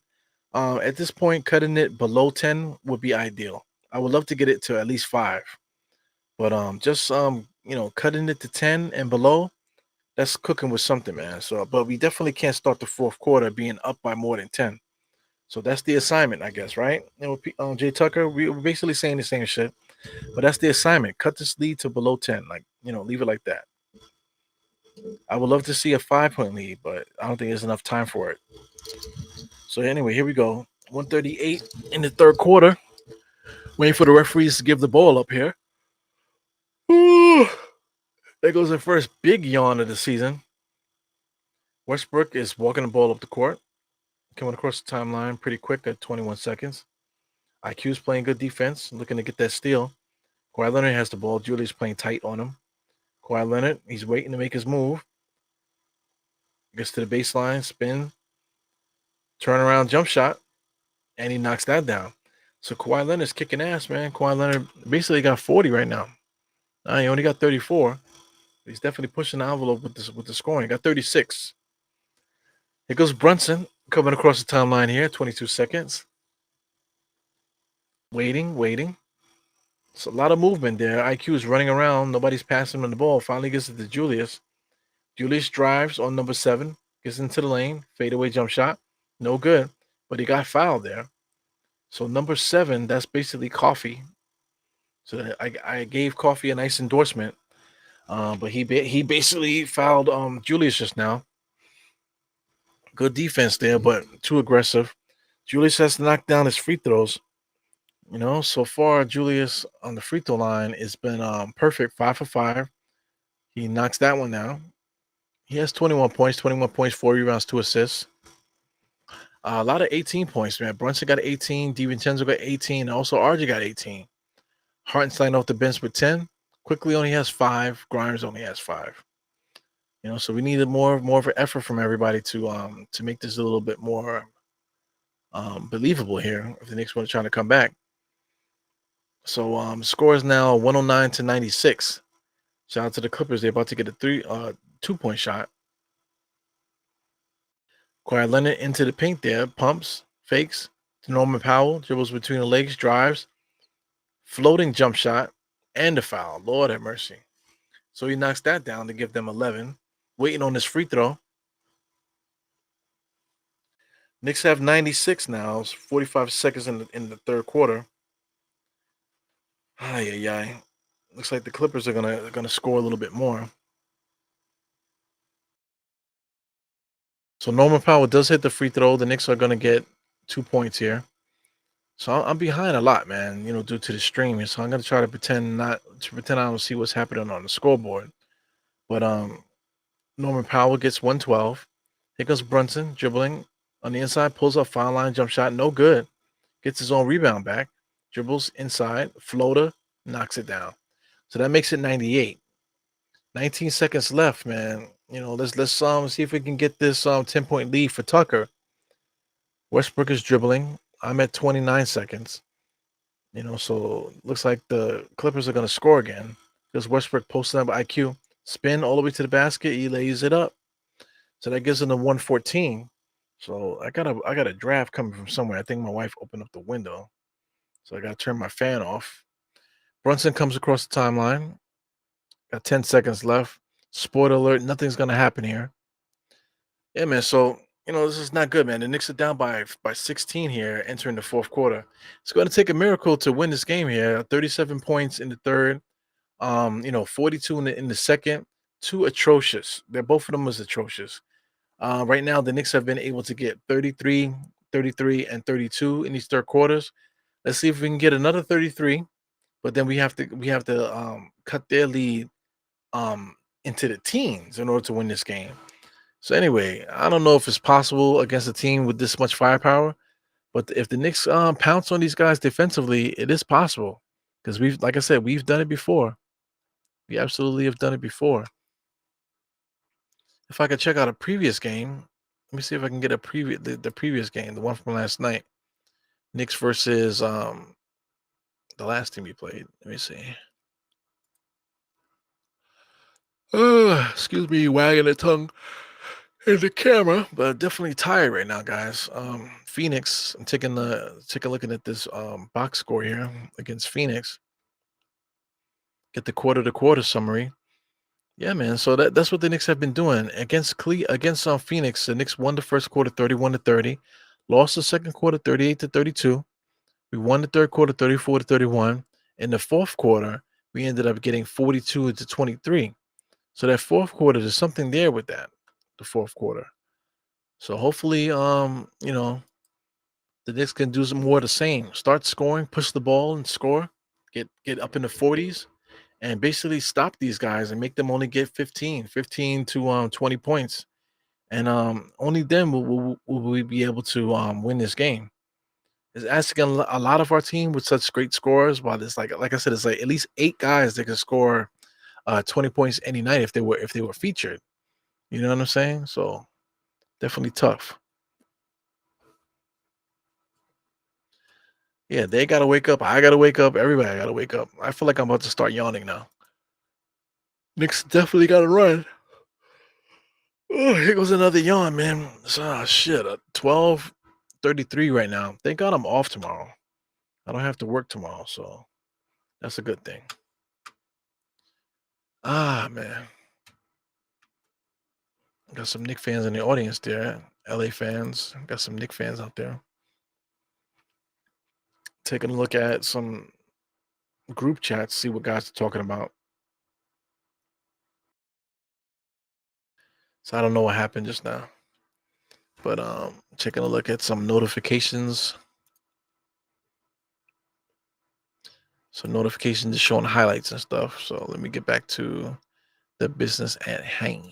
at this point, cutting it below 10 would be ideal. I would love to get it to at least 5. But just cutting it to 10 and below, that's cooking with something, man. So, but we definitely can't start the fourth quarter being up by more than 10. So that's the assignment, I guess, right? Jay Tucker, we're basically saying the same shit, but that's the assignment. Cut this lead to below 10, like leave it like that. I would love to see a 5-point lead, but I don't think there's enough time for it. So anyway, here we go. 138 in the third quarter. Waiting for the referees to give the ball up here. Ooh, there goes the first big yawn of the season. Westbrook is walking the ball up the court, coming across the timeline pretty quick at 21 seconds. IQ's playing good defense, looking to get that steal. Kawhi Leonard has the ball. Julius playing tight on him. Kawhi Leonard, he's waiting to make his move. Gets to the baseline, spin, turnaround jump shot, and he knocks that down. So Kawhi Leonard's kicking ass, man. Kawhi Leonard basically got 40 right now. He only got 34. He's definitely pushing the envelope with the scoring. He got 36. Here goes Brunson coming across the timeline here, 22 seconds. Waiting. It's a lot of movement there. IQ is running around. Nobody's passing him the ball. Finally gets it to Julius. Julius drives on number 7, gets into the lane, fadeaway jump shot. No good, but he got fouled there. So number 7, that's basically Coffee. So I gave Coffee a nice endorsement, but he basically fouled Julius just now. Good defense there, but too aggressive. Julius has to knock down his free throws. So far Julius on the free throw line has been perfect, 5 for 5. He knocks that one down. He has 21 points, 4 rebounds, 2 assists. A lot of 18 points, man. Brunson got 18, DiVincenzo got 18, also RJ got 18. Hartenstein off the bench with 10. Quickly only has 5. Grimes only has 5. So we needed more of an effort from everybody to make this a little bit more believable here if the Knicks want to try to come back. So score is now 109-96. Shout out to the Clippers. They're about to get a 2-point shot. Kawhi Leonard into the paint there, pumps, fakes to Norman Powell, dribbles between the legs, drives, floating jump shot, and a foul. Lord have mercy. So he knocks that down to give them 11. Waiting on this free throw. Knicks have 96 now. It's 45 seconds in the third quarter. Ay. Looks like the Clippers are gonna score a little bit more. So Norman Powell does hit the free throw. The Knicks are gonna get 2 points here. So I'm behind a lot, man. Due to the stream. So I'm gonna try to pretend I don't see what's happening on the scoreboard. But Norman Powell gets 112. Here goes Brunson dribbling on the inside, pulls up foul line jump shot, no good. Gets his own rebound back, dribbles inside, floater, knocks it down. So that makes it 98. 19 seconds left, man. Let's see if we can get this 10-point lead for Tucker. Westbrook is dribbling. I'm at 29 seconds. So looks like the Clippers are going to score again because Westbrook posting up IQ, spin all the way to the basket, he lays it up. So that gives them the 114. So I got a draft coming from somewhere. I think my wife opened up the window, so I got to turn my fan off. Brunson comes across the timeline. Got 10 seconds left. Spoiler alert: nothing's going to happen here. Yeah, man. So this is not good, man. The Knicks are down by 16 here, entering the fourth quarter. It's going to take a miracle to win this game here. 37 points in the third. 42 in the second. Two atrocious. They're both of them was atrocious. Right now, the Knicks have been able to get 33, 33, and 32 in these third quarters. Let's see if we can get another 33, but then we have to cut their lead into the teens in order to win this game. So anyway, I don't know if it's possible against a team with this much firepower, but if the Knicks pounce on these guys defensively, it is possible because like I said, we've done it before. We absolutely have done it before. If I could check out a previous game, let me see if I can get the previous game, the one from last night. Knicks versus the last team we played. Let me see. Excuse me, wagging the tongue. in the camera, but definitely tired right now, guys. Phoenix. I'm taking a looking at this box score here against Phoenix. Get the quarter to quarter summary. Yeah, man. So that's what the Knicks have been doing against Phoenix. The Knicks won the first quarter 31-30, lost the second quarter 38-32. We won the third quarter 34-31. In the fourth quarter, we ended up getting 42-23. So that fourth quarter, there's something there with that. The fourth quarter. So hopefully, the Knicks can do some more of the same. Start scoring, push the ball and score, get up in the 40s, and basically stop these guys and make them only get 15 to 20 points. And only then will we be able to win this game. It's asking a lot of our team with such great scores. While it's like I said, it's like at least 8 guys that can score 20 points any night if they were featured. You know what I'm saying? So definitely tough. Yeah, they gotta wake up. I gotta wake up. Everybody gotta wake up. I feel like I'm about to start yawning now. Knicks definitely gotta run. Oh, here goes another yawn, man. Shit. 12:33 right now. Thank God I'm off tomorrow. I don't have to work tomorrow, so that's a good thing. Man. Got some Knick fans in the audience there. LA fans. Got some Knick fans out there. Taking a look at some group chats, see what guys are talking about. So I don't know what happened just now. But taking a look at some notifications. So notifications is showing highlights and stuff. So let me get back to the business at hand.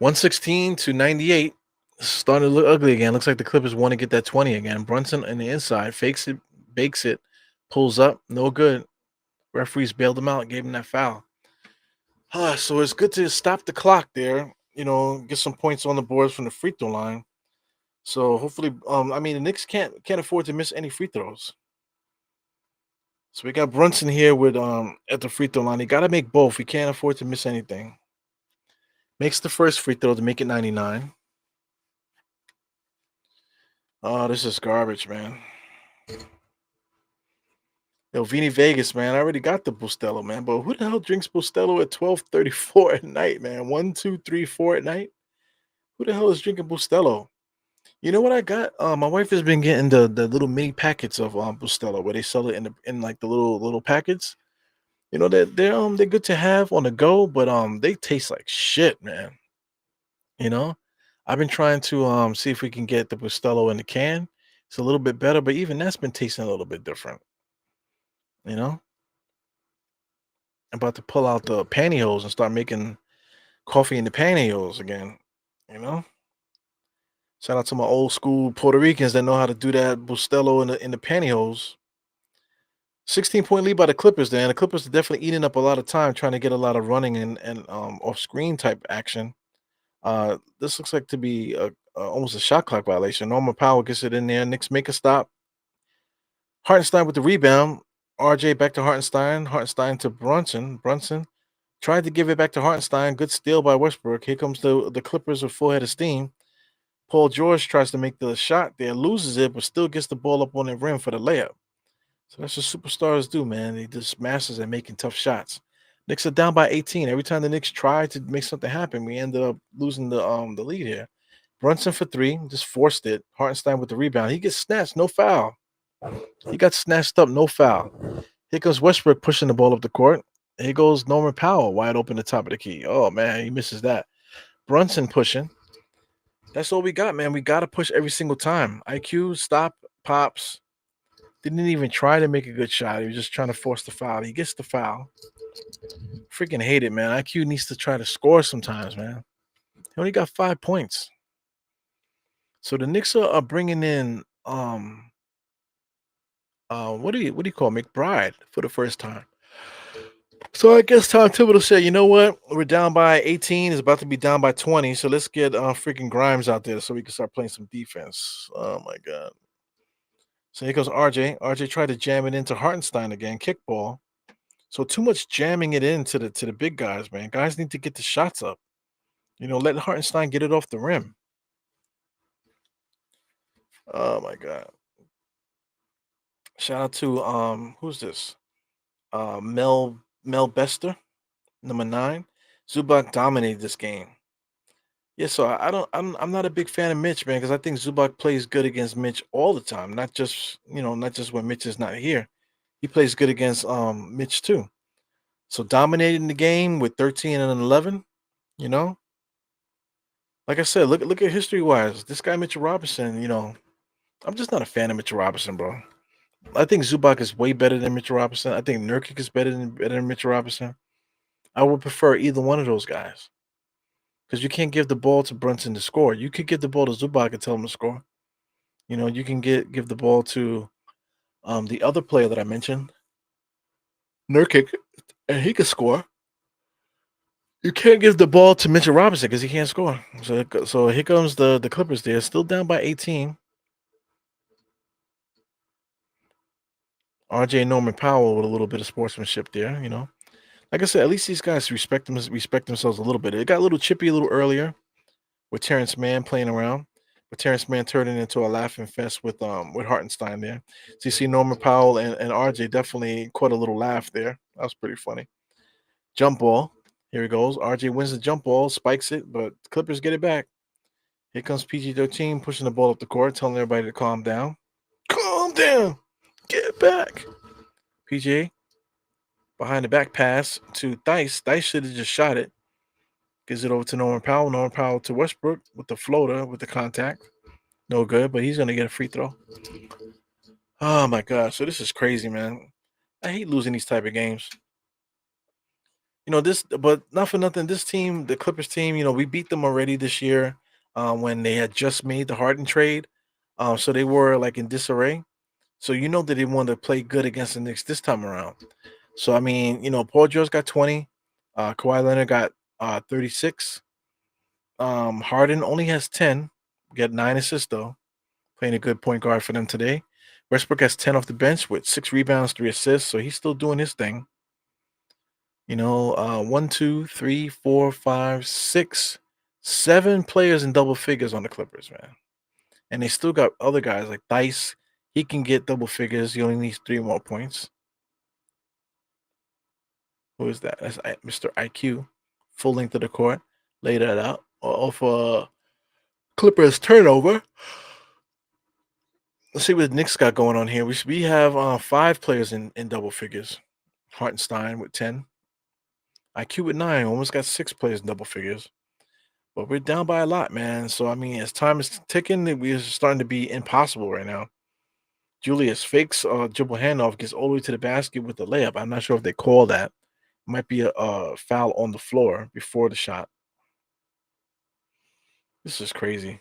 116-98. Starting to look ugly again. Looks like the Clippers want to get that 20 again. Brunson on the inside fakes it, bakes it, pulls up, no good. Referees bailed him out, gave him that foul. So it's good to stop the clock there. Get some points on the boards from the free throw line. So hopefully, the Knicks can't afford to miss any free throws. So we got Brunson here with at the free throw line. He got to make both. He can't afford to miss anything. Makes the first free throw to make it 99. Oh, this is garbage, man. Yo, Vini Vegas, man. I already got the Bustelo, man. But who the hell drinks Bustelo at 12:34 at night, man? 1, 2, 3, 4 at night. Who the hell is drinking Bustelo? You know what I got? My wife has been getting the little mini packets of Bustelo where they sell it in like the little packets. They're good to have on the go, but they taste like shit, man. You know, I've been trying to see if we can get the Bustelo in the can. It's a little bit better, but even that's been tasting a little bit different. You know, I'm about to pull out the pantyhose and start making coffee in the pantyhose again. You know, shout out to my old school Puerto Ricans that know how to do that Bustelo in the pantyhose. 16-point lead by the Clippers. Then the Clippers are definitely eating up a lot of time trying to get a lot of running and off screen type action. This looks like to be almost a shot clock violation. Norman Powell gets it in there. Knicks make a stop. Hartenstein with the rebound. RJ back to Hartenstein. Hartenstein to Brunson. Brunson tried to give it back to Hartenstein. Good steal by Westbrook. Here comes the Clippers with full head of steam. Paul George tries to make the shot there, loses it, but still gets the ball up on the rim for the layup. So that's what superstars do, man. They just masters at making tough shots. Knicks are down by 18. Every time the Knicks try to make something happen, we ended up losing the lead here. Brunson for three, just forced it. Hartenstein with the rebound. He gets snatched, no foul. He got snatched up, no foul. Here comes Westbrook pushing the ball up the court. Here goes Norman Powell wide open the top of the key. Oh man, he misses that. Brunson pushing. That's all we got, man. We got to push every single time. IQ, stop, pops. Didn't even try to make a good shot. He was just trying to force the foul. He gets the foul. Freaking hate it, man. IQ needs to try to score sometimes, man. He only got 5 points. So the Knicks are bringing in what do you call McBride for the first time. So I guess Tom Thibodeau said, you know what? We're down by 18. It's about to be down by 20. So let's get freaking Grimes out there so we can start playing some defense. Oh my god. So here goes RJ. RJ tried to jam it into Hartenstein again, kickball. So too much jamming it into the big guys, man. Guys need to get the shots up. Let Hartenstein get it off the rim. Oh my god. Shout out to who's this? Mel Bester, number 9. Zubac dominated this game. Yeah, so I don't I'm not a big fan of Mitch, man, because I think Zubac plays good against Mitch all the time, not just when Mitch is not here. He plays good against Mitch too. So dominating the game with 13 and 11, you know? Like I said, look at history wise. This guy Mitchell Robinson, I'm just not a fan of Mitchell Robinson, bro. I think Zubac is way better than Mitchell Robinson. I think Nurkic is better than Mitchell Robinson. I would prefer either one of those guys. Because you can't give the ball to Brunson to score. You could give the ball to Zubac and tell him to score. You can give the ball to the other player that I mentioned, Nurkic, and he could score. You can't give the ball to Mitchell Robinson because he can't score. So here comes the Clippers. They're still down by 18. RJ Norman Powell with a little bit of sportsmanship there. Like I said, at least these guys respect themselves a little bit. It got a little chippy a little earlier with Terrence Mann playing around, but Terrence Mann turned it into a laughing fest with Hartenstein there. So you see Norman Powell and RJ definitely caught a little laugh there. That was pretty funny. Jump ball. Here he goes. RJ wins the jump ball, spikes it, but Clippers get it back. Here comes PG-13 pushing the ball up the court, telling everybody to calm down. Calm down. Get back. PJ behind the back pass to Dice. Dice should have just shot it. Gives it over to Norman Powell. Norman Powell to Westbrook with the floater with the contact. No good, but he's gonna get a free throw. Oh my god! So this is crazy, man. I hate losing these type of games. But not for nothing. This team, the Clippers team, we beat them already this year when they had just made the Harden trade. So they were like in disarray. So you know that they wanted to play good against the Knicks this time around. So I mean, Paul George got 20, Kawhi Leonard got 36. Harden only has 10, get 9 assists though, playing a good point guard for them today. Westbrook has 10 off the bench with 6 rebounds, 3 assists, so he's still doing his thing. 1, 2, 3, 4, 5, 6, 7 players in double figures on the Clippers, man. And they still got other guys like Dice. He can get double figures. He only needs 3 more points. Who is that? That's Mr. IQ. Full length of the court. Lay that out. Off Clippers turnover. Let's see what the Knicks got going on here. We have 5 players in double figures. Hartenstein with 10. IQ with 9. Almost got 6 players in double figures. But we're down by a lot, man. So, I mean, as time is ticking, we're starting to be impossible right now. Julius fakes dribble handoff, gets all the way to the basket with the layup. I'm not sure if they call that. It might be a foul on the floor before the shot. This is crazy.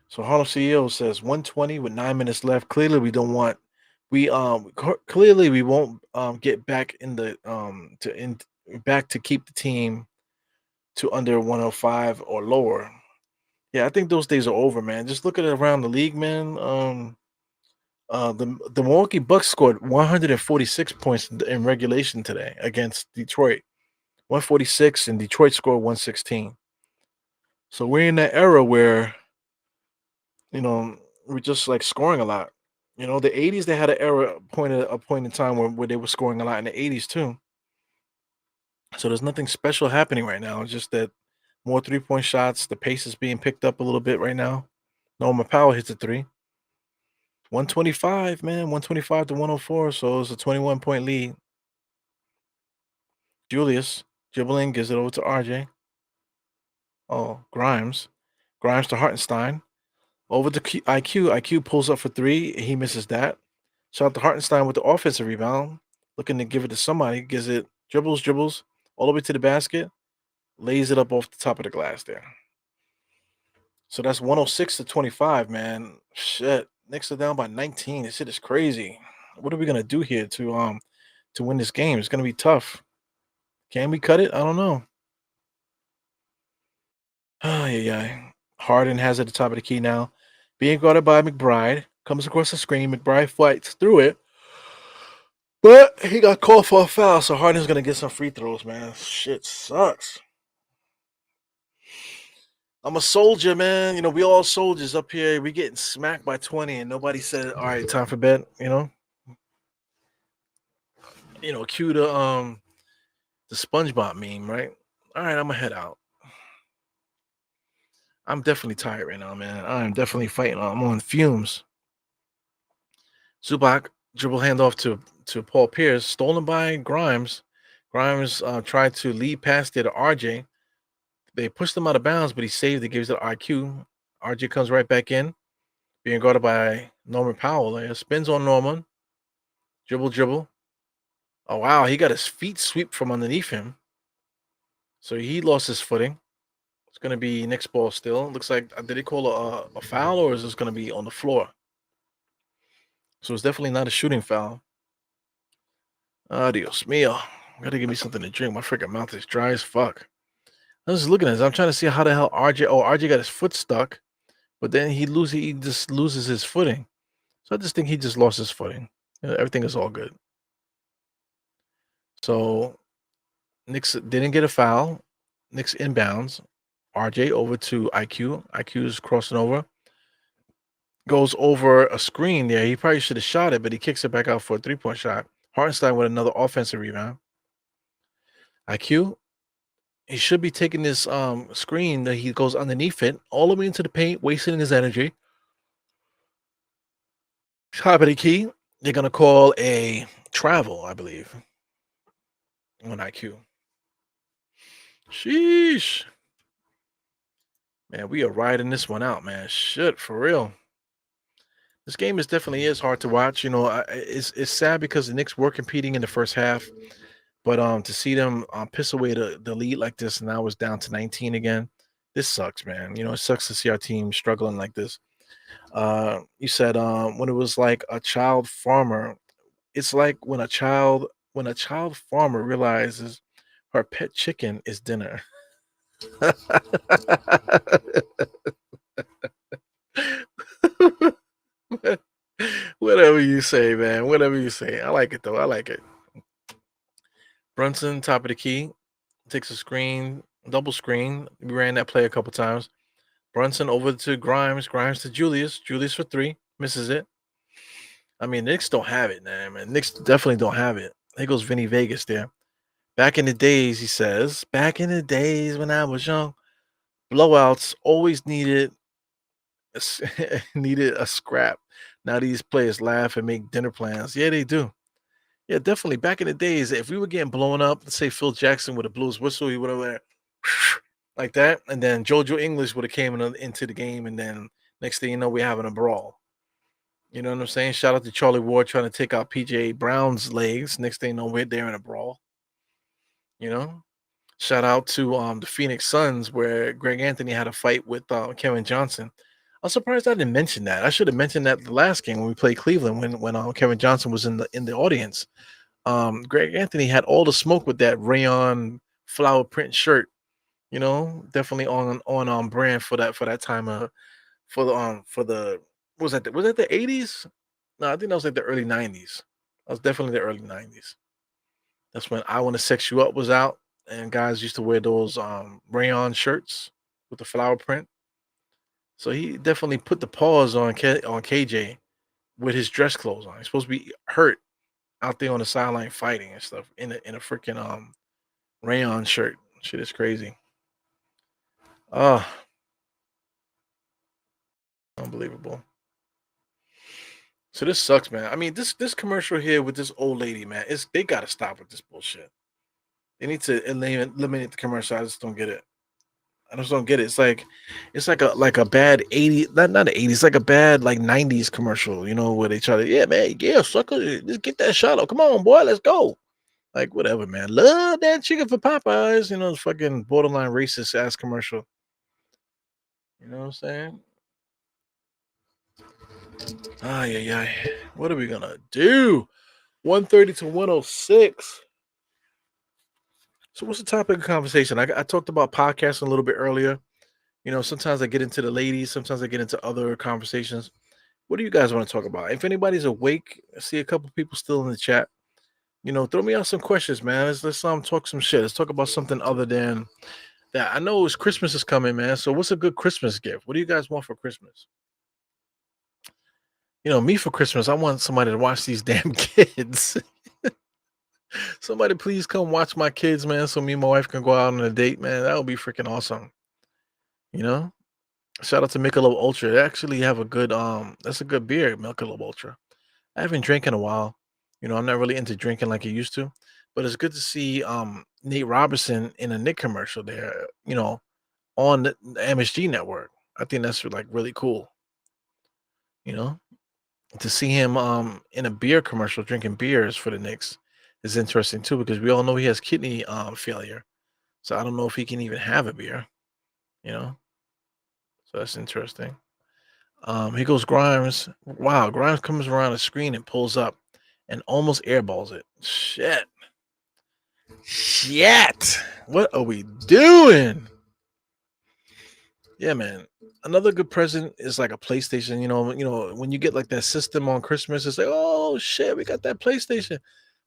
So Harlem CEO says 120 with 9 minutes left. Clearly, we don't want. Clearly we won't get back in the back to keep the team to under 105 or lower. Yeah, I think those days are over, man. Just look at it around the league, man. The Milwaukee Bucks scored 146 points in regulation today against Detroit. 146, and Detroit scored 116. So we're in that era where we're just like scoring a lot. The 80s they had an era a point in time where they were scoring a lot in the 80s too. So there's nothing special happening right now. It's just that more 3-point shots. The pace is being picked up a little bit right now. Norman Powell hits a 3. 125, man. 125 to 104. So it's a 21-point lead. Julius dribbling, gives it over to RJ. Oh, Grimes. Grimes to Hartenstein. Over to IQ. IQ pulls up for 3. He misses that. Shout out to Hartenstein with the offensive rebound. Looking to give it to somebody. Gives it dribbles, all the way to the basket. Lays it up off the top of the glass there. So that's 106 to 25, man. Shit. Knicks are down by 19. This shit is crazy. What are we gonna do here to win this game? It's gonna be tough. Can we cut it? I don't know. Oh yeah. Harden has it at the top of the key now. Being guarded by McBride. Comes across the screen. McBride fights through it. But he got called for a foul, so Harden's gonna get some free throws, man. Shit sucks. I'm a soldier, man. You know, we all soldiers up here. We getting smacked by 20, and nobody said, "All right, time for bed." Cue the SpongeBob meme, right? All right, I'm gonna head out. I'm definitely tired right now, man. I'm definitely fighting. I'm on fumes. Zubac dribble handoff to Paul Pierce, stolen by Grimes. Grimes tried to lead past it to RJ. They pushed him out of bounds, but he saved it, gives it to IQ. RJ comes right back in, being guarded by Norman Powell. There. Spins on Norman. Dribble, dribble. Oh, wow. He got his feet swept from underneath him. So he lost his footing. It's going to be Knicks ball still. Looks like, did they call a foul or is this going to be on the floor? So it's definitely not a shooting foul. Adios mio. Gotta give me something to drink. My freaking mouth is dry as fuck. I was looking at this. I'm trying to see how the hell RJ. Oh, RJ got his foot stuck, but then he just loses his footing. So I just think he just lost his footing. Everything is all good. So Knicks didn't get a foul. Knicks inbounds. RJ over to IQ. IQ is crossing over. Goes over a screen there. He probably should have shot it, but he kicks it back out for a 3-point shot. Hartenstein with another offensive rebound. IQ, he should be taking this screen that he goes underneath it, all the way into the paint, wasting his energy. Top of the key, they're gonna call a travel, I believe, on IQ. Sheesh. Man, we are riding this one out, man. Shit, for real. This game definitely is hard to watch. It's sad because the Knicks were competing in the first half, but to see them piss away the lead like this, and now it's down to 19 again. This sucks, man. It sucks to see our team struggling like this. You said when it was like a child farmer, it's like when a child farmer realizes her pet chicken is dinner. Whatever you say, man. Whatever you say. I like it though. I like it. Brunson, top of the key, takes a screen, double screen. We ran that play a couple times. Brunson over to Grimes. Grimes to Julius. Julius for three. Misses it. I mean, Knicks don't have it, man. Knicks definitely don't have it. There goes Vinny Vegas there. Back in the days, he says, back in the days when I was young, blowouts always needed needed a scrap. Now these players laugh and make dinner plans. Yeah, they do. Yeah, definitely. Back in the days, if we were getting blown up, let's say Phil Jackson with a blues whistle, he would have went like that, and then JoJo English would have came into the game, and then next thing you know, we're having a brawl. You know what I'm saying? Shout out to Charlie Ward trying to take out PJ Brown's legs. Next thing you know, we're there in a brawl. You know? Shout out to the Phoenix Suns where Greg Anthony had a fight with Kevin Johnson. I'm surprised I didn't mention that. I should have mentioned that the last game when we played Cleveland when Kevin Johnson was in the audience. Greg Anthony had all the smoke with that rayon flower print shirt. Definitely on brand for that time for the was that the 80s? No, I think that was like the early 90s. That was definitely the early 90s. That's when I Want to Sex You Up was out, and guys used to wear those rayon shirts with the flower print. So he definitely put the pause on KJ with his dress clothes on. He's supposed to be hurt out there on the sideline fighting and stuff in a freaking rayon shirt. Shit is crazy. Oh, unbelievable. So this sucks, man. I mean, this commercial here with this old lady, man, they gotta stop with this bullshit. They need to eliminate the commercial. I just don't get it. I just don't get it. It's like a bad 80, not the 80s, like a bad like 90s commercial, where they try to, yeah, man, yeah, sucker, just get that shot up. Come on, boy, let's go. Like whatever, man. Love that chicken for Popeyes, fucking borderline racist ass commercial. You know what I'm saying? Ah, yeah, yeah. What are we gonna do? 130 to 106. So what's the topic of conversation? I talked about podcasting a little bit earlier. Sometimes I get into the ladies, sometimes I get into other conversations. What do you guys want to talk about? If anybody's awake, I see a couple people still in the chat. Throw me out some questions, man. Let's talk some shit. Let's talk about something other than That I know is Christmas is coming, man. So what's a good Christmas gift? What do you guys want for Christmas? Me for Christmas, I want somebody to watch these damn kids. Somebody please come watch my kids, man, so me and my wife can go out on a date, man. That would be freaking awesome. You know? Shout out to Michelob Ultra. They actually have a good that's a good beer, Michelob Ultra. I haven't drank in a while. I'm not really into drinking like I used to, but it's good to see Nate Robinson in a Nick commercial there, on the MSG network. I think that's like really cool, you know, to see him in a beer commercial drinking beers for the Knicks is interesting too because we all know he has kidney failure. So I don't know if he can even have a beer, you know. So that's interesting. Here goes Grimes. Wow, Grimes comes around the screen and pulls up and almost airballs it. Shit. Shit. What are we doing? Yeah, man. Another good present is like a PlayStation. When you get like that system on Christmas, it's like, oh shit, we got that PlayStation.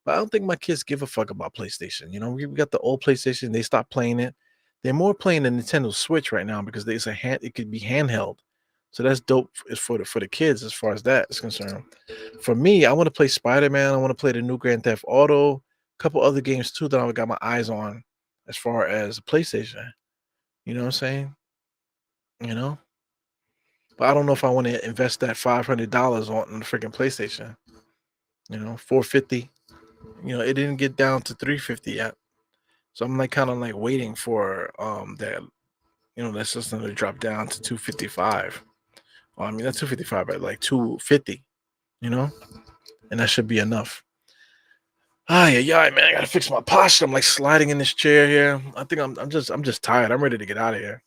But I don't think my kids give a fuck about PlayStation. We got the old PlayStation. They stopped playing it. They're more playing the Nintendo Switch right now because it's a hand. It could be handheld, so that's dope. Is for the kids as far as that is concerned. For me, I want to play Spider Man. I want to play the new Grand Theft Auto. A couple other games too that I got my eyes on as far as PlayStation. You know what I'm saying? You know, but I don't know if I want to invest that $500 on the freaking PlayStation. 450. It didn't get down to 350 yet. So I'm like kind of like waiting for that system to drop down to 255. Well, I mean that's 255, but like 250, you know, and that should be enough. Yeah, man, I gotta fix my posture. I'm like sliding in this chair here. I think I'm just tired. I'm ready to get out of here.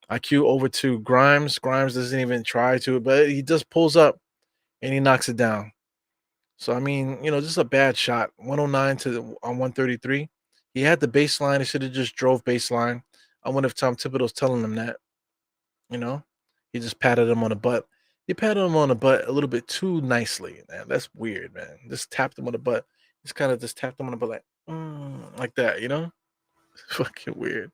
I cue over to Grimes. Grimes doesn't even try to, but he just pulls up and he knocks it down. So I mean, just a bad shot. 109 on 133. He had the baseline. He should have just drove baseline. I wonder if Tom Thibodeau's telling him that. You know, he just patted him on the butt. He patted him on the butt a little bit too nicely, man. That's weird, man. Just tapped him on the butt. Just kind of just tapped him on the butt like that. Fucking weird.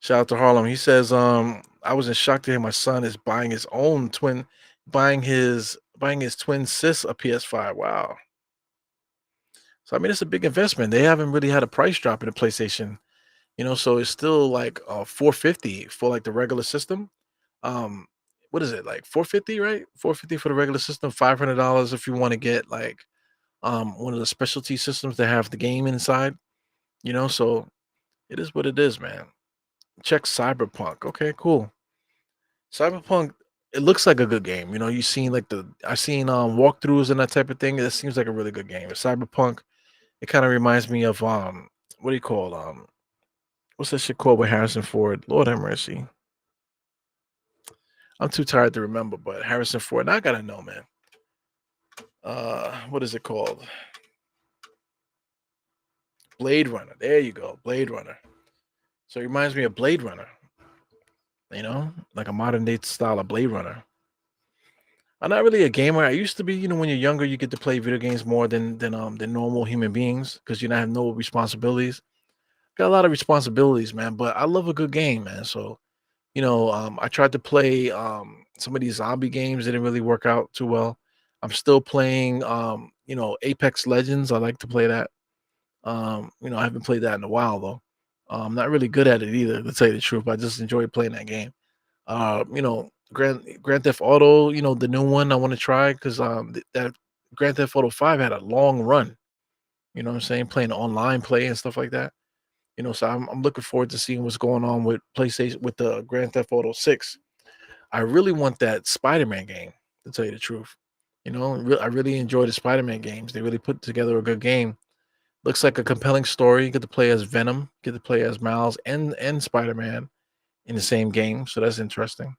Shout out to Harlem. He says, I was in shock to hear my son is buying his twin sis a PS5. Wow. So I mean, it's a big investment. They haven't really had a price drop in the PlayStation, so it's still like 450 for like the regular system. Um, what is it like 450, right? 450 for the regular system, $500 if you want to get like one of the specialty systems that have the game inside. So it is what it is, man. Check Cyberpunk. Okay, cool. Cyberpunk, it looks like a good game. You seen like I've seen walkthroughs and that type of thing. It seems like a really good game. Cyberpunk, it kind of reminds me of what do you call what's that shit called with Harrison Ford? Lord have mercy. I'm too tired to remember, but Harrison Ford, I gotta know, man. What is it called? Blade Runner. There you go, Blade Runner. So it reminds me of Blade Runner. Like a modern day style of Blade Runner. I'm not really a gamer. I used to be. When you're younger, you get to play video games more than normal human beings because you don't have no responsibilities. Got a lot of responsibilities, man. But I love a good game, man. So I tried to play some of these zombie games. Didn't really work out too well. I'm still playing Apex Legends. I like to play that. I haven't played that in a while though. I'm not really good at it either, to tell you the truth. I just enjoy playing that game. Grand Theft Auto, the new one I want to try because that Grand Theft Auto 5 had a long run. You know what I'm saying? Playing online play and stuff like that. So I'm looking forward to seeing what's going on with PlayStation with the Grand Theft Auto 6. I really want that Spider-Man game, to tell you the truth. I really enjoy the Spider-Man games. They really put together a good game. Looks like a compelling story. You get to play as Venom, get to play as Miles and Spider-Man in the same game. So that's interesting.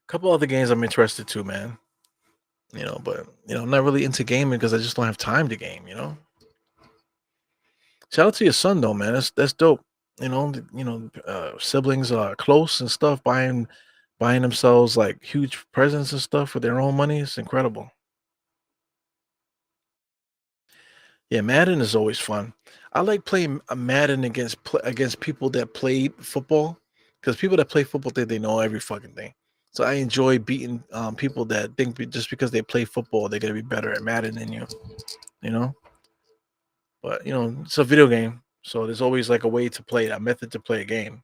A couple other games I'm interested to, man. But I'm not really into gaming because I just don't have time to game. Shout out to your son though, man. That's dope. Siblings are close and stuff, buying themselves like huge presents and stuff with their own money. It's incredible. Yeah, Madden is always fun. I like playing Madden against people that played football, because people that play football think they know every fucking thing. So I enjoy beating people that think just because they play football they're gonna be better at Madden than you. You know, but it's a video game, so there's always like a way to play it, a method to play a game.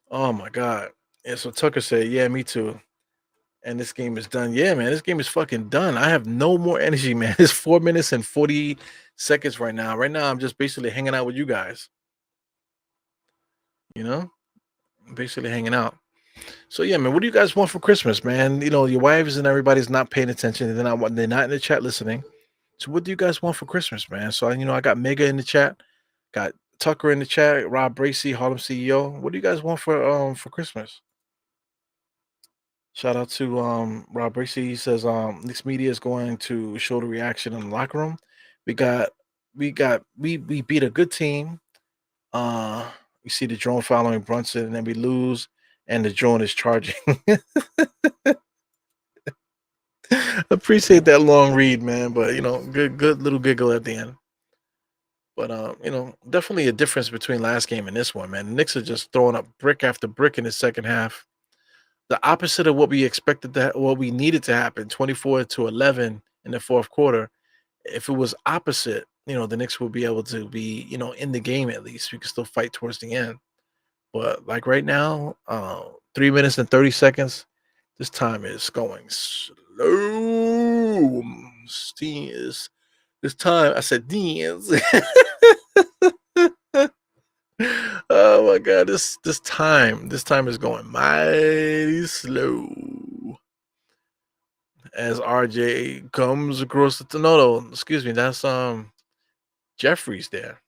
Oh my god! And so Tucker said, "Yeah, me too." And this game is done. Yeah, man, this game is fucking done. I have no more energy, man. It's 4 minutes and 40 seconds right now. Right now, I'm just basically hanging out with you guys. You know, basically hanging out. So yeah, man, what do you guys want for Christmas, man? Your wives and everybody's not paying attention. They're not in the chat listening. So what do you guys want for Christmas, man? So I got Mega in the chat, got Tucker in the chat, Rob Bracy, Harlem CEO. What do you guys want for Christmas? Shout out to Rob Bracy. He says Knicks media is going to show the reaction in the locker room. We got we beat a good team. We see the drone following Brunson, and then we lose, and the drone is charging. Appreciate that long read, man. But good little giggle at the end. But definitely a difference between last game and this one, man. The Knicks are just throwing up brick after brick in the second half. The opposite of what we expected what we needed to happen, 24-11 in the fourth quarter. If it was opposite, the Knicks would be able to be, in the game at least. We could still fight towards the end. But like right now, 3 minutes and 30 seconds, this time is going slow. Steam is this time. I said dance. Oh my god, this time is going mighty slow. As RJ comes across the no, excuse me, that's Jeffries there.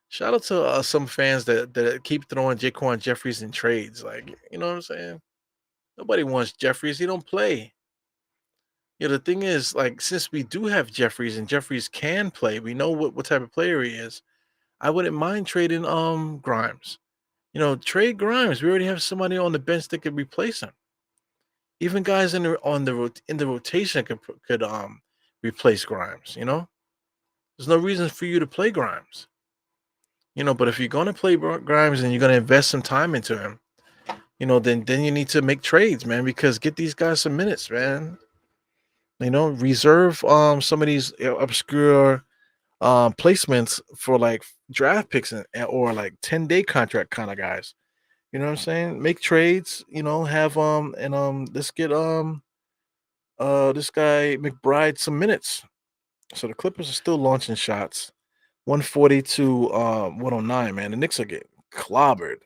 Shout out to some fans that keep throwing Jaquan Jeffries in trades. Like, you know what I'm saying? Nobody wants Jeffries. He don't play. The thing is, like, since we do have Jeffries and Jeffries can play, we know what type of player he is. I wouldn't mind trading Grimes. Trade Grimes. We already have somebody on the bench that could replace him. Even guys in the rotation could replace Grimes. There's no reason for you to play Grimes. But if you're gonna play Grimes and you're gonna invest some time into him, then you need to make trades, man, because get these guys some minutes, man. Reserve some of these obscure placements for like draft picks or like 10-day contract kind of guys. You know what I'm saying? Make trades, have and let's get this guy McBride some minutes. So the Clippers are still launching shots. 140 to 109, man. The Knicks are getting clobbered.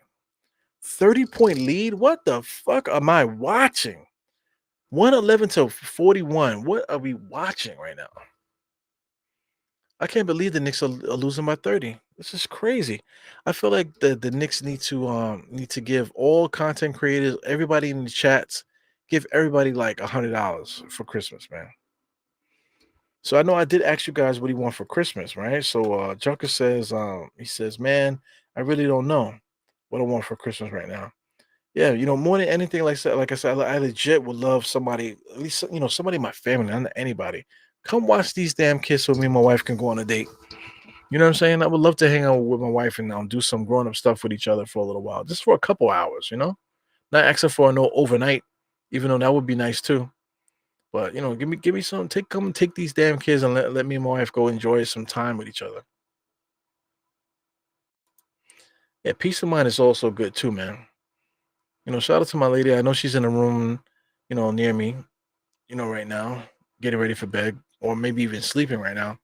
30-point lead? What the fuck am I watching? 111 to 41. What are we watching right now? I can't believe the Knicks are losing by 30. This is crazy. I feel like the Knicks need to give all content creators, everybody in the chats, give everybody like $100 for Christmas, man. So I know I did ask you guys what do you want for Christmas, right? So Junker says, he says, man, I really don't know what I want for Christmas right now. Yeah, more than anything, like I said, I legit would love somebody, at least somebody in my family, not anybody. Come watch these damn kids so me and my wife can go on a date. You know what I'm saying? I would love to hang out with my wife and do some grown up stuff with each other for a little while, just for a couple hours. Not asking for no overnight, even though that would be nice too. But give me some. Come and take these damn kids and let me and my wife go enjoy some time with each other. Yeah, peace of mind is also good too, man. Shout out to my lady. I know she's in the room, near me, right now, getting ready for bed, or maybe even sleeping right now.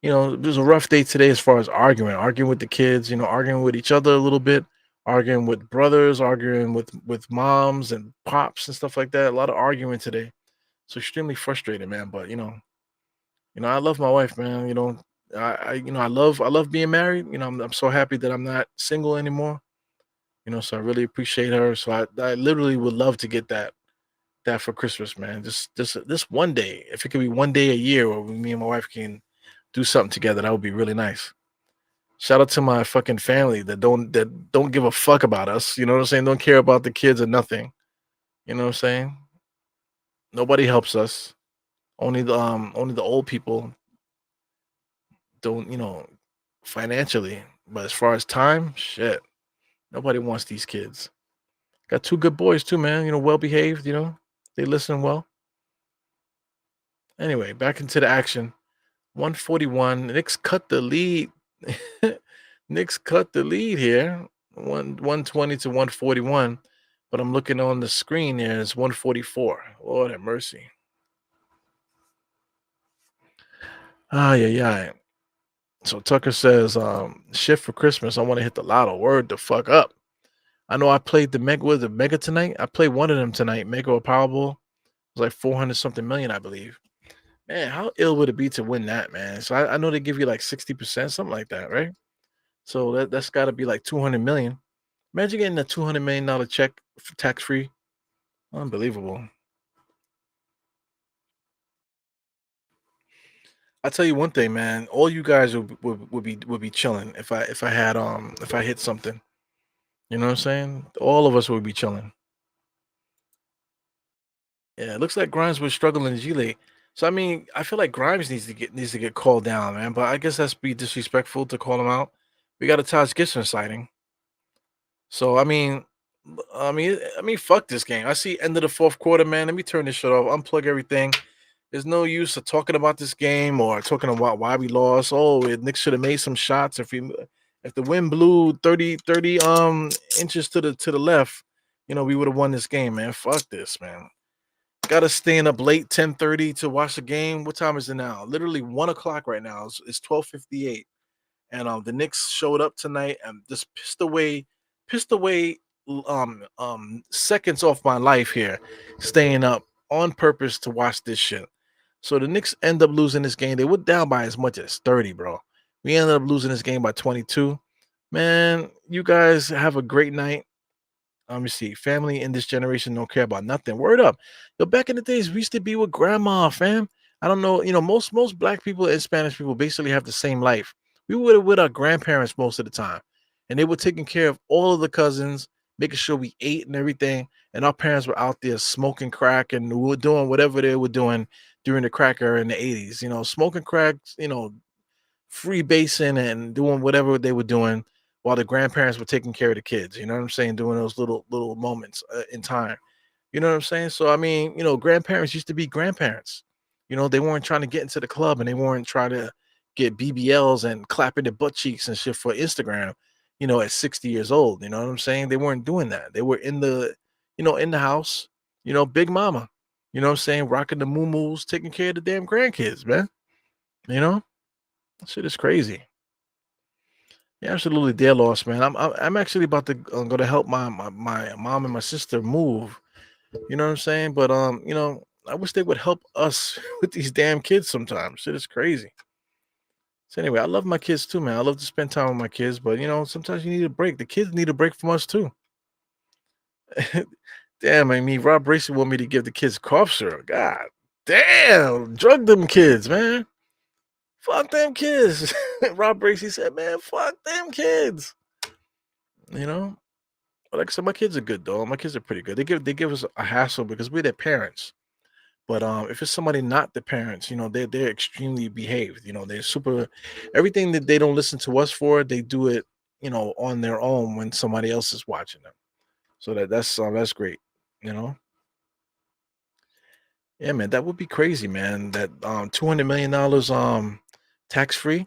It was a rough day today as far as arguing with the kids, arguing with each other a little bit, arguing with brothers, arguing with moms and pops and stuff like that. A lot of arguing today. So extremely frustrated, man. But I love my wife, man. I love being married. I'm so happy that I'm not single anymore. So I really appreciate her. So I literally would love to get that for Christmas, man. Just this one day. If it could be one day a year where me and my wife can do something together, that would be really nice. Shout out to my fucking family that don't give a fuck about us. You know what I'm saying? Don't care about the kids or nothing. You know what I'm saying? Nobody helps us. Only the old people don't, financially. But as far as time, shit, nobody wants these kids. Got two good boys too, man. Well behaved. They listen well. Anyway, back into the action. 141. Knicks cut the lead. Knicks cut the lead here. 120 to 141. But I'm looking on the screen here. It's 144. Lord have mercy. Ah, yeah, yeah. So Tucker says, shift for Christmas. I want to hit the lotto. Word the fuck up. I know I played the Mega with the Mega tonight. I played one of them tonight, Mega or Powerball. It was like 400 something million, I believe. Man, how ill would it be to win that, man? So I know they give you like 60%, something like that, right? So that's got to be like 200 million. Imagine getting a $200 million check tax free. Unbelievable. I'll tell you one thing, man. All you guys would be chilling if I hit something. You know what I'm saying? All of us would be chilling. Yeah, it looks like Grimes was struggling in G League. So I mean, I feel like Grimes needs to get called down, man. But I guess that's be disrespectful to call him out. We got a Taj Gibson sighting. So I mean, fuck this game. I see end of the fourth quarter, man. Let me turn this shit off, unplug everything. There's no use of talking about this game or talking about why we lost. Oh, Knicks should have made some shots. If the wind blew 30 inches to the left, we would have won this game, man. Fuck this, man. Gotta staying up late, 10:30 to watch the game. What time is it now? Literally 1 o'clock right now. It's 12:58. And the Knicks showed up tonight and just pissed away seconds off my life here, staying up on purpose to watch this shit. So the Knicks end up losing this game. They were down by as much as 30, bro. We ended up losing this game by 22. Man, you guys have a great night. Let me see. Family in this generation don't care about nothing. Word up. Yo, back in the days, we used to be with grandma, fam. I don't know. Most black people and Spanish people basically have the same life. We were with our grandparents most of the time, and they were taking care of all of the cousins, making sure we ate and everything. And our parents were out there smoking crack and we were doing whatever they were doing during the crack era in the 80s. Smoking crack, freebasing and doing whatever they were doing while the grandparents were taking care of the kids. You know what I'm saying? Doing those little moments in time. You know what I'm saying? So I mean, grandparents used to be grandparents. They weren't trying to get into the club and they weren't trying to get BBLs and clapping their butt cheeks and shit for Instagram. At 60 years old. You know what I'm saying? They weren't doing that. They were in the house. Big mama. You know what I'm saying? Rocking the moo taking care of the damn grandkids, man. You know, that shit is crazy. Yeah, absolutely, dear loss, man. I'm actually about to go to help my mom and my sister move. You know what I'm saying? But I wish they would help us with these damn kids sometimes. Shit is crazy. So anyway, I love my kids too, man. I love to spend time with my kids, but sometimes you need a break. The kids need a break from us too. Damn, I mean, Rob Bracy want me to give the kids cough syrup. God damn, drug them kids, man. Fuck them kids. Rob Bracy said, man, fuck them kids. You know? But like I said, my kids are good though. My kids are pretty good. They give us a hassle because we're their parents. But if it's somebody not the parents, they're extremely behaved. They're super everything that they don't listen to us for, they do it, on their own when somebody else is watching them. So that's great. You know? Yeah, man, that would be crazy, man. That $200 million tax free.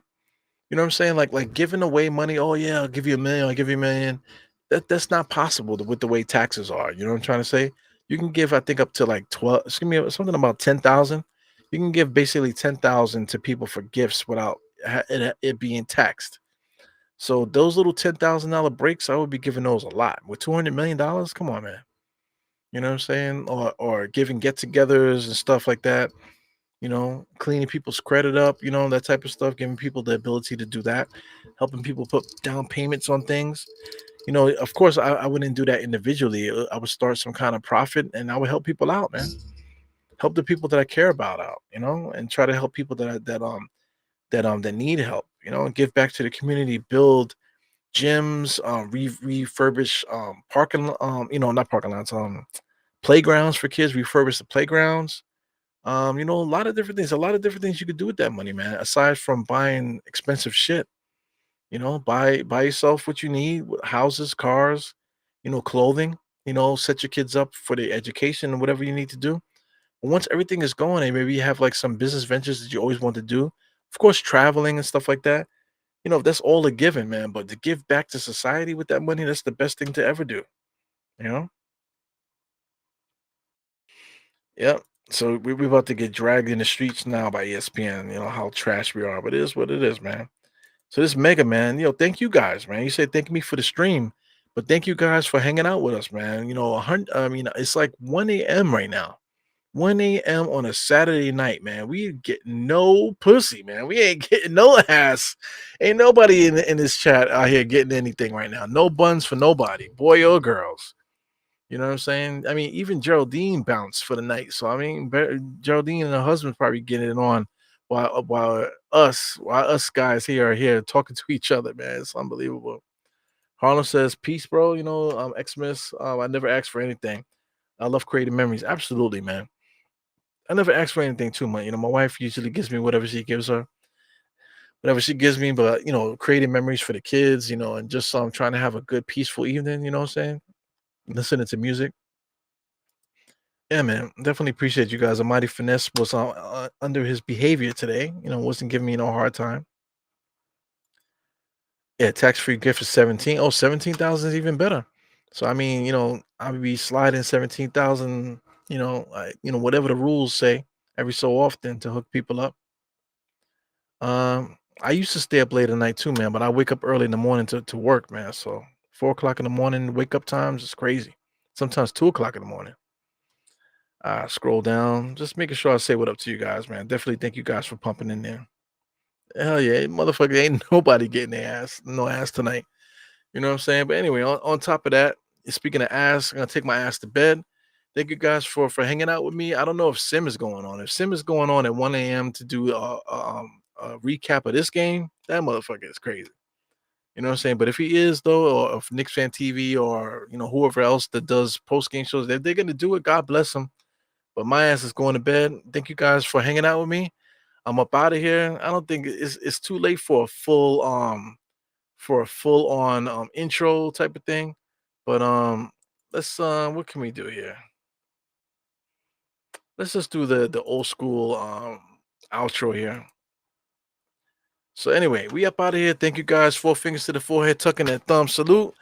You know what I'm saying? Like giving away money. Oh yeah, I'll give you a million. I'll give you a million. That's not possible with the way taxes are. You know what I'm trying to say? You can give, I think, up to like 12. Excuse me, something about 10,000. You can give basically 10,000 to people for gifts without it being taxed. So those little $10,000 breaks, I would be giving those a lot. With $200 million, come on, man. You know what I'm saying? Or giving get-togethers and stuff like that. Cleaning people's credit up, that type of stuff, giving people the ability to do that, helping people put down payments on things. Of course, I wouldn't do that individually. I would start some kind of profit and I would help people out, man. Help the people that I care about out, and try to help people that need help, and give back to the community, build gyms, refurbish parking, not parking lots, playgrounds for kids, refurbish the playgrounds, A lot of different things. A lot of different things you could do with that money, man. Aside from buying expensive shit, buy yourself what you need: houses, cars, clothing. Set your kids up for the education and whatever you need to do. But once everything is going, and maybe you have like some business ventures that you always want to do, of course, traveling and stuff like that. That's all a given, man. But to give back to society with that money, that's the best thing to ever do. You know? Yep. So we're about to get dragged in the streets now by ESPN. You know how trash we are, but it is what it is, man. So this mega man, thank you guys, man. You said thank me for the stream, but thank you guys for hanging out with us, man. I mean, it's like 1 a.m. right now. 1 a.m. on a Saturday night, man. We get no pussy, man. We ain't getting no ass. Ain't nobody in this chat out here getting anything right now. No buns for nobody, boy or girls. You know what I'm saying? I mean, even Geraldine bounced for the night. So I mean, Geraldine and her husband's probably getting it on while us guys here are here talking to each other, man. It's unbelievable. Harlem says, "Peace, bro. Xmas. I never asked for anything. I love creating memories. Absolutely, man. I never ask for anything too much. My wife usually gives me whatever she gives me, but creating memories for the kids, and just trying to have a good, peaceful evening. You know what I'm saying? Listening to music. Yeah, man. Definitely appreciate you guys. Mighty Finesse was under his behavior today. Wasn't giving me no hard time. Yeah, tax-free gift is 17. Oh, 17,000 is even better. So I mean, I'll be sliding 17,000, whatever the rules say every so often to hook people up. I used to stay up late at night too, man, but I wake up early in the morning to work, man. So 4 o'clock in the morning wake up times is crazy. Sometimes 2 o'clock in the morning. Scroll down, just making sure I say what up to you guys, man. Definitely thank you guys for pumping in there. Hell yeah, motherfucker, ain't nobody getting no ass tonight. You know what I'm saying? But anyway, on top of that, speaking of ass, I'm gonna take my ass to bed. Thank you guys for hanging out with me. I don't know if Sim is going on. If Sim is going on at 1 a.m. to do a recap of this game, that motherfucker is crazy. You know what I'm saying? But if he is though, or if Knicks Fan TV or whoever else that does post game shows, if they're gonna do it, God bless them. But my ass is going to bed. Thank you guys for hanging out with me. I'm up out of here. I don't think it's too late for a full on intro type of thing. But let's what can we do here? Let's just do the old school outro here. So anyway, we up out of here. Thank you guys. 4 fingers to the forehead, tucking that thumb salute.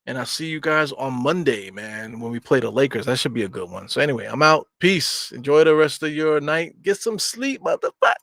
And I'll see you guys on Monday, man, when we play the Lakers. That should be a good one. So anyway, I'm out. Peace. Enjoy the rest of your night. Get some sleep, motherfucker.